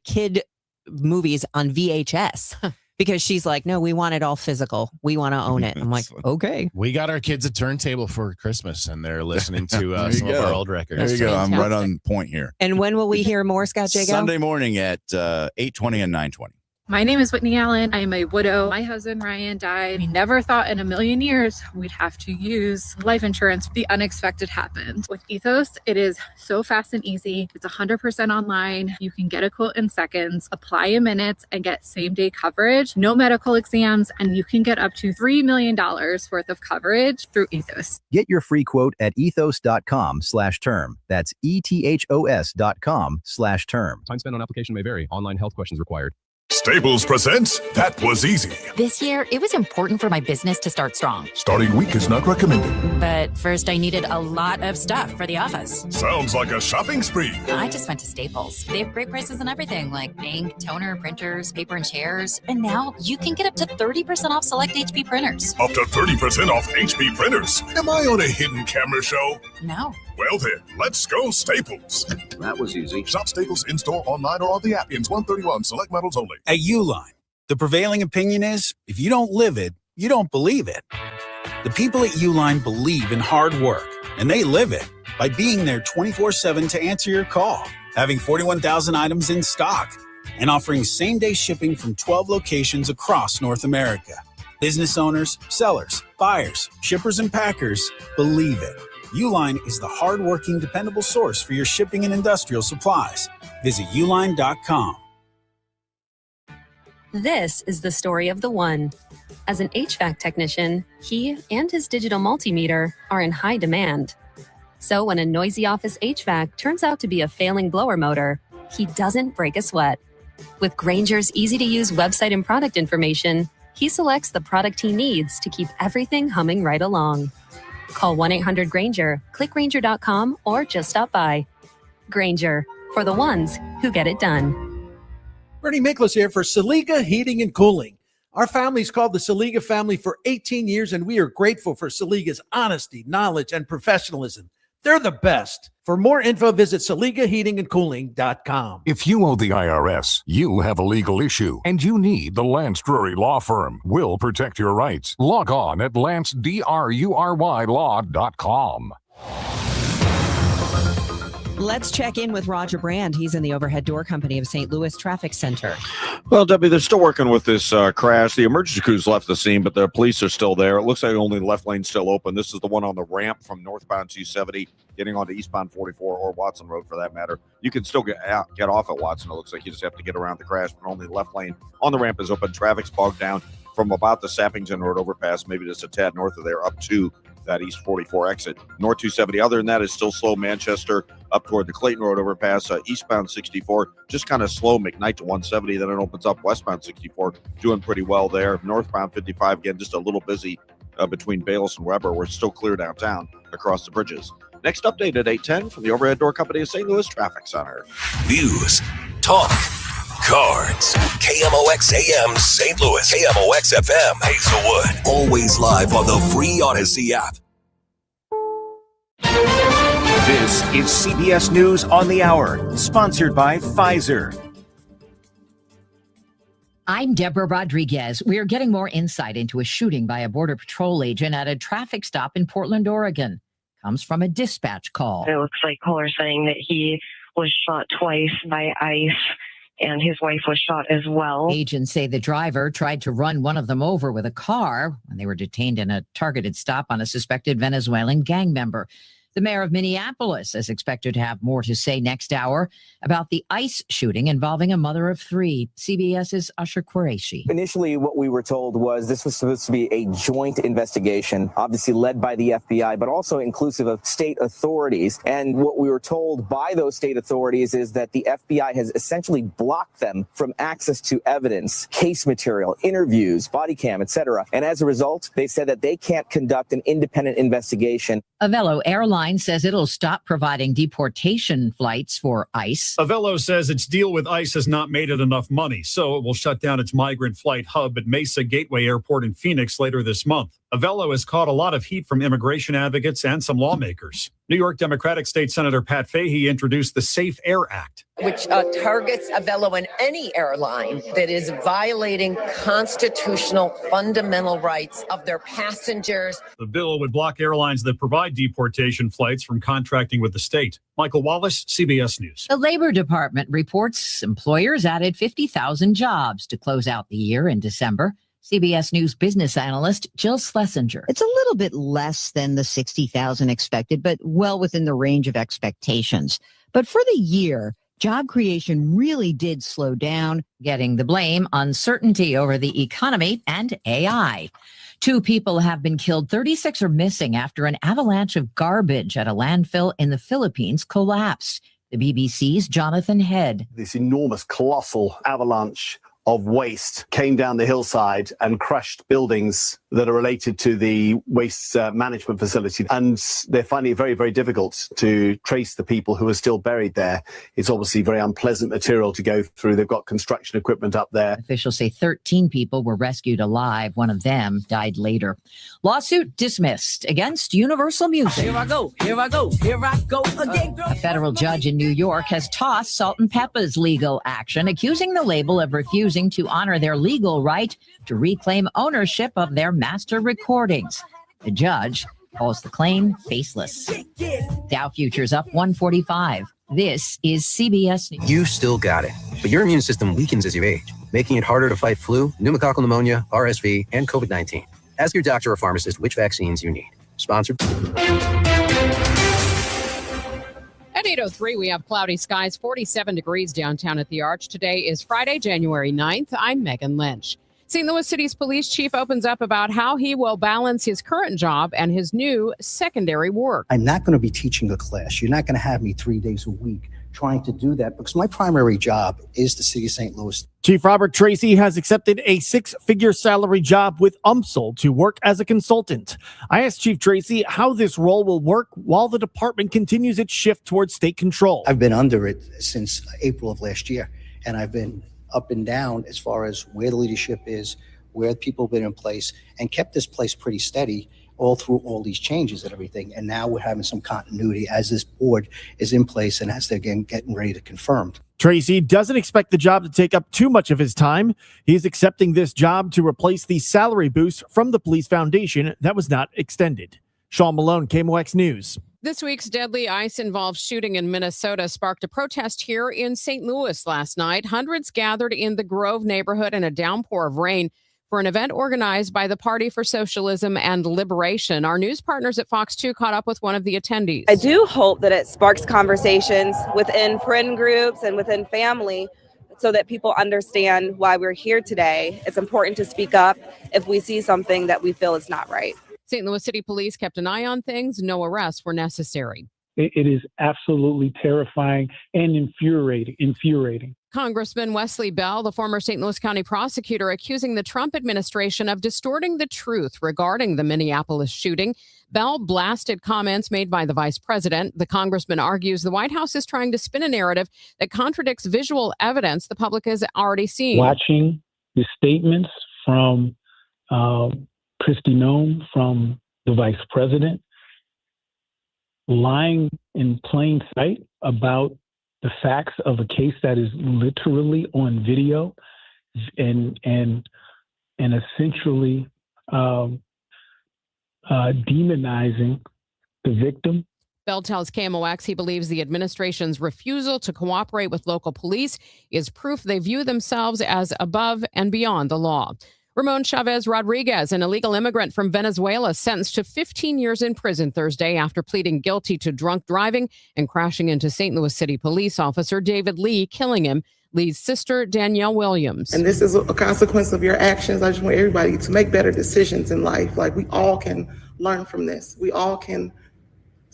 kid movies on VHS. Because she's like, no, we want it all physical. We want to own it. I'm like, okay. We got our kids a turntable for Christmas, and they're listening to some of our old records. There you go. I'm right on point here. And when will we hear more, Scott Jago? Sunday morning at 8:20 and 9:20. My name is Whitney Allen. I am a widow. My husband, Ryan, died. We never thought in a million years we'd have to use life insurance. The unexpected happened. With Ethos, it is so fast and easy. It's 100% online. You can get a quote in seconds, apply in minutes, and get same-day coverage. No medical exams, and you can get up to $3 million worth of coverage through Ethos. Get your free quote at ethos.com/term. That's ETHOS.com/term. Time spent on application may vary. Online health questions required. Staples presents That Was Easy. This year, it was important for my business to start strong. Starting weak is not recommended. But first, I needed a lot of stuff for the office. Sounds like a shopping spree. I just went to Staples. They have great prices on everything, like ink, toner, printers, paper, and chairs. And now you can get up to 30% off select HP printers. Up to 30% off HP printers. Am I on a hidden camera show? No. Well then, let's go Staples. That was easy. Shop Staples in-store, online, or on the app. Ends 131. Select models only. At Uline, the prevailing opinion is, if you don't live it, you don't believe it. The people at Uline believe in hard work, and they live it by being there 24/7 to answer your call, having 41,000 items in stock, and offering same-day shipping from 12 locations across North America. Business owners, sellers, buyers, shippers, and packers believe it. Uline is the hard-working, dependable source for your shipping and industrial supplies. Visit uline.com. This is the story of the one. As an HVAC technician, he and his digital multimeter are in high demand. So when a noisy office HVAC turns out to be a failing blower motor, he doesn't break a sweat. With Grainger's easy-to-use website and product information, he selects the product he needs to keep everything humming right along. Call 1-800-GRAINGER, click Grainger.com, or just stop by. Grainger, for the ones who get it done. Bernie Miklas here for Saliga Heating and Cooling. Our family's called the Saliga family for 18 years, and we are grateful for Saliga's honesty, knowledge, and professionalism. They're the best. For more info, visit SaligaHeatingandCooling.com. If you owe the IRS, you have a legal issue, and you need the Lance Drury Law Firm. We'll protect your rights. Log on at LanceDruryLaw.com. Let's check in with Roger Brand. He's in the Overhead Door Company of St. Louis Traffic Center. Well, Debbie, they're still working with this crash. The emergency crews left the scene, but the police are still there. It looks like only the left lane's still open. This is the one on the ramp from northbound 270, getting onto eastbound 44 or Watson Road for that matter. You can still get off at Watson. It looks like you just have to get around the crash, but only the left lane on the ramp is open. Traffic's bogged down from about the Sappington Road overpass, maybe just a tad north of there, up to that East 44 exit. North 270, other than that, is still slow. Manchester up toward the Clayton Road overpass, eastbound 64, just kind of slow. McKnight to 170, then it opens up westbound 64, doing pretty well there. Northbound 55, again, just a little busy between Bayless and Weber. We're still clear downtown across the bridges. Next update at 8:10 from the Overhead Door Company of St. Louis Traffic Center. News, talk, cards. KMOX AM St. Louis, KMOX FM Hazelwood. Always live on the free Odyssey app. This is CBS News on the Hour, sponsored by Pfizer. I'm Deborah Rodriguez. We're getting more insight into a shooting by a Border Patrol agent at a traffic stop in Portland, Oregon. Comes from a dispatch call. It looks like callers saying that he was shot twice by ICE and his wife was shot as well. Agents say the driver tried to run one of them over with a car when they were detained in a targeted stop on a suspected Venezuelan gang member. The mayor of Minneapolis is expected to have more to say next hour about the ICE shooting involving a mother of three. CBS's Usher Qureshi. Initially, what we were told was this was supposed to be a joint investigation, obviously led by the FBI, but also inclusive of state authorities. And what we were told by those state authorities is that the FBI has essentially blocked them from access to evidence, case material, interviews, body cam, etc. And as a result, they said that they can't conduct an independent investigation. Avelo Airlines says it'll stop providing deportation flights for ICE. Avelo says its deal with ICE has not made it enough money, so it will shut down its migrant flight hub at Mesa Gateway Airport in Phoenix later this month. Avelo has caught a lot of heat from immigration advocates and some lawmakers. New York Democratic State Senator Pat Fahey introduced the Safe Air Act, which targets Avelo and any airline that is violating constitutional fundamental rights of their passengers. The bill would block airlines that provide deportation flights from contracting with the state. Michael Wallace, CBS News. The Labor Department reports employers added 50,000 jobs to close out the year in December. CBS News business analyst Jill Schlesinger. It's a little bit less than the 60,000 expected, but well within the range of expectations. But for the year, job creation really did slow down, getting the blame uncertainty over the economy and AI. 2 people have been killed, 36 are missing after an avalanche of garbage at a landfill in the Philippines collapsed. The BBC's Jonathan Head. This enormous, colossal avalanche of waste came down the hillside and crushed buildings that are related to the waste management facility. And they're finding it very, very difficult to trace the people who are still buried there. It's obviously very unpleasant material to go through. They've got construction equipment up there. Officials say 13 people were rescued alive. One of them died later. Lawsuit dismissed against Universal Music. Here I go again. A federal judge in New York has tossed Salt and Peppa's legal action, accusing the label of refusing to honor their legal right to reclaim ownership of their master recordings. The judge calls the claim baseless. Dow futures up 145. This is CBS News. You still got it, but your immune system weakens as you age, making it harder to fight flu, pneumococcal pneumonia, RSV, and COVID-19. Ask your doctor or pharmacist which vaccines you need. Sponsored. At 8:03, we have cloudy skies, 47 degrees downtown at the Arch. Today is Friday, January 9th. I'm Megan Lynch. St. Louis City's police chief opens up about how he will balance his current job and his new secondary work. I'm not going to be teaching a class. You're not going to have me 3 days a week trying to do that because my primary job is the city of St. Louis. Chief Robert Tracy has accepted a 6-figure salary job with UMSL to work as a consultant. I asked Chief Tracy how this role will work while the department continues its shift towards state control. I've been under it since April of last year, and I've been up and down as far as where the leadership is, where people have been in place, and kept this place pretty steady all through all these changes and everything. And now we're having some continuity as this board is in place and as they're getting ready to confirm. Tracy doesn't expect the job to take up too much of his time. He's accepting this job to replace the salary boost from the police foundation that was not extended. Sean Malone, KMOX News. This week's deadly ICE-involved shooting in Minnesota sparked a protest here in St. Louis last night. Hundreds gathered in the Grove neighborhood in a downpour of rain for an event organized by the Party for Socialism and Liberation. Our news partners at Fox 2 caught up with one of the attendees. I do hope that it sparks conversations within friend groups and within family so that people understand why we're here today. It's important to speak up if we see something that we feel is not right. St. Louis City Police kept an eye on things. No arrests were necessary. It is absolutely terrifying and infuriating. Congressman Wesley Bell, the former St. Louis County prosecutor, accusing the Trump administration of distorting the truth regarding the Minneapolis shooting. Bell blasted comments made by the vice president. The congressman argues the White House is trying to spin a narrative that contradicts visual evidence the public has already seen. Watching the statements from Kristi Noem, from the vice president, lying in plain sight about the facts of a case that is literally on video and essentially demonizing the victim. Bell tells KMOX he believes the administration's refusal to cooperate with local police is proof they view themselves as above and beyond the law. Ramon Chavez Rodriguez, an illegal immigrant from Venezuela, sentenced to 15 years in prison Thursday after pleading guilty to drunk driving and crashing into St. Louis City police officer David Lee, killing him. Lee's sister, Danielle Williams. And this is a consequence of your actions. I just want everybody to make better decisions in life. Like, we all can learn from this. We all can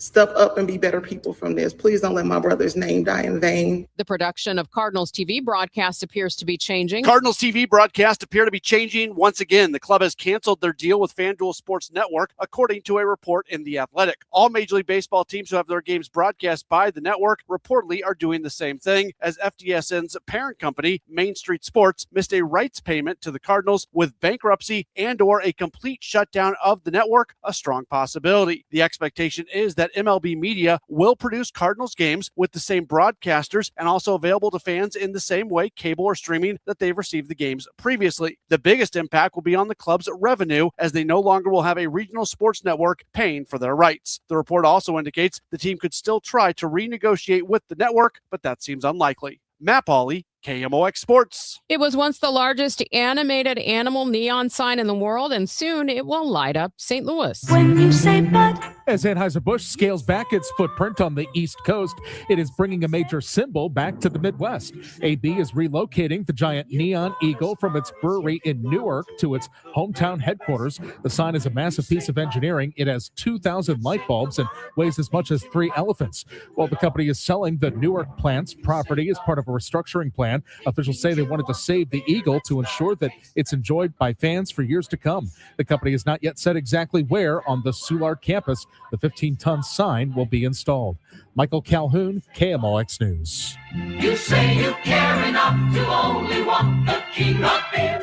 step up and be better people from this. Please don't let my brother's name die in vain. The production of Cardinals TV broadcast appears to be changing. Cardinals TV broadcast appear to be changing once again. The club has canceled their deal with FanDuel Sports Network, according to a report in The Athletic. All Major League Baseball teams who have their games broadcast by the network reportedly are doing the same thing, as FDSN's parent company, Main Street Sports, missed a rights payment to the Cardinals, with bankruptcy and/or a complete shutdown of the network a strong possibility. The expectation is that MLB Media will produce Cardinals games with the same broadcasters and also available to fans in the same way, cable or streaming, that they've received the games previously. The biggest impact will be on the club's revenue, as they no longer will have a regional sports network paying for their rights. The report also indicates the team could still try to renegotiate with the network, but that seems unlikely. Matt Pauley, KMOX Sports. It was once the largest animated animal neon sign in the world, and soon it will light up St. Louis. When you say but. As Anheuser-Busch scales back its footprint on the East Coast, it is bringing a major symbol back to the Midwest. AB is relocating the giant neon eagle from its brewery in Newark to its hometown headquarters. The sign is a massive piece of engineering. It has 2,000 light bulbs and weighs as much as 3 elephants. While the company is selling the Newark plant's property as part of a restructuring plan plan. Officials say they wanted to save the Eagle to ensure that it's enjoyed by fans for years to come. The company has not yet said exactly where on the Soulard campus the 15-ton sign will be installed. Michael Calhoun, KMOX News. You say you care enough to only want the king of beer.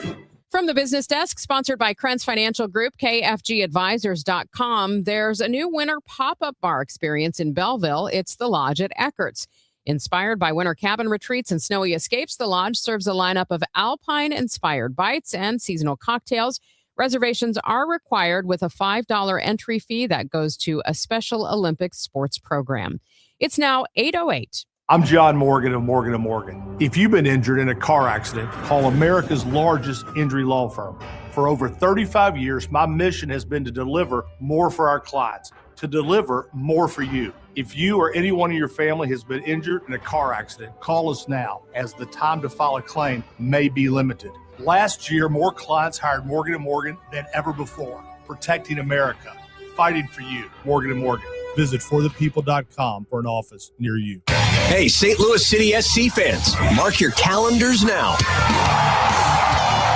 From the business desk, sponsored by Krentz Financial Group, KFGadvisors.com, there's a new winter pop-up bar experience in Belleville. It's the Lodge at Eckert's. Inspired by winter cabin retreats and snowy escapes, the Lodge serves a lineup of alpine-inspired bites and seasonal cocktails. Reservations are required with a $5 entry fee that goes to a Special Olympics sports program. It's now 8:08. I'm John Morgan of Morgan & Morgan. If you've been injured in a car accident, call America's largest injury law firm. For over 35 years, my mission has been to deliver more for our clients, to deliver more for you. If you or anyone in your family has been injured in a car accident, call us now, as the time to file a claim may be limited. Last year, more clients hired Morgan & Morgan than ever before, protecting America, fighting for you. Morgan & Morgan. Visit forthepeople.com for an office near you. Hey, St. Louis City SC fans, mark your calendars now.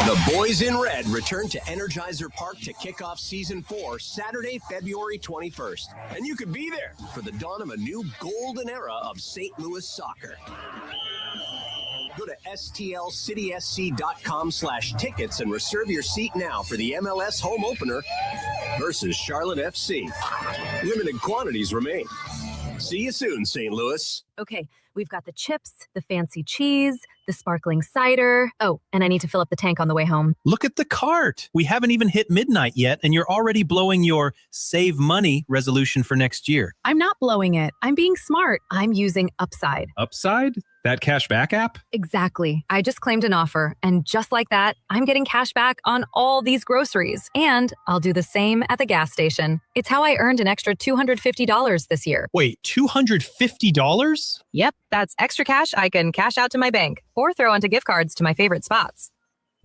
The Boys in Red return to Energizer Park to kick off Season 4 Saturday, February 21st. And you could be there for the dawn of a new golden era of St. Louis soccer. Go to stlcitysc.com/tickets and reserve your seat now for the MLS home opener versus Charlotte FC. Limited quantities remain. See you soon, St. Louis. Okay, we've got the chips, the fancy cheese, the sparkling cider. Oh, and I need to fill up the tank on the way home. Look at the cart. We haven't even hit midnight yet, and you're already blowing your save money resolution for next year. I'm not blowing it. I'm being smart. I'm using Upside. Upside? That cash back app? Exactly. I just claimed an offer, and just like that, I'm getting cash back on all these groceries. And I'll do the same at the gas station. It's how I earned an extra $250 this year. Wait, $250? Yep, that's extra cash I can cash out to my bank or throw onto gift cards to my favorite spots.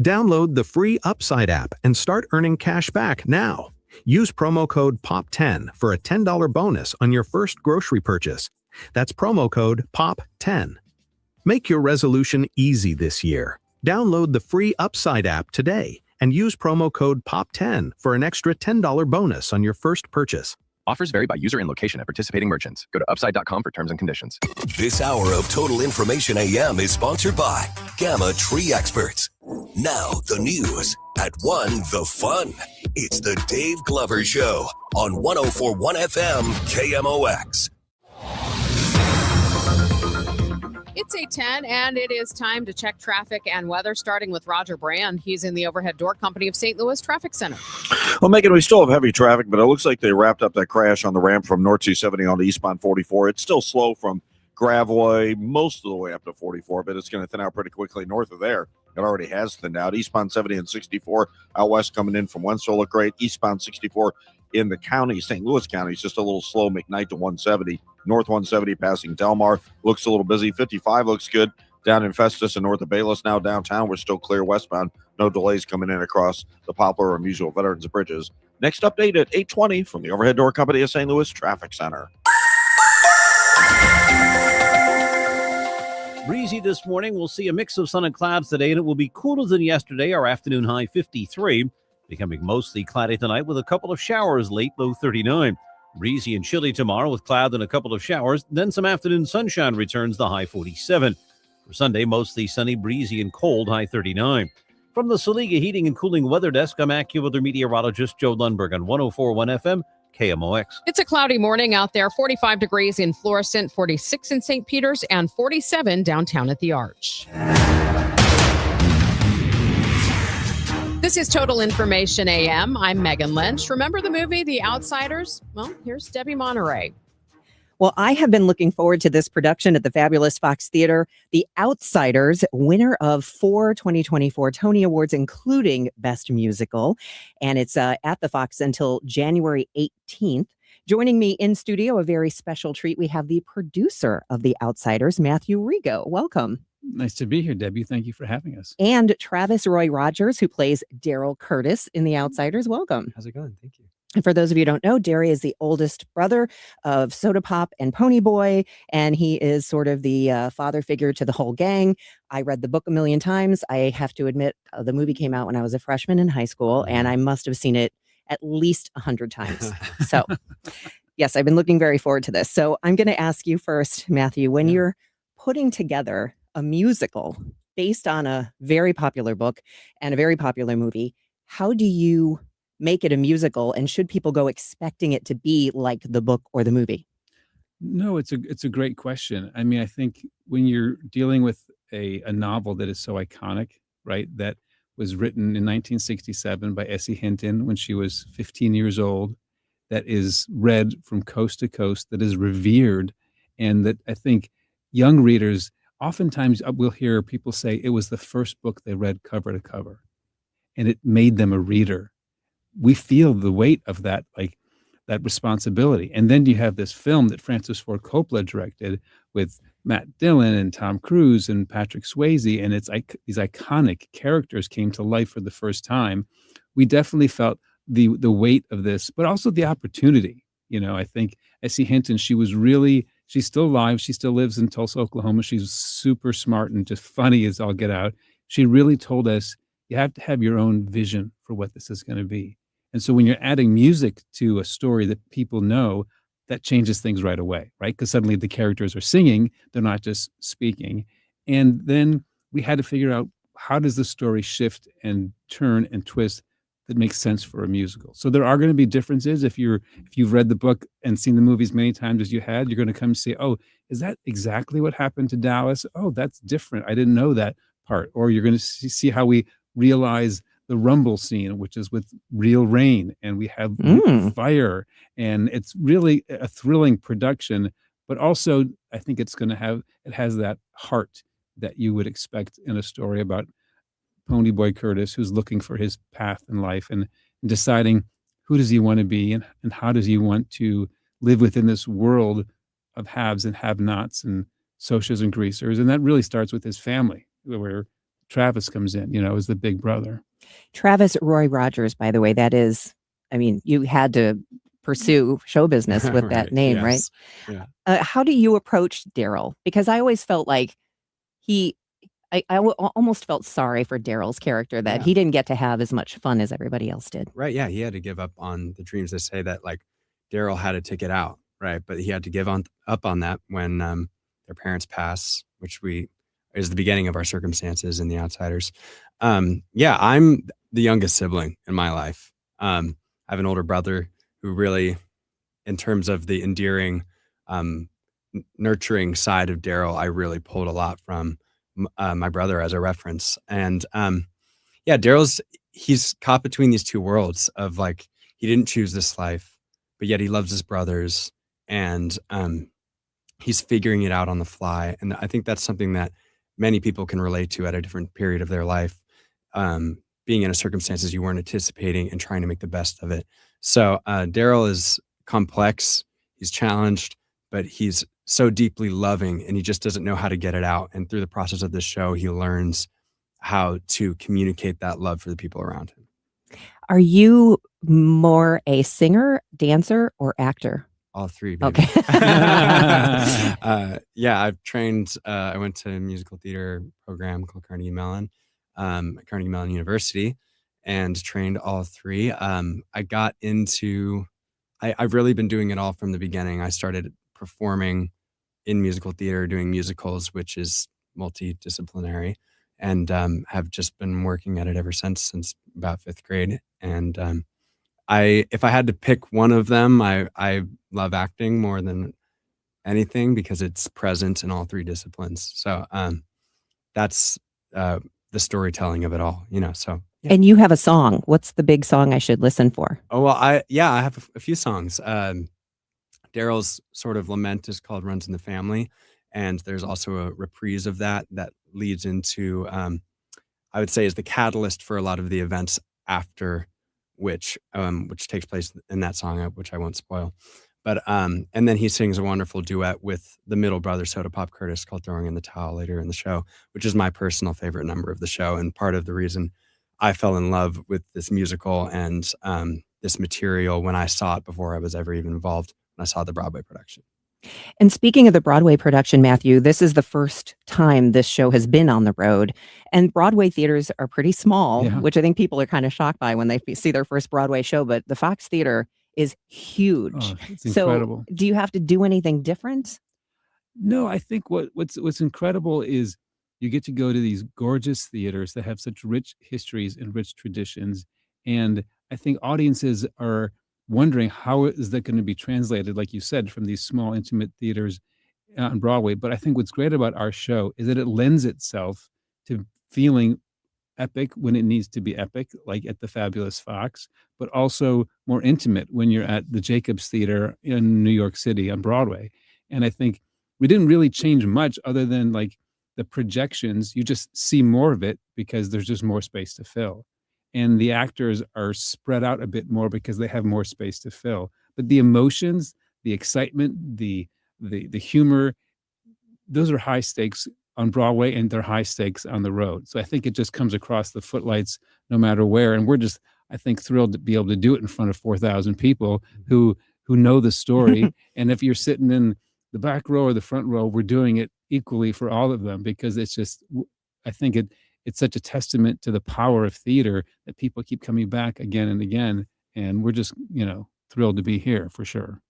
Download the free Upside app and start earning cash back now. Use promo code POP10 for a $10 bonus on your first grocery purchase. That's promo code POP10. Make your resolution easy this year. Download the free Upside app today and use promo code POP10 for an extra $10 bonus on your first purchase. Offers vary by user and location at participating merchants. Go to upside.com for terms and conditions. This hour of Total Information AM is sponsored by Gamma Tree Experts. Now the news at 1 the fun. It's the Dave Glover Show on 104.1 FM KMOX. It's 8:10, and it is time to check traffic and weather, starting with Roger Brand. He's in the Overhead Door Company of St. Louis Traffic Center. Well, Megan, we still have heavy traffic, but it looks like they wrapped up that crash on the ramp from North 270 on to eastbound 44. It's still slow from Gravway most of the way up to 44, but it's going to thin out pretty quickly north of there. It already has thinned out. Eastbound 70 and 64 out west coming in from Wentzville look great. Eastbound 64 in the county, St. Louis County, is just a little slow. McKnight to 170. North 170 passing Delmar looks a little busy. 55 looks good down in Festus and north of Bayless. Now downtown, we're still clear westbound. No delays coming in across the Poplar or Musial Veterans Bridges. Next update at 8:20 from the Overhead Door Company of St. Louis Traffic Center. Breezy this morning. We'll see a mix of sun and clouds today, and it will be cooler than yesterday. Our afternoon high 53, becoming mostly cloudy tonight with a couple of showers late, low 39. Breezy and chilly tomorrow with cloud and a couple of showers. Then some afternoon sunshine returns, the high 47. For Sunday, mostly sunny, breezy, and cold, high 39. From the Saliga Heating and Cooling Weather Desk, I'm AccuWeather meteorologist Joe Lundberg on 104.1 FM. KMOX. It's a cloudy morning out there, 45 degrees in Florissant, 46 in St. Peters, and 47 downtown at the Arch. This is Total Information AM. I'm Megan Lynch. Remember the movie The Outsiders? Well, here's Debbie Monterrey. Well, I have been looking forward to this production at the fabulous Fox Theater. The Outsiders, winner of 4 2024 Tony Awards, including Best Musical. And it's at the Fox until January 18th. Joining me in studio, a very special treat. We have the producer of The Outsiders, Matthew Rigo. Welcome. Nice to be here, Debbie. Thank you for having us. And Travis Roy Rogers, who plays Daryl Curtis in The Outsiders. Welcome. How's it going? Thank you. And for those of you who don't know, Derry is the oldest brother of Soda Pop and Pony Boy, and he is sort of the father figure to the whole gang. I read the book a million times. I have to admit, the movie came out when I was a freshman in high school, and I must have seen it at least 100 times. So, yes, I've been looking very forward to this. So I'm going to ask you first, Matthew, when you're putting together a musical based on a very popular book and a very popular movie, how do you make it a musical, and should people go expecting it to be like the book or the movie? No, it's a great question. I mean, I think when you're dealing with a novel that is so iconic, right, that was written in 1967 by Essie Hinton when she was 15 years old, that is read from coast to coast, that is revered, and that I think young readers, oftentimes we'll hear people say it was the first book they read cover to cover, and it made them a reader. We feel the weight of that, like that responsibility. And then you have this film that Francis Ford Coppola directed with Matt Dillon and Tom Cruise and Patrick Swayze, and it's like these iconic characters came to life for the first time. We definitely felt the weight of this, but also the opportunity. You know, I think Essie Hinton, she's still alive. She still lives in Tulsa, Oklahoma. She's super smart and just funny as all get out. She really told us you have to have your own vision for what this is going to be. And so when you're adding music to a story that people know, that changes things right away, right? Because suddenly the characters are singing, they're not just speaking. And then we had to figure out, how does the story shift and turn and twist that makes sense for a musical? So there are going to be differences. If you've read the book and seen the movies many times as you had, you're going to come and say, oh, is that exactly what happened to Dallas? Oh, that's different. I didn't know that part. Or you're going to see how we realize the rumble scene, which is with real rain, and we have fire, and it's really a thrilling production. But also, I think it has that heart that you would expect in a story about Pony Boy Curtis, who's looking for his path in life and deciding who does he want to be and how does he want to live within this world of haves and have-nots and socias and greasers. And that really starts with his family, where Travis comes in, as the big brother. Travis Roy Rogers, by the way, that is, I mean, you had to pursue show business with that name, yes. right? Yeah. How do you approach Daryl? Because I always felt like I almost felt sorry for Daryl's character, that he didn't get to have as much fun as everybody else did. Right. Yeah. He had to give up on the dreams. They say that like Daryl had a ticket out, right? But he had to give up on that when their parents pass, which is the beginning of our circumstances in The Outsiders. I'm the youngest sibling in my life. I have an older brother who really, in terms of the endearing, nurturing side of Daryl, I really pulled a lot from my brother as a reference. And he's caught between these two worlds of like, he didn't choose this life, but yet he loves his brothers, and he's figuring it out on the fly. And I think that's something that many people can relate to at a different period of their life, being in a circumstances you weren't anticipating and trying to make the best of it. So Daryl is complex, he's challenged, but he's so deeply loving, and he just doesn't know how to get it out. And through the process of this show, he learns how to communicate that love for the people around him. Are you more a singer, dancer, or actor? All three, baby. Okay. I've trained, I went to a musical theater program called Carnegie Mellon at Carnegie Mellon University, and trained all three. I've really been doing it all from the beginning. I started performing in musical theater, doing musicals, which is multidisciplinary, and have just been working at it ever since about 5th grade. And if I had to pick one of them, I love acting more than anything because it's present in all three disciplines. So that's the storytelling of it all, so. Yeah. And you have a song. What's the big song I should listen for? Oh, well, I have a few songs. Daryl's sort of lament is called Runs in the Family. And there's also a reprise of that leads into, I would say, is the catalyst for a lot of the events after which takes place in that song, which I won't spoil. But and then he sings a wonderful duet with the middle brother, Soda Pop Curtis, called Throwing in the Towel later in the show, which is my personal favorite number of the show, and part of the reason I fell in love with this musical and this material when I saw it before I was ever even involved when I saw the Broadway production. And speaking of the Broadway production, Matthew, this is the first time this show has been on the road. And Broadway theaters are pretty small, Yeah. which I think people are kind of shocked by when they see their first Broadway show. But the Fox Theater is huge. Oh, it's incredible. So do you have to do anything different? No, I think what's incredible is you get to go to these gorgeous theaters that have such rich histories and rich traditions. And I think audiences are wondering how is that going to be translated, like you said, from these small, intimate theaters on Broadway. But I think what's great about our show is that it lends itself to feeling epic when it needs to be epic, like at the Fabulous Fox, but also more intimate when you're at the Jacobs Theater in New York City on Broadway. And I think we didn't really change much other than like the projections. You just see more of it because there's just more space to fill. And the actors are spread out a bit more because they have more space to fill. But the emotions, the excitement, the humor, those are high stakes on Broadway and they're high stakes on the road. So I think it just comes across the footlights no matter where. And we're just, I think, thrilled to be able to do it in front of 4,000 people who know the story. And if you're sitting in the back row or the front row, we're doing it equally for all of them because it's just, I think it's such a testament to the power of theater that people keep coming back again and again. And we're just, thrilled to be here for sure.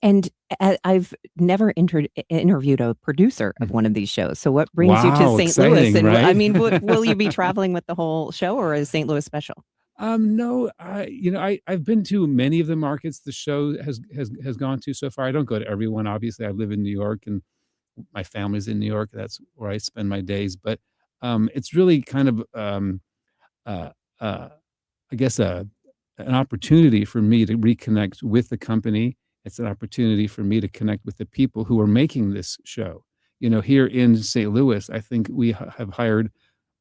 And I've never interviewed a producer of one of these shows. So what brings you to Wow, St. exciting, Louis? And right? I mean, will you be traveling with the whole show or is St. Louis special? No, I've been to many of the markets the show has gone to so far. I don't go to everyone. Obviously, I live in New York and my family's in New York. That's where I spend my days. But it's really kind of, I guess, an opportunity for me to reconnect with the company. It's an opportunity for me to connect with the people who are making this show. Here in St. Louis, I think we have hired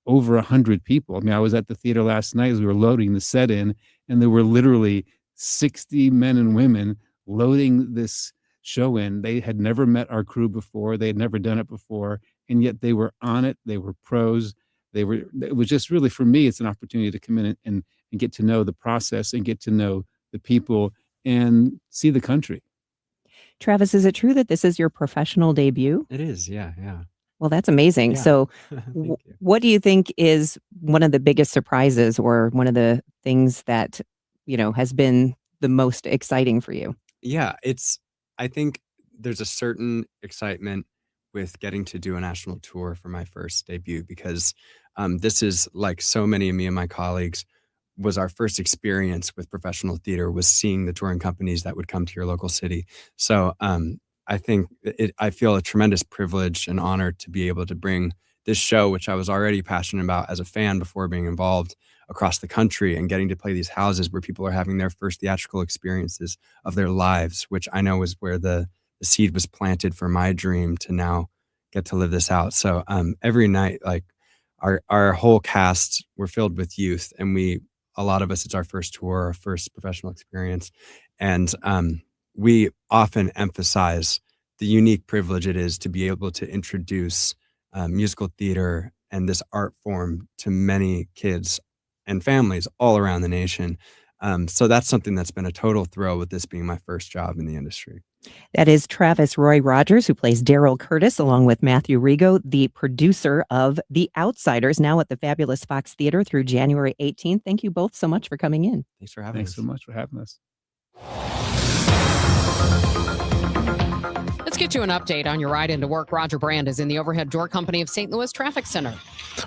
over 100 people. I mean, I was at the theater last night as we were loading the set in, and there were literally 60 men and women loading this show in. They had never met our crew before. They had never done it before, and yet they were on it. They were pros. It was just really, for me, it's an opportunity to come in and get to know the process and get to know the people and see the country. Travis, is it true that this is your professional debut? It is, yeah. Well, that's amazing. Yeah. So Thank you. what do you think is one of the biggest surprises or one of the things that, has been the most exciting for you? Yeah, I think there's a certain excitement with getting to do a national tour for my first debut because this is, like so many of me and my colleagues, was our first experience with professional theater, was seeing the touring companies that would come to your local city. So I think I feel a tremendous privilege and honor to be able to bring this show, which I was already passionate about as a fan before being involved, across the country and getting to play these houses where people are having their first theatrical experiences of their lives, which I know is where the seed was planted for my dream to now get to live this out. So every night, like our whole cast, we're filled with youth, and a lot of us, it's our first tour, our first professional experience. And we often emphasize the unique privilege it is to be able to introduce musical theater and this art form to many kids and families all around the nation. So that's something that's been a total thrill with this being my first job in the industry. That is Travis Roy Rogers, who plays Daryl Curtis, along with Matthew Rigo, the producer of The Outsiders, now at the Fabulous Fox Theater through January 18th. Thank you both so much for coming in. Thanks for having us. Thanks so much for having us. Let's get you an update on your ride into work. Roger Brand is in the overhead door company of St. Louis Traffic Center.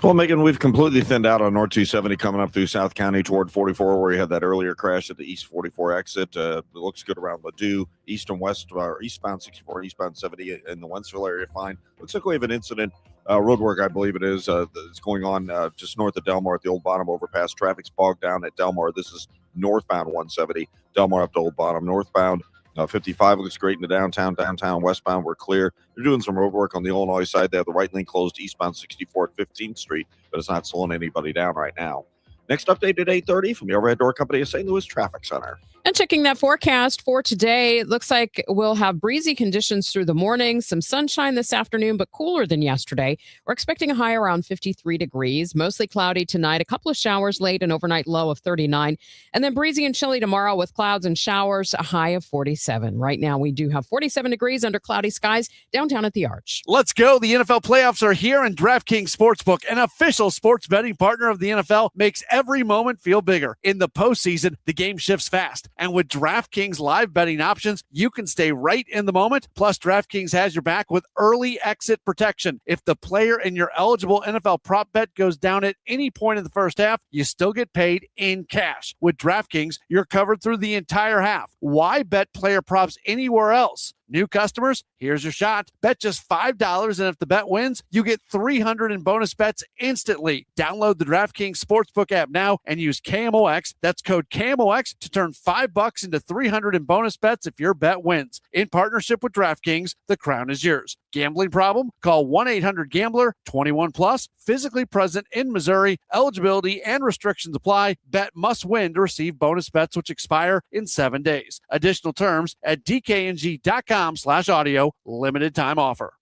Well, Megan, we've completely thinned out on North 270 coming up through South County toward 44, where you had that earlier crash at the East 44 exit. It looks good around Ladue, east and west, or eastbound 64, eastbound 70 in the Wentzville area, fine. Looks like we have an incident, road work, I believe it is, that's going on just north of Delmar at the Old Bottom overpass. Traffic's bogged down at Delmar. This is northbound 170, Delmar up to Old Bottom. Northbound 55 looks great in the downtown. Westbound, we're clear. They're doing some road work on the Illinois side. They have the right lane closed eastbound 64 at 15th Street, but it's not slowing anybody down right now. Next update at 8:30 from the Overhead Door Company of St. Louis Traffic Center. And checking that forecast for today, it looks like we'll have breezy conditions through the morning, some sunshine this afternoon, but cooler than yesterday. We're expecting a high around 53 degrees, mostly cloudy tonight, a couple of showers late, an overnight low of 39, and then breezy and chilly tomorrow with clouds and showers, a high of 47. Right now, we do have 47 degrees under cloudy skies downtown at the Arch. Let's go. The NFL playoffs are here, and DraftKings Sportsbook, an official sports betting partner of the NFL, makes every moment feel bigger. In the postseason, the game shifts fast. And with DraftKings live betting options, you can stay right in the moment. Plus, DraftKings has your back with early exit protection. If the player in your eligible NFL prop bet goes down at any point in the first half, you still get paid in cash. With DraftKings, you're covered through the entire half. Why bet player props anywhere else? New customers, here's your shot. Bet just $5, and if the bet wins, you get $300 in bonus bets instantly. Download the DraftKings Sportsbook app now and use KMOX. That's code KMOX to turn $5 into $300 in bonus bets if your bet wins. In partnership with DraftKings, the crown is yours. Gambling problem? Call 1-800-GAMBLER. 21 plus. Physically present in Missouri. Eligibility and restrictions apply. Bet must win to receive bonus bets which expire in 7 days. Additional terms at dkng.com/audio. Limited time offer.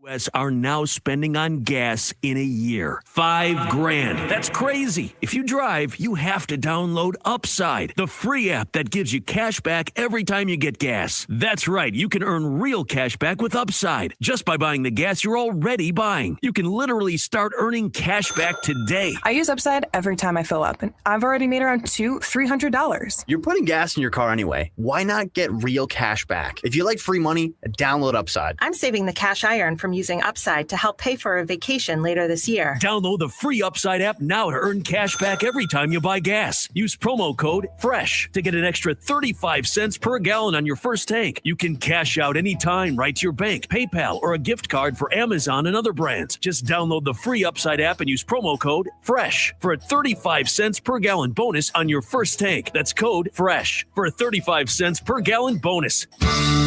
US are now spending on gas in a year. $5,000. That's crazy. If you drive, you have to download Upside, the free app that gives you cash back every time you get gas. That's right. You can earn real cash back with Upside just by buying the gas you're already buying. You can literally start earning cash back today. I use Upside every time I fill up, and I've already made around $200-$300. You're putting gas in your car anyway. Why not get real cash back? If you like free money, download Upside. I'm saving the cash I earn from using Upside to help pay for a vacation later this year. Download the free Upside app now to earn cash back every time you buy gas. Use promo code FRESH to get an extra 35 cents per gallon on your first tank. You can cash out anytime right to your bank, PayPal, or a gift card for Amazon and other brands. Just download the free Upside app and use promo code FRESH for a 35 cents per gallon bonus on your first tank. That's code FRESH for a 35 cents per gallon bonus.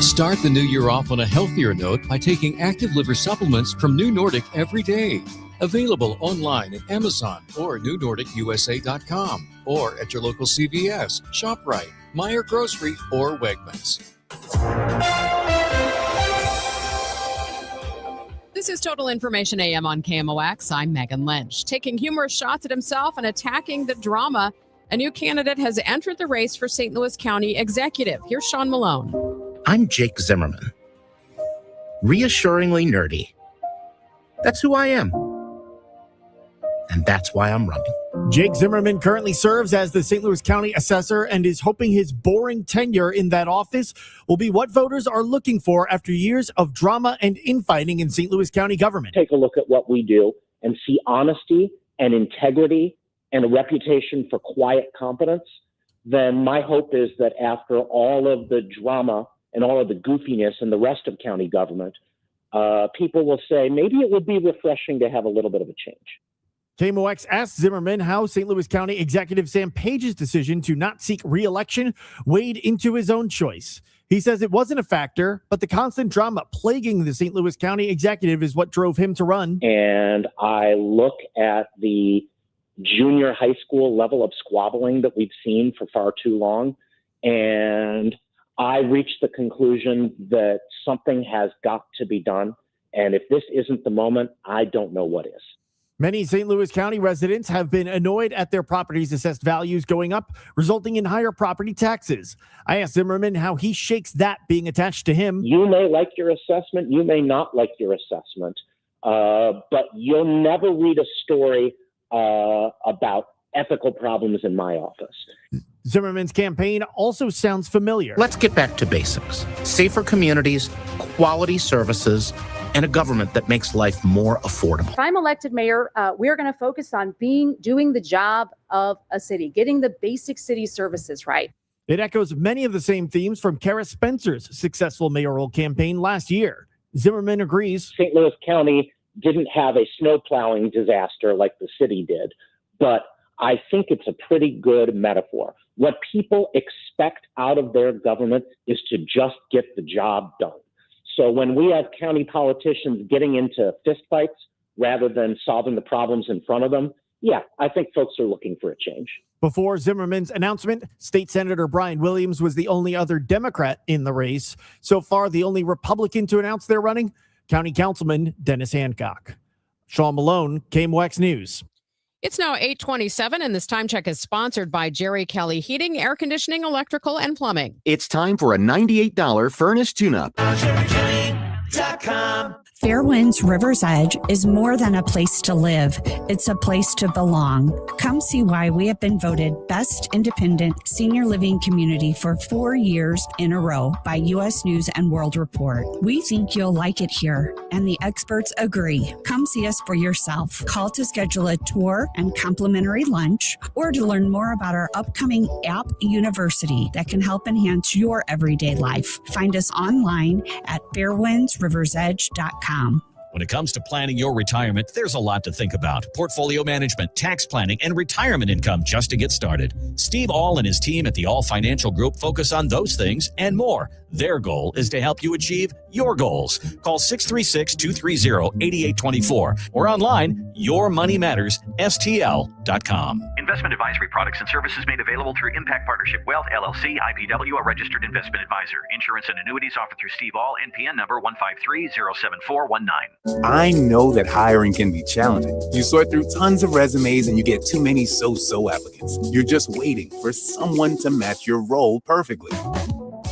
Start the new year off on a healthier note by taking active liver supplements from New Nordic every day. Available online at Amazon or newnordicusa.com or at your local CVS, ShopRite, Meijer Grocery, or Wegmans. This is Total Information AM on KMOX. I'm Megan Lynch. Taking humorous shots at himself and attacking the drama, a new candidate has entered the race for St. Louis County Executive. Here's Sean Malone. I'm Jake Zimmerman. Reassuringly nerdy. That's who I am. And that's why I'm running. Jake Zimmerman currently serves as the St. Louis County Assessor and is hoping his boring tenure in that office will be what voters are looking for after years of drama and infighting in St. Louis County government. Take a look at what we do and see honesty and integrity and a reputation for quiet competence. Then my hope is that after all of the drama and all of the goofiness in the rest of county government, people will say maybe it would be refreshing to have a little bit of a change. KMOX asked Zimmerman how St. Louis County Executive Sam Page's decision to not seek re-election weighed into his own choice. He says it wasn't a factor, but the constant drama plaguing the St. Louis County Executive is what drove him to run. And I look at the junior high school level of squabbling that we've seen for far too long, and I reached the conclusion that something has got to be done. And if this isn't the moment, I don't know what is. Many St. Louis County residents have been annoyed at their property's assessed values going up, resulting in higher property taxes. I asked Zimmerman how he shakes that being attached to him. You may like your assessment. You may not like your assessment. But you'll never read a story about ethical problems in my office. Zimmerman's campaign also sounds familiar. Let's get back to basics. Safer communities, quality services, and a government that makes life more affordable. If I'm elected mayor, we're going to focus on doing the job of a city, getting the basic city services right. It echoes many of the same themes from Kara Spencer's successful mayoral campaign last year. Zimmerman agrees. St. Louis County didn't have a snow plowing disaster like the city did, but I think it's a pretty good metaphor. What people expect out of their government is to just get the job done. So when we have county politicians getting into fistfights rather than solving the problems in front of them, yeah, I think folks are looking for a change. Before Zimmerman's announcement, State Senator Brian Williams was the only other Democrat in the race. So far, the only Republican to announce they're running, County Councilman Dennis Hancock. Sean Malone, KMOX News. It's now 8:27, and this time check is sponsored by Jerry Kelley Heating, Air Conditioning, Electrical, and Plumbing. It's time for a $98 furnace tune-up. Fairwinds River's Edge is more than a place to live. It's a place to belong. Come see why we have been voted Best Independent Senior Living Community for 4 years in a row by U.S. News and World Report. We think you'll like it here, and the experts agree. Come see us for yourself. Call to schedule a tour and complimentary lunch, or to learn more about our upcoming app university that can help enhance your everyday life. Find us online at fairwindsriversedge.com. When it comes to planning your retirement, there's a lot to think about. Portfolio management, tax planning, and retirement income just to get started. Steve All and his team at the All Financial Group focus on those things and more. Their goal is to help you achieve your goals. Call 636-230-8824 or online, yourmoneymattersstl.com. Investment advisory products and services made available through Impact Partnership Wealth, LLC, IPW, a registered investment advisor. Insurance and annuities offered through Steve All, NPN number 153-07419. I know that hiring can be challenging. You sort through tons of resumes and you get too many so-so applicants. You're just waiting for someone to match your role perfectly.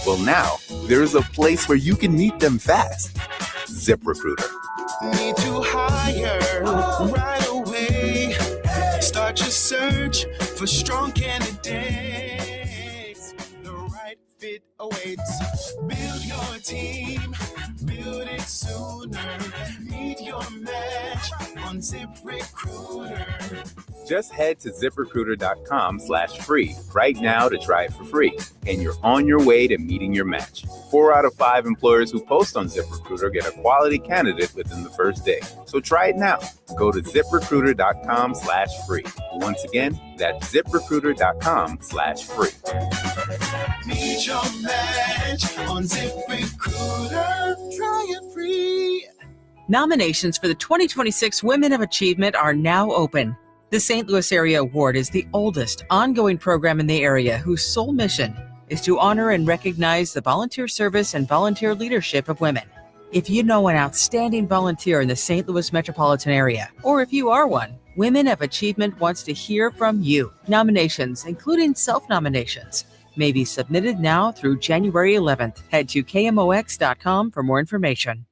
Well, now there's a place where you can meet them fast. ZipRecruiter. Need to hire right away. Start your search for strong candidates. The right fit awaits. Build your team. Build it sooner. Meet your match on ZipRecruiter. Just head to ZipRecruiter.com/free right now to try it for free. And you're on your way to meeting your match. 4 out of 5 employers who post on ZipRecruiter get a quality candidate within the first day. So try it now. Go to ZipRecruiter.com/free. Once again, that's ZipRecruiter.com/free. Meet your match on ZipRecruiter. Try it free. Nominations for the 2026 Women of Achievement are now open. The St. Louis Area Award is the oldest ongoing program in the area whose sole mission is to honor and recognize the volunteer service and volunteer leadership of women. If you know an outstanding volunteer in the St. Louis metropolitan area, or if you are one, Women of Achievement wants to hear from you. Nominations, including self-nominations, may be submitted now through January 11th. Head to KMOX.com for more information.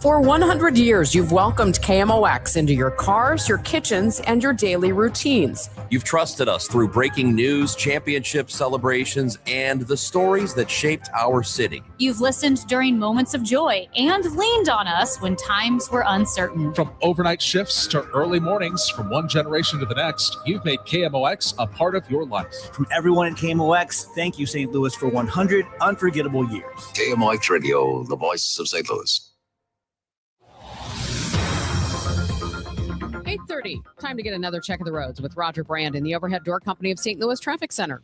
For 100 years, you've welcomed KMOX into your cars, your kitchens, and your daily routines. You've trusted us through breaking news, championship celebrations, and the stories that shaped our city. You've listened during moments of joy and leaned on us when times were uncertain. From overnight shifts to early mornings, from one generation to the next, you've made KMOX a part of your life. From everyone at KMOX, thank you, St. Louis, for 100 unforgettable years. KMOX Radio, the voice of St. Louis. 8:30. Time to get another check of the roads with Roger Brand in the Overhead Door Company of St. Louis Traffic Center.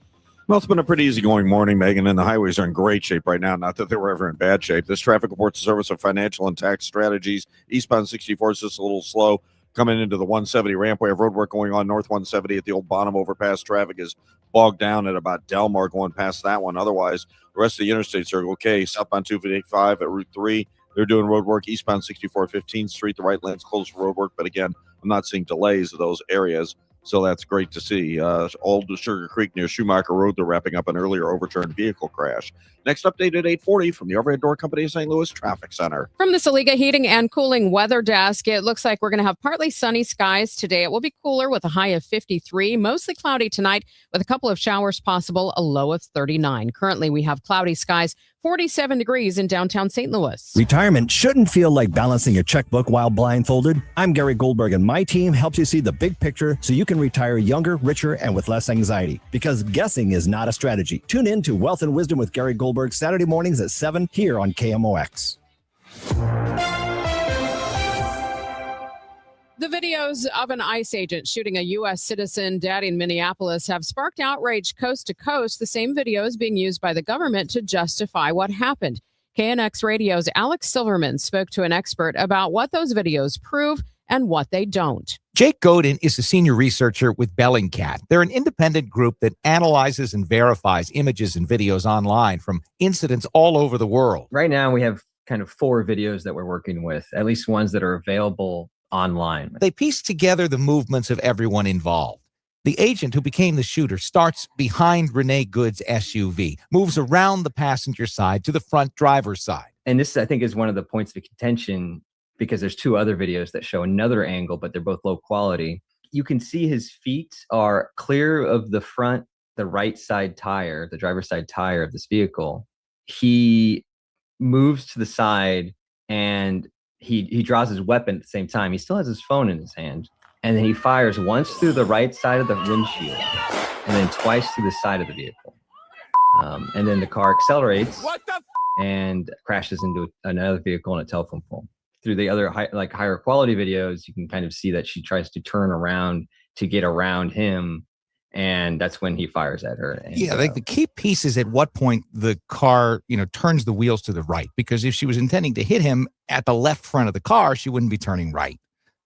Well, it's been a pretty easygoing morning, Megan, and the highways are in great shape right now. Not that they were ever in bad shape. This traffic reports the service of financial and tax strategies. Eastbound 64 is just a little slow coming into the 170 rampway of road work going on. North 170 at the old Bonham overpass. Traffic is bogged down at about Delmar going past that one. Otherwise, the rest of the interstates are okay. Southbound 255 at Route 3. They're doing road work. Eastbound 64, 15th Street. The right lane's closed for road work, but again, I'm not seeing delays of those areas, so that's great to see. Old Sugar Creek near Schumacher Road, they're wrapping up an earlier overturned vehicle crash. Next update at 8:40 from the Overhead Door Company of St. Louis Traffic Center. From the Saliga Heating and Cooling Weather Desk, it looks like we're going to have partly sunny skies today. It will be cooler with a high of 53, mostly cloudy tonight with a couple of showers possible, a low of 39. Currently, we have cloudy skies, 47 degrees in downtown St. Louis. Retirement shouldn't feel like balancing a checkbook while blindfolded. I'm Gary Goldberg, and my team helps you see the big picture so you can retire younger, richer, and with less anxiety. Because guessing is not a strategy. Tune in to Wealth and Wisdom with Gary Goldberg Saturday mornings at 7 here on KMOX. The videos of an ICE agent shooting a U.S. citizen dead in Minneapolis have sparked outrage coast to coast. The same videos being used by the government to justify what happened. KNX Radio's Alex Silverman spoke to an expert about what those videos prove and what they don't. Jake Godin is a senior researcher with Bellingcat. They're an independent group that analyzes and verifies images and videos online from incidents all over the world. Right now, we have kind of 4 videos that we're working with, at least ones that are available online. They piece together the movements of everyone involved. The agent who became the shooter starts behind Renee Good's SUV, moves around the passenger side to the front driver's side. And this, I think, is one of the points of contention because there's 2 other videos that show another angle, but they're both low quality. You can see his feet are clear of the front, the right side tire, the driver's side tire of this vehicle. He moves to the side and he draws his weapon at the same time. He still has his phone in his hand. And then he fires once through the right side of the windshield and then twice through the side of the vehicle. And then the car accelerates and crashes into another vehicle and a telephone pole. Through the other higher quality videos, you can kind of see that she tries to turn around to get around him. And that's when he fires at her. And, the key piece is at what point the car, turns the wheels to the right. Because if she was intending to hit him at the left front of the car, she wouldn't be turning right.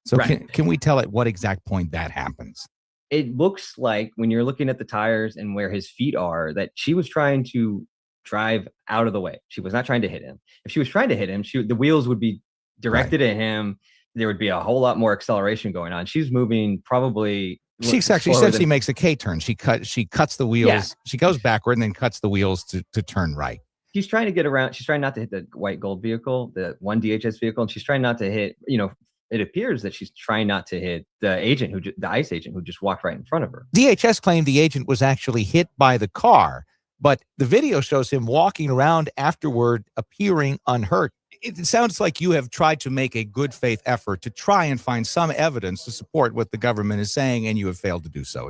So Right. can we tell at what exact point that happens? It looks like when you're looking at the tires and where his feet are, that she was trying to drive out of the way. She was not trying to hit him. If she was trying to hit him, the wheels would be directed at him. There would be a whole lot more acceleration going on. She's moving probably. She essentially makes a K-turn. She cuts the wheels. Yeah. She goes backward and then cuts the wheels to turn right. She's trying to get around. She's trying not to hit the white gold vehicle, the one DHS vehicle, and she's trying not to hit. It appears that she's trying not to hit the ICE agent who just walked right in front of her. DHS claimed the agent was actually hit by the car, but the video shows him walking around afterward, appearing unhurt. It sounds like you have tried to make a good faith effort to try and find some evidence to support what the government is saying, and you have failed to do so.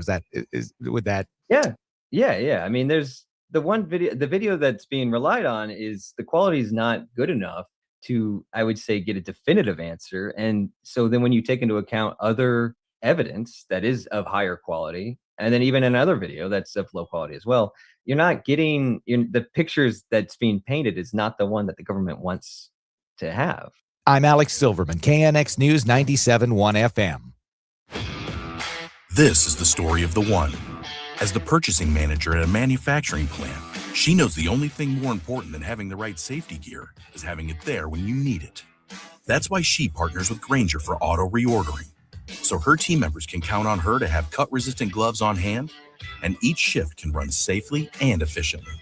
Would that? Yeah. I mean, there's the video that's being relied on is the quality is not good enough to, I would say, get a definitive answer. And so then when you take into account other evidence that is of higher quality, and then even another video that's of low quality as well, you're not getting the pictures that's being painted is not the one that the government wants to have. I'm Alex Silverman, KNX News 97.1 FM. This is the story of the one. As the purchasing manager at a manufacturing plant, she knows the only thing more important than having the right safety gear is having it there when you need it. That's why she partners with Grainger for auto reordering, so her team members can count on her to have cut-resistant gloves on hand, and each shift can run safely and efficiently.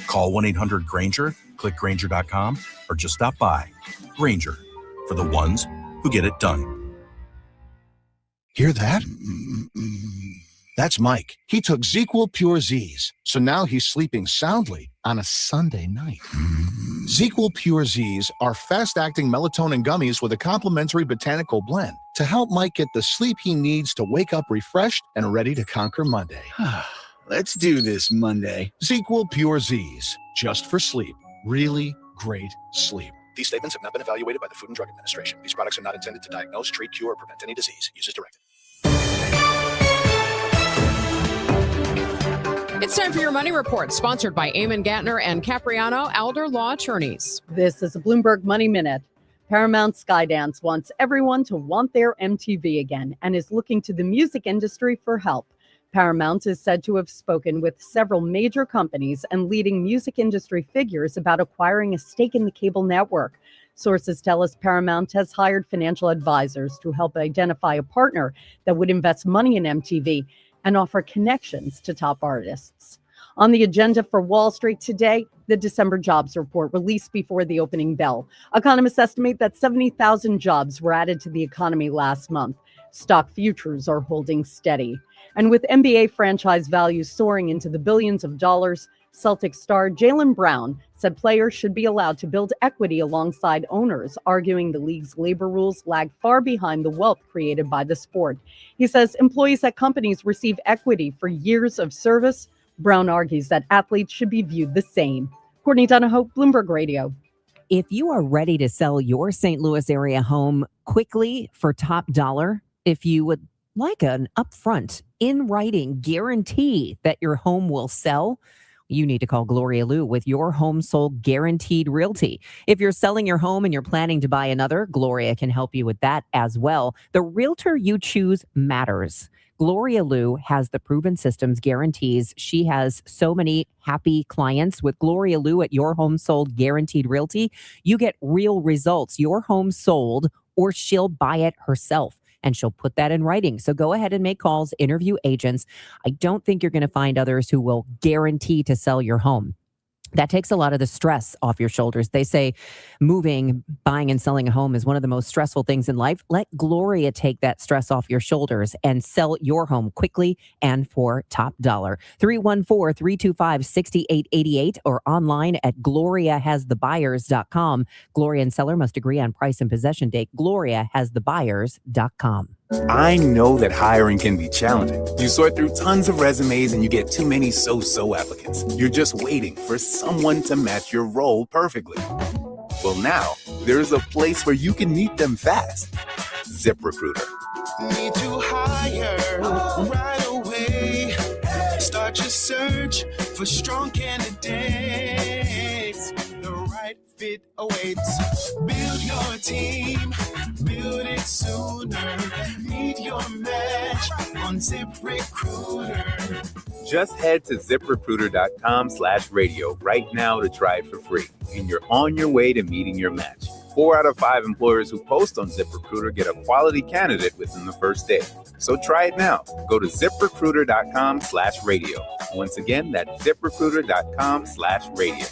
Call 1-800-GRAINGER, click Grainger.com, or just stop by. Grainger, for the ones who get it done. Hear that? That's Mike. He took ZQL Pure Z's, so now he's sleeping soundly on a Sunday night. ZQL Pure Z's are fast-acting melatonin gummies with a complementary botanical blend to help Mike get the sleep he needs to wake up refreshed and ready to conquer Monday. Let's do this Monday. ZQL Pure Z's, just for sleep. Really great sleep. These statements have not been evaluated by the Food and Drug Administration. These products are not intended to diagnose, treat, cure, or prevent any disease. Use as directed. It's time for your Money Report, sponsored by Eamon Gatner and Capriano Elder Law Attorneys. This is a Bloomberg Money Minute. Paramount Skydance wants everyone to want their MTV again and is looking to the music industry for help. Paramount is said to have spoken with several major companies and leading music industry figures about acquiring a stake in the cable network. Sources tell us Paramount has hired financial advisors to help identify a partner that would invest money in MTV and offer connections to top artists. On the agenda for Wall Street today, the December jobs report released before the opening bell. Economists estimate that 70,000 jobs were added to the economy last month. Stock futures are holding steady. And with NBA franchise values soaring into the billions of dollars, Celtics star Jaylen Brown said players should be allowed to build equity alongside owners, arguing the league's labor rules lag far behind the wealth created by the sport. He says employees at companies receive equity for years of service. Brown argues that athletes should be viewed the same. Courtney Donahoe, Bloomberg Radio. If you are ready to sell your St. Louis area home quickly for top dollar, if you would like an upfront, in writing guarantee that your home will sell, You need to call Gloria Lou with your home sold guaranteed realty. If you're selling your home and you're planning to buy another, Gloria can help you with that as well. The realtor you choose matters. Gloria Lou has the proven systems guarantees. She has so many happy clients. With Gloria Lou at your home sold guaranteed realty, you get real results. Your home sold, or she'll buy it herself. And she'll put that in writing. So go ahead and make calls, interview agents. I don't think you're going to find others who will guarantee to sell your home. That takes a lot of the stress off your shoulders. They say moving, buying, and selling a home is one of the most stressful things in life. Let Gloria take that stress off your shoulders and sell your home quickly and for top dollar. 314-325-6888 or online at gloriahasthebuyers.com. Gloria and seller must agree on price and possession date. gloriahasthebuyers.com. I know that hiring can be challenging. You sort through tons of resumes and you get too many so-so applicants. You're just waiting for someone to match your role perfectly. Well, now there's a place where you can meet them fast. ZipRecruiter. Need to hire right away. Start your search for strong candidates. The right fit awaits. Build your team. Build it sooner. Meet your match on ZipRecruiter. Just head to ZipRecruiter.com/radio right now to try it for free. And you're on your way to meeting your match. 4 out of 5 employers who post on ZipRecruiter get a quality candidate within the first day. So try it now. Go to ZipRecruiter.com/radio. Once again, that's ZipRecruiter.com/radio.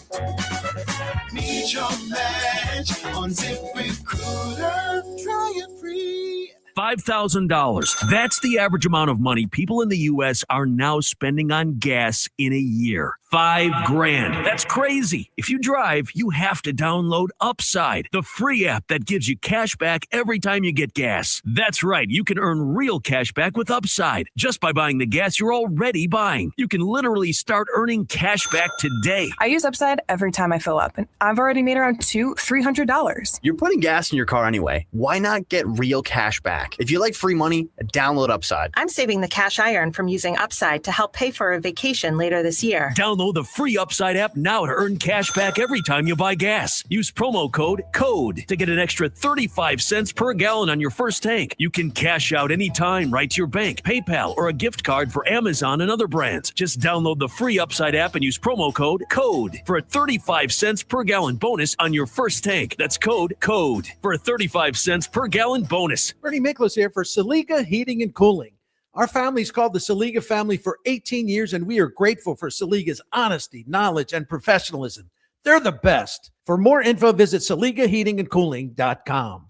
Meet your match on ZipRecruiter. Try it free. $5,000. That's the average amount of money people in the U.S. are now spending on gas in a year. $5,000. That's crazy. If you drive, you have to download Upside, the free app that gives you cash back every time you get gas. That's right. You can earn real cash back with Upside just by buying the gas you're already buying. You can literally start earning cash back today. I use Upside every time I fill up, and I've already made around $300. You're putting gas in your car anyway. Why not get real cash back? If you like free money, download Upside. I'm saving the cash I earn from using Upside to help pay for a vacation later this year. Download the free Upside app now to earn cash back every time you buy gas. Use promo code CODE to get an extra 35 cents per gallon on your first tank. You can cash out anytime right to your bank, PayPal, or a gift card for Amazon and other brands. Just download the free Upside app and use promo code CODE for a 35 cents per gallon bonus on your first tank. That's code CODE for a 35 cents per gallon bonus. Bernie Miklas here for Saliga Heating and Cooling. Our family's called the Saliga family for 18 years, and we are grateful for Saliga's honesty, knowledge, and professionalism. They're the best. For more info, visit SaligaHeatingandCooling.com.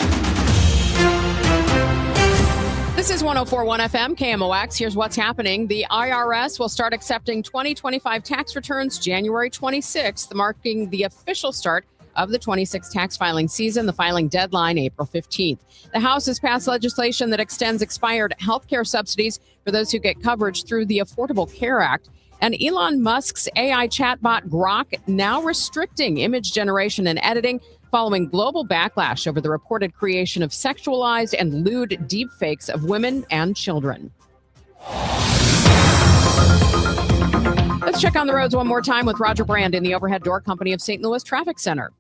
This is 104.1 FM, KMOX. Here's what's happening. The IRS will start accepting 2025 tax returns January 26th, marking the official start of the 26 tax filing season. The filing deadline, April 15th. The House has passed legislation that extends expired health care subsidies for those who get coverage through the Affordable Care Act. And Elon Musk's AI chatbot Grok now restricting image generation and editing following global backlash over the reported creation of sexualized and lewd deepfakes of women and children. Let's check on the roads one more time with Roger Brand in the Overhead Door Company of St. Louis Traffic Center.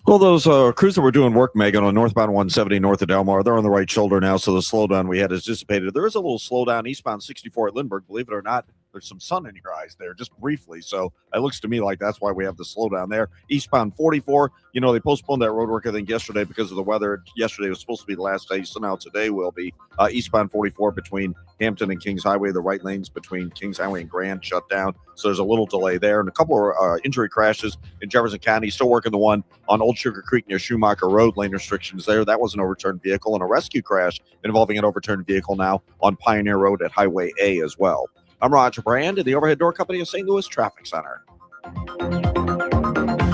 Well, those crews that were doing work, Megan, on northbound 170 north of Delmar, they're on the right shoulder now, so the slowdown we had is dissipated. There is a little slowdown eastbound 64 at Lindbergh. Believe it or not, there's some sun in your eyes there, just briefly. So it looks to me like that's why we have the slowdown there. Eastbound 44, you know, they postponed that road work, I think, yesterday because of the weather. Yesterday was supposed to be the last day, so now today will be. Eastbound 44 between Hampton and Kings Highway, the right lanes between Kings Highway and Grand shut down. So there's a little delay there. And a couple of injury crashes in Jefferson County. Still working the one on Old Sugar Creek near Schumacher Road. Lane restrictions there. That was an overturned vehicle. And a rescue crash involving an overturned vehicle now on Pioneer Road at Highway A as well. I'm Roger Brand in the Overhead Door Company of St. Louis Traffic Center.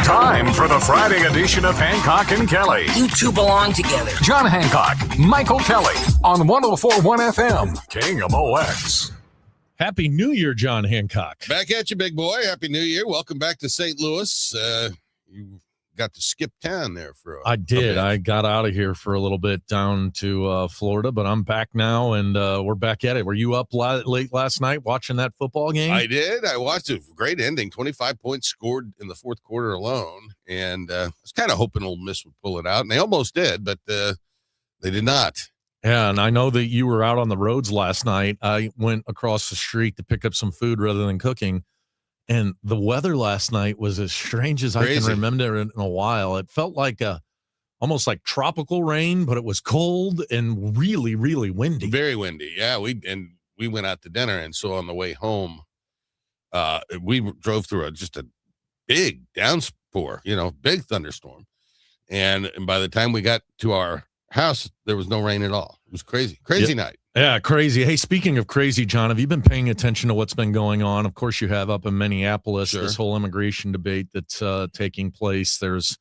Time for the Friday edition of Hancock and Kelley. You two belong together. John Hancock, Michael Kelley on 104.1 FM, KMOX. Happy New Year, John Hancock. Back at you, big boy. Happy New Year. Welcome back to St. Louis. You got to skip town there for I did. bit. I got out of here for a little bit down to Florida, but I'm back now, and we're back at it. Were you up late last night watching that football game? I did. I watched a great ending. 25 points scored in the fourth quarter alone, and I was kind of hoping Ole Miss would pull it out, and they almost did, but they did not. Yeah, and I know that you were out on the roads last night. I went across the street to pick up some food rather than cooking, and the weather last night was as strange as I can remember in a while. It felt like almost like tropical rain, but it was cold and really, really windy. Very windy. Yeah, we went out to dinner, and so on the way home, we drove through just a big downpour, big thunderstorm, and by the time we got to our house, there was no rain at all. It was crazy night. Yeah, crazy. Hey, speaking of crazy, John, have you been paying attention to what's been going on? Of course you have, up in Minneapolis. Sure. This whole immigration debate that's taking place. There's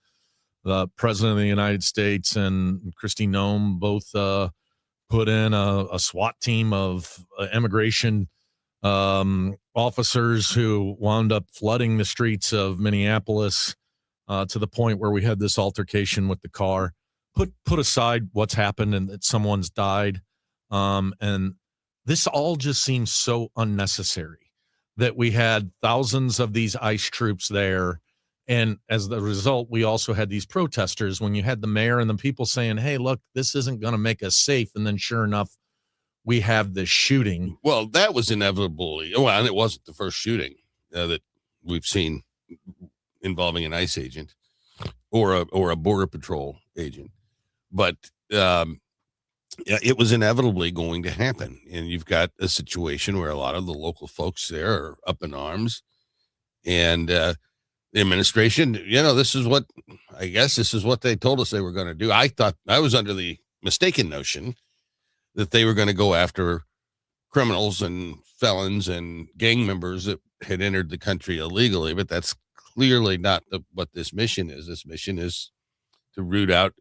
the president of the United States and Kristi Noem both put in a SWAT team of immigration officers who wound up flooding the streets of Minneapolis to the point where we had this altercation with the car. Put aside what's happened and that someone's died. And this all just seems so unnecessary that we had thousands of these ICE troops there. And as the result, we also had these protesters when you had the mayor and the people saying, hey, look, this isn't going to make us safe. And then sure enough, we have this shooting. Well, that was inevitably, and it wasn't the first shooting that we've seen involving an ICE agent or a border patrol agent. But it was inevitably going to happen. And you've got a situation where a lot of the local folks there are up in arms. And the administration, this is what they told us they were going to do. I thought I was under the mistaken notion that they were going to go after criminals and felons and gang members that had entered the country illegally. But that's clearly not what this mission is. This mission is to root out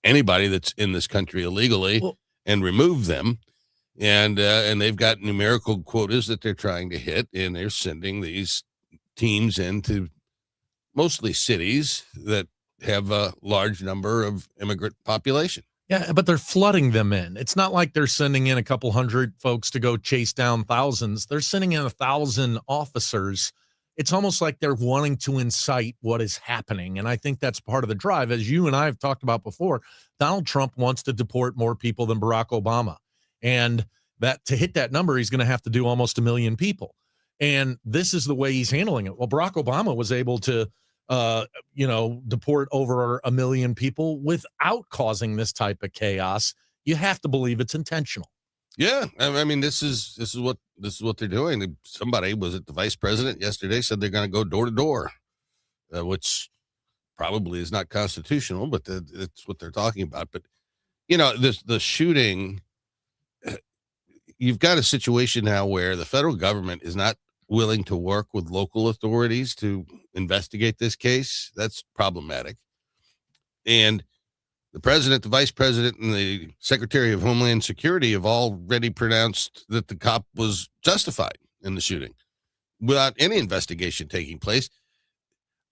anybody that's in this country illegally and remove them. And they've got numerical quotas that they're trying to hit, and they're sending these teams into mostly cities that have a large number of immigrant population. Yeah, but they're flooding them in. It's not like they're sending in a couple hundred folks to go chase down thousands. They're sending in 1,000 officers. It's almost like they're wanting to incite what is happening. And I think that's part of the drive. As you and I have talked about before, Donald Trump wants to deport more people than Barack Obama. And that to hit that number, he's going to have to do almost 1 million people. And this is the way he's handling it. Well, Barack Obama was able to, deport over 1 million people without causing this type of chaos. You have to believe it's intentional. Yeah, I mean, this is what they're doing. Somebody was at the vice president yesterday, said they're going to go door to door, which probably is not constitutional, but that's what they're talking about. But the shooting, you've got a situation now where the federal government is not willing to work with local authorities to investigate this case. That's problematic. And the president, the vice president, and the secretary of Homeland Security have already pronounced that the cop was justified in the shooting without any investigation taking place.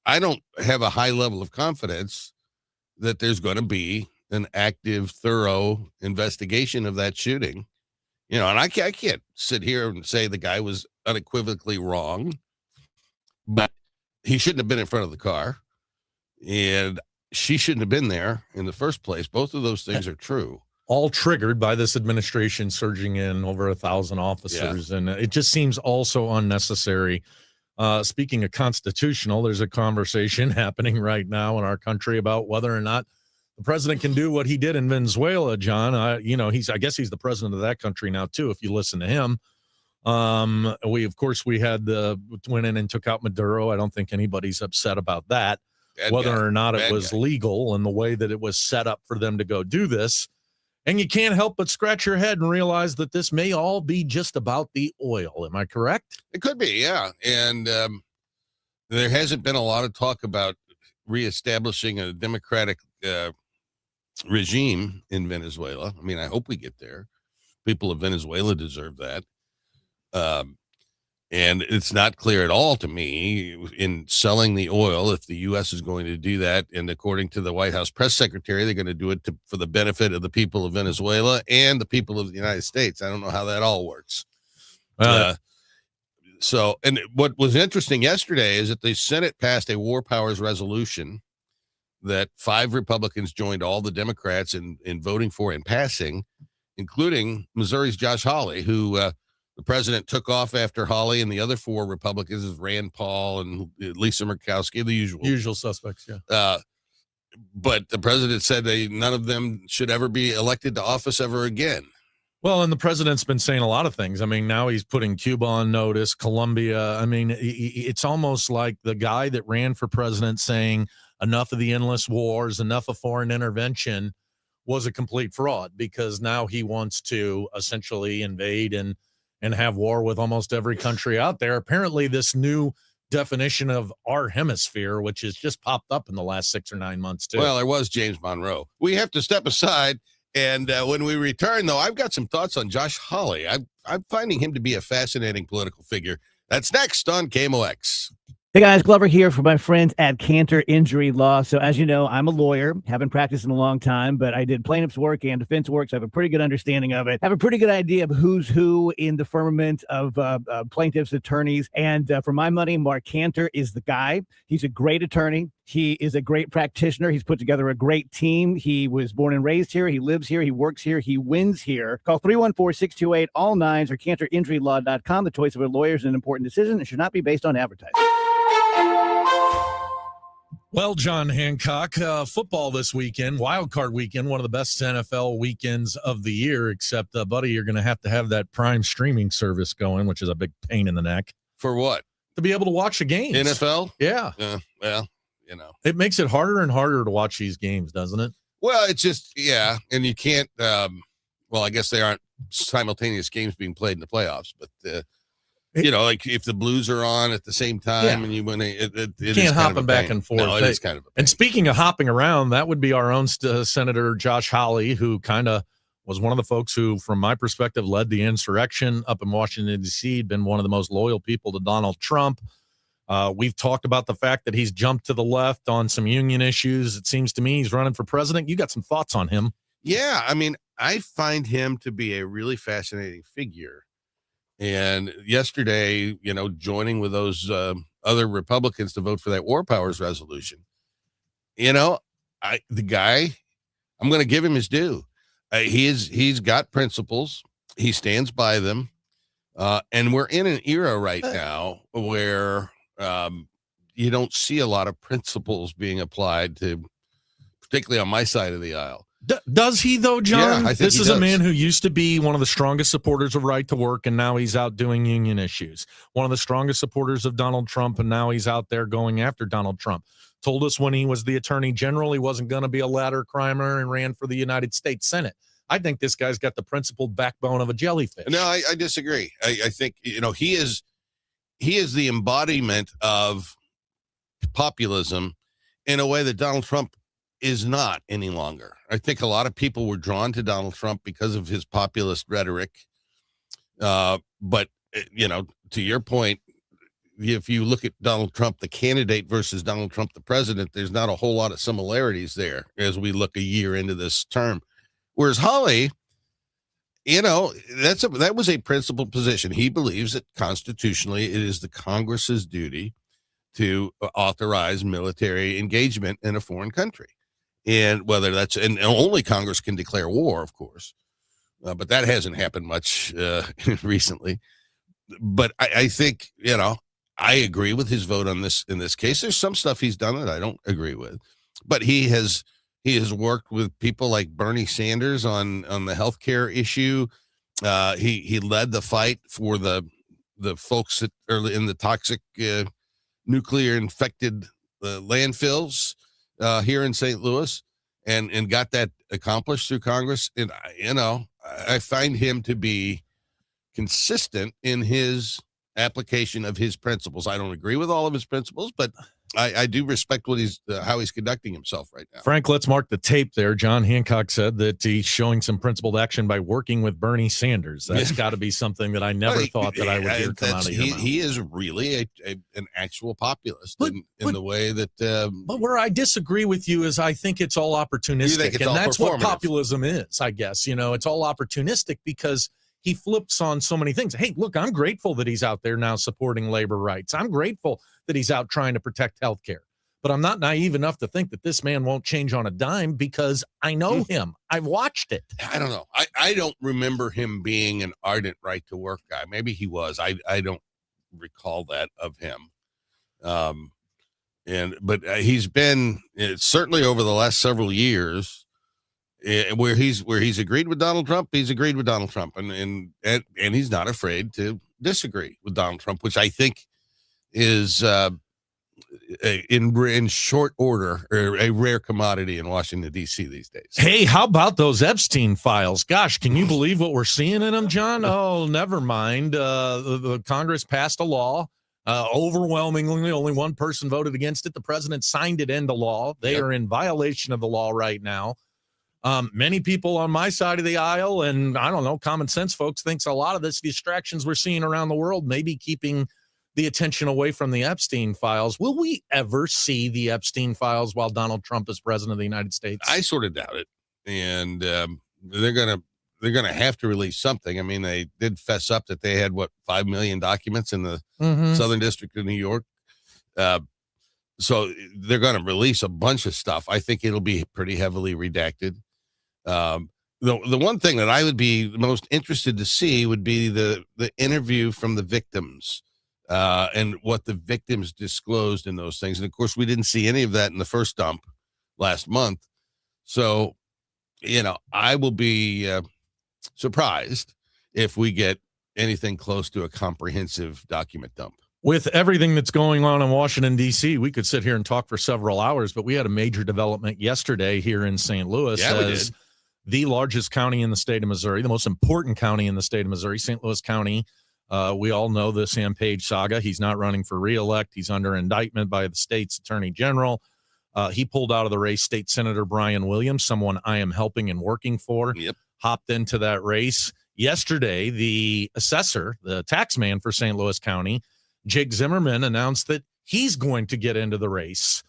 I don't have a high level of confidence that there's going to be an active, thorough investigation of that shooting. And I can't sit here and say the guy was unequivocally wrong, but he shouldn't have been in front of the car, and she shouldn't have been there in the first place. Both of those things are true. All triggered by this administration surging in over 1,000 officers. Yeah. And it just seems also unnecessary. Speaking of constitutional, there's a conversation happening right now in our country about whether or not the president can do what he did in Venezuela, John. I guess he's the president of that country now too, if you listen to him. We went in and took out Maduro. I don't think anybody's upset about that. Whether or not it was legal and the way that it was set up for them to go do this. And you can't help but scratch your head and realize that this may all be just about the oil. Am I correct? It could be, yeah. And there hasn't been a lot of talk about reestablishing a democratic regime in Venezuela. I mean, I hope we get there. People of Venezuela deserve that. And it's not clear at all to me in selling the oil if the U.S. is going to do that. And according to the White House press secretary, they're going to do it for the benefit of the people of Venezuela and the people of the United States. I don't know how that all works. So, and what was interesting yesterday is that the Senate passed a war powers resolution that 5 Republicans joined all the Democrats in voting for and passing, including Missouri's Josh Hawley, who the president took off after Hawley, and the other 4 Republicans is Rand Paul and Lisa Murkowski, the usual suspects. Yeah. But the president said none of them should ever be elected to office ever again. Well, and the president's been saying a lot of things. I mean, now he's putting Cuba on notice, Colombia. I mean, it's almost like the guy that ran for president saying enough of the endless wars, enough of foreign intervention was a complete fraud, because now he wants to essentially invade and have war with almost every country out there. Apparently, this new definition of our hemisphere, which has just popped up in the last 6 or 9 months, too. Well, there was James Monroe. We have to step aside. And when we return, though, I've got some thoughts on Josh Hawley. I'm finding him to be a fascinating political figure. That's next on KMOX. Hey guys, Glover here for my friends at Cantor Injury Law. So as you know, I'm a lawyer, haven't practiced in a long time, but I did plaintiff's work and defense work, so I have a pretty good understanding of it. I have a pretty good idea of who's who in the firmament of plaintiffs' attorneys. And for my money, Mark Cantor is the guy. He's a great attorney. He is a great practitioner. He's put together a great team. He was born and raised here. He lives here. He works here. He wins here. Call 314-628-ALL-9s or CantorInjuryLaw.com. The choice of a lawyer is an important decision. It should not be based on advertising. Well, John Hancock, football this weekend, wild card weekend, one of the best NFL weekends of the year, except, buddy, you're going to have that Prime streaming service going, which is a big pain in the neck. For what? To be able to watch the games. NFL? Yeah. Well, you know. It makes it harder and harder to watch these games, doesn't it? Well, it's just, yeah, and you can't, well, I guess they aren't simultaneous games being played in the playoffs, but, you know, like if the Blues are on at the same time and you win, it can't hop them back and forth. No, it is kind of a pain. And speaking of hopping around, that would be our own Senator Josh Hawley, who kind of was one of the folks who, from my perspective, led the insurrection up in Washington, D.C., been one of the most loyal people to Donald Trump. We've talked about the fact that he's jumped to the left on some union issues. It seems to me he's running for president. You got some thoughts on him? Yeah, I mean, I find him to be a really fascinating figure. And yesterday, you know, joining with those other Republicans to vote for that war powers resolution, you know, the guy, I'm going to give him his due. He's got principles. He stands by them. And we're in an era right now where you don't see a lot of principles being applied to, particularly on my side of the aisle. Does he, though, John? Yeah, I think this he is does. a man who used to be one of the strongest supporters of right to work, and now he's out doing union issues. One of the strongest supporters of Donald Trump, and now he's out there going after Donald Trump. Told us when he was the attorney general he wasn't going to be a ladder climber and ran for the United States Senate. I think this guy's got the principled backbone of a jellyfish. No, I disagree. I think, you know, he is the embodiment of populism in a way that Donald Trump is not any longer. I think a lot of people were drawn to Donald Trump because of his populist rhetoric. But, you know, to your point, if you look at Donald Trump, the candidate, versus Donald Trump, the president, there's not a whole lot of similarities there as we look a year into this term. Whereas Hawley, you know, that was a principled position. He believes that constitutionally it is the Congress's duty to authorize military engagement in a foreign country. And whether that's, and only Congress can declare war, of course, but that hasn't happened much recently. But I think, you know, I agree with his vote on this. In this case, there's some stuff he's done that I don't agree with, but he has worked with people like Bernie Sanders on the healthcare issue. He led the fight for the folks that are in the toxic nuclear infected landfills here in St. Louis, and got that accomplished through Congress. And, you know, I find him to be consistent in his application of his principles. I don't agree with all of his principles, but I do respect what how he's conducting himself right now. Frank, let's mark the tape there. John Hancock said that he's showing some principled action by working with Bernie Sanders. That's got to be something that I never thought that I would hear come out of your mouth. He is really an actual populist in the way that. But where I disagree with you is I think it's all opportunistic, and that's what populism is. I guess it's all opportunistic because he flips on so many things. Hey, look, I'm grateful that he's out there now supporting labor rights. I'm grateful that he's out trying to protect health care. But I'm not naive enough to think that this man won't change on a dime because I know him. I've watched it. I don't know. I don't remember him being an ardent right to work guy. Maybe he was. I don't recall that of him. But he's been certainly over the last several years where he's agreed with Donald Trump. He's agreed with Donald Trump, and he's not afraid to disagree with Donald Trump, which I think is in short order or a rare commodity in Washington, D.C. these days. Hey, how about those Epstein files? Gosh, can you believe what we're seeing in them, John? Oh, never mind. The Congress passed a law. Overwhelmingly, only one person voted against it. The president signed it into law. They are in violation of the law right now. Many people on my side of the aisle, and I don't know, common sense folks, thinks a lot of this distractions we're seeing around the world may be keeping the attention away from the Epstein files. Will we ever see the Epstein files while Donald Trump is president of the United States? I sort of doubt it. And they're gonna have to release something. I mean, they did fess up that they had 5 million documents in the Southern District of New York. So they're going to release a bunch of stuff. I think it'll be pretty heavily redacted. The one thing that I would be most interested to see would be the interview from the victims. And what the victims disclosed in those things. And of course, we didn't see any of that in the first dump last month. So, I will be surprised if we get anything close to a comprehensive document dump. With everything that's going on in Washington, D.C., we could sit here and talk for several hours, but we had a major development yesterday here in St. Louis. Yeah, we did. The largest county in the state of Missouri, the most important county in the state of Missouri, St. Louis County. We all know the Sam Page saga. He's not running for re-elect. He's under indictment by the state's attorney general. He pulled out of the race. State Senator Brian Williams, someone I am helping and working for, hopped into that race. Yesterday, the assessor, the tax man for St. Louis County, Jake Zimmerman, announced that he's going to get into the race.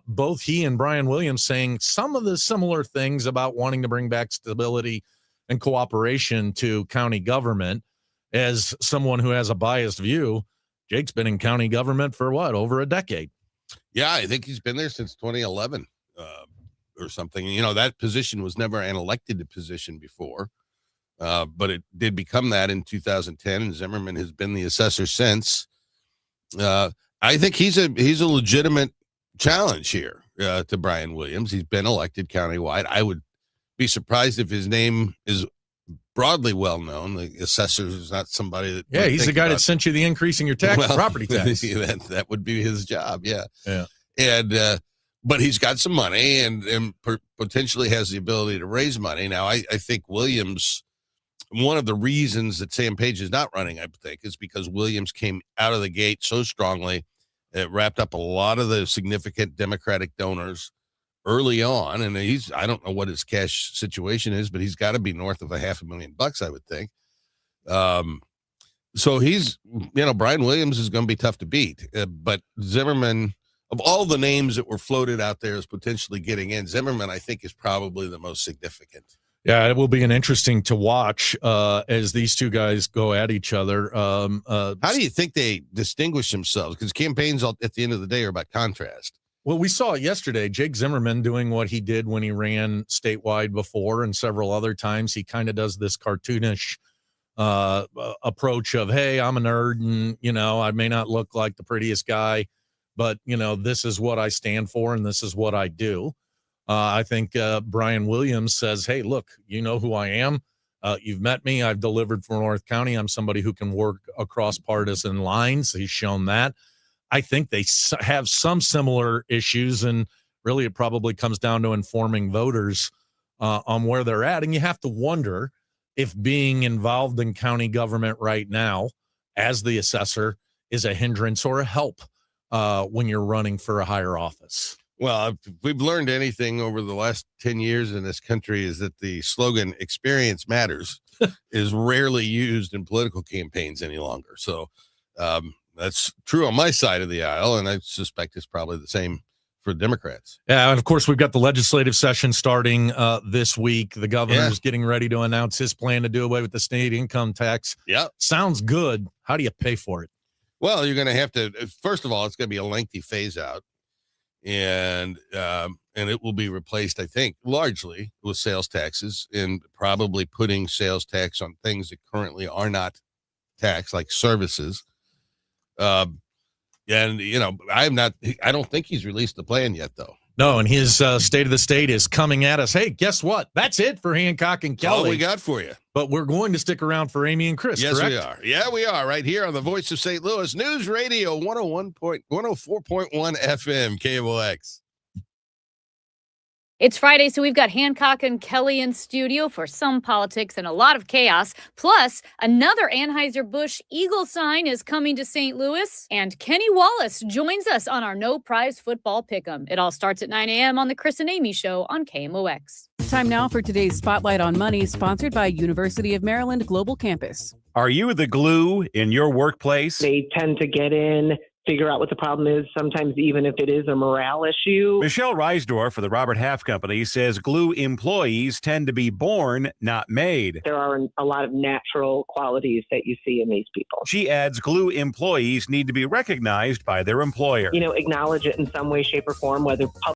Both he and Brian Williams saying some of the similar things about wanting to bring back stability and cooperation to county government. As someone who has a biased view, Jake's been in county government for over a decade. Yeah, I think he's been there since 2011 or something. That position was never an elected position before, but it did become that in 2010, and Zimmerman has been the assessor since. I think he's a legitimate challenge here to Brian Williams. He's been elected countywide. I would be surprised if his name is broadly well known. The assessor is not somebody that. He's the guy that sent you the increasing your property tax. That would be his job. Yeah. And but he's got some money and potentially has the ability to raise money. Now, I think Williams. One of the reasons that Sam Page is not running, I think, is because Williams came out of the gate so strongly. It wrapped up a lot of the significant Democratic donors early on, and I don't know what his cash situation is, but he's got to be north of $500,000, I would think. So he's, Brian Williams is going to be tough to beat, but Zimmerman, of all the names that were floated out there as potentially getting in, Zimmerman, I think, is probably the most significant. Yeah, it will be an interesting to watch as these two guys go at each other. How do you think they distinguish themselves? Because campaigns at the end of the day are about contrast. Well, we saw it yesterday. Jake Zimmerman doing what he did when he ran statewide before, and several other times. He kind of does this cartoonish approach of, hey, I'm a nerd, and, I may not look like the prettiest guy, but, this is what I stand for, and this is what I do. I think Brian Williams says, hey, look, you know who I am. You've met me. I've delivered for North County. I'm somebody who can work across partisan lines. He's shown that. I think they have some similar issues, and really it probably comes down to informing voters on where they're at. And you have to wonder if being involved in county government right now as the assessor is a hindrance or a help. when you're running for a higher office. Well, if we've learned anything over the last 10 years in this country is that the slogan "experience matters" is rarely used in political campaigns any longer. So that's true on my side of the aisle, and I suspect it's probably the same for Democrats. Yeah, and of course, we've got the legislative session starting this week. The governor's getting ready to announce his plan to do away with the state income tax. Yeah. Sounds good. How do you pay for it? Well, you're going to have to, first of all, it's going to be a lengthy phase out. And it will be replaced, I think, largely with sales taxes, and probably putting sales tax on things that currently are not taxed, like services. And I don't think he's released the plan yet, though. No, and his State of the State is coming at us. Hey, guess what? That's it for Hancock and Kelley. All we got for you. But we're going to stick around for Amy and Chris, Yes, correct? we are. Yeah, we are, right here on the Voice of St. Louis News Radio 104.1 FM KMOX. It's Friday, so we've got Hancock and Kelley in studio for some politics and a lot of chaos. Plus, another Anheuser-Busch Eagle sign is coming to St. Louis. And Kenny Wallace joins us on our No Prize Football Pick'em. It all starts at 9 a.m. on the Chris and Amy Show on KMOX. Time now for today's Spotlight on Money, sponsored by University of Maryland Global Campus. Are you the glue in your workplace? They tend to get in, figure out what the problem is, sometimes even if it is a morale issue. Michelle Reisdorf for the Robert Half Company says glue employees tend to be born, not made. There are a lot of natural qualities that you see in these people. She adds glue employees need to be recognized by their employer. Acknowledge it in some way, shape, or form, whether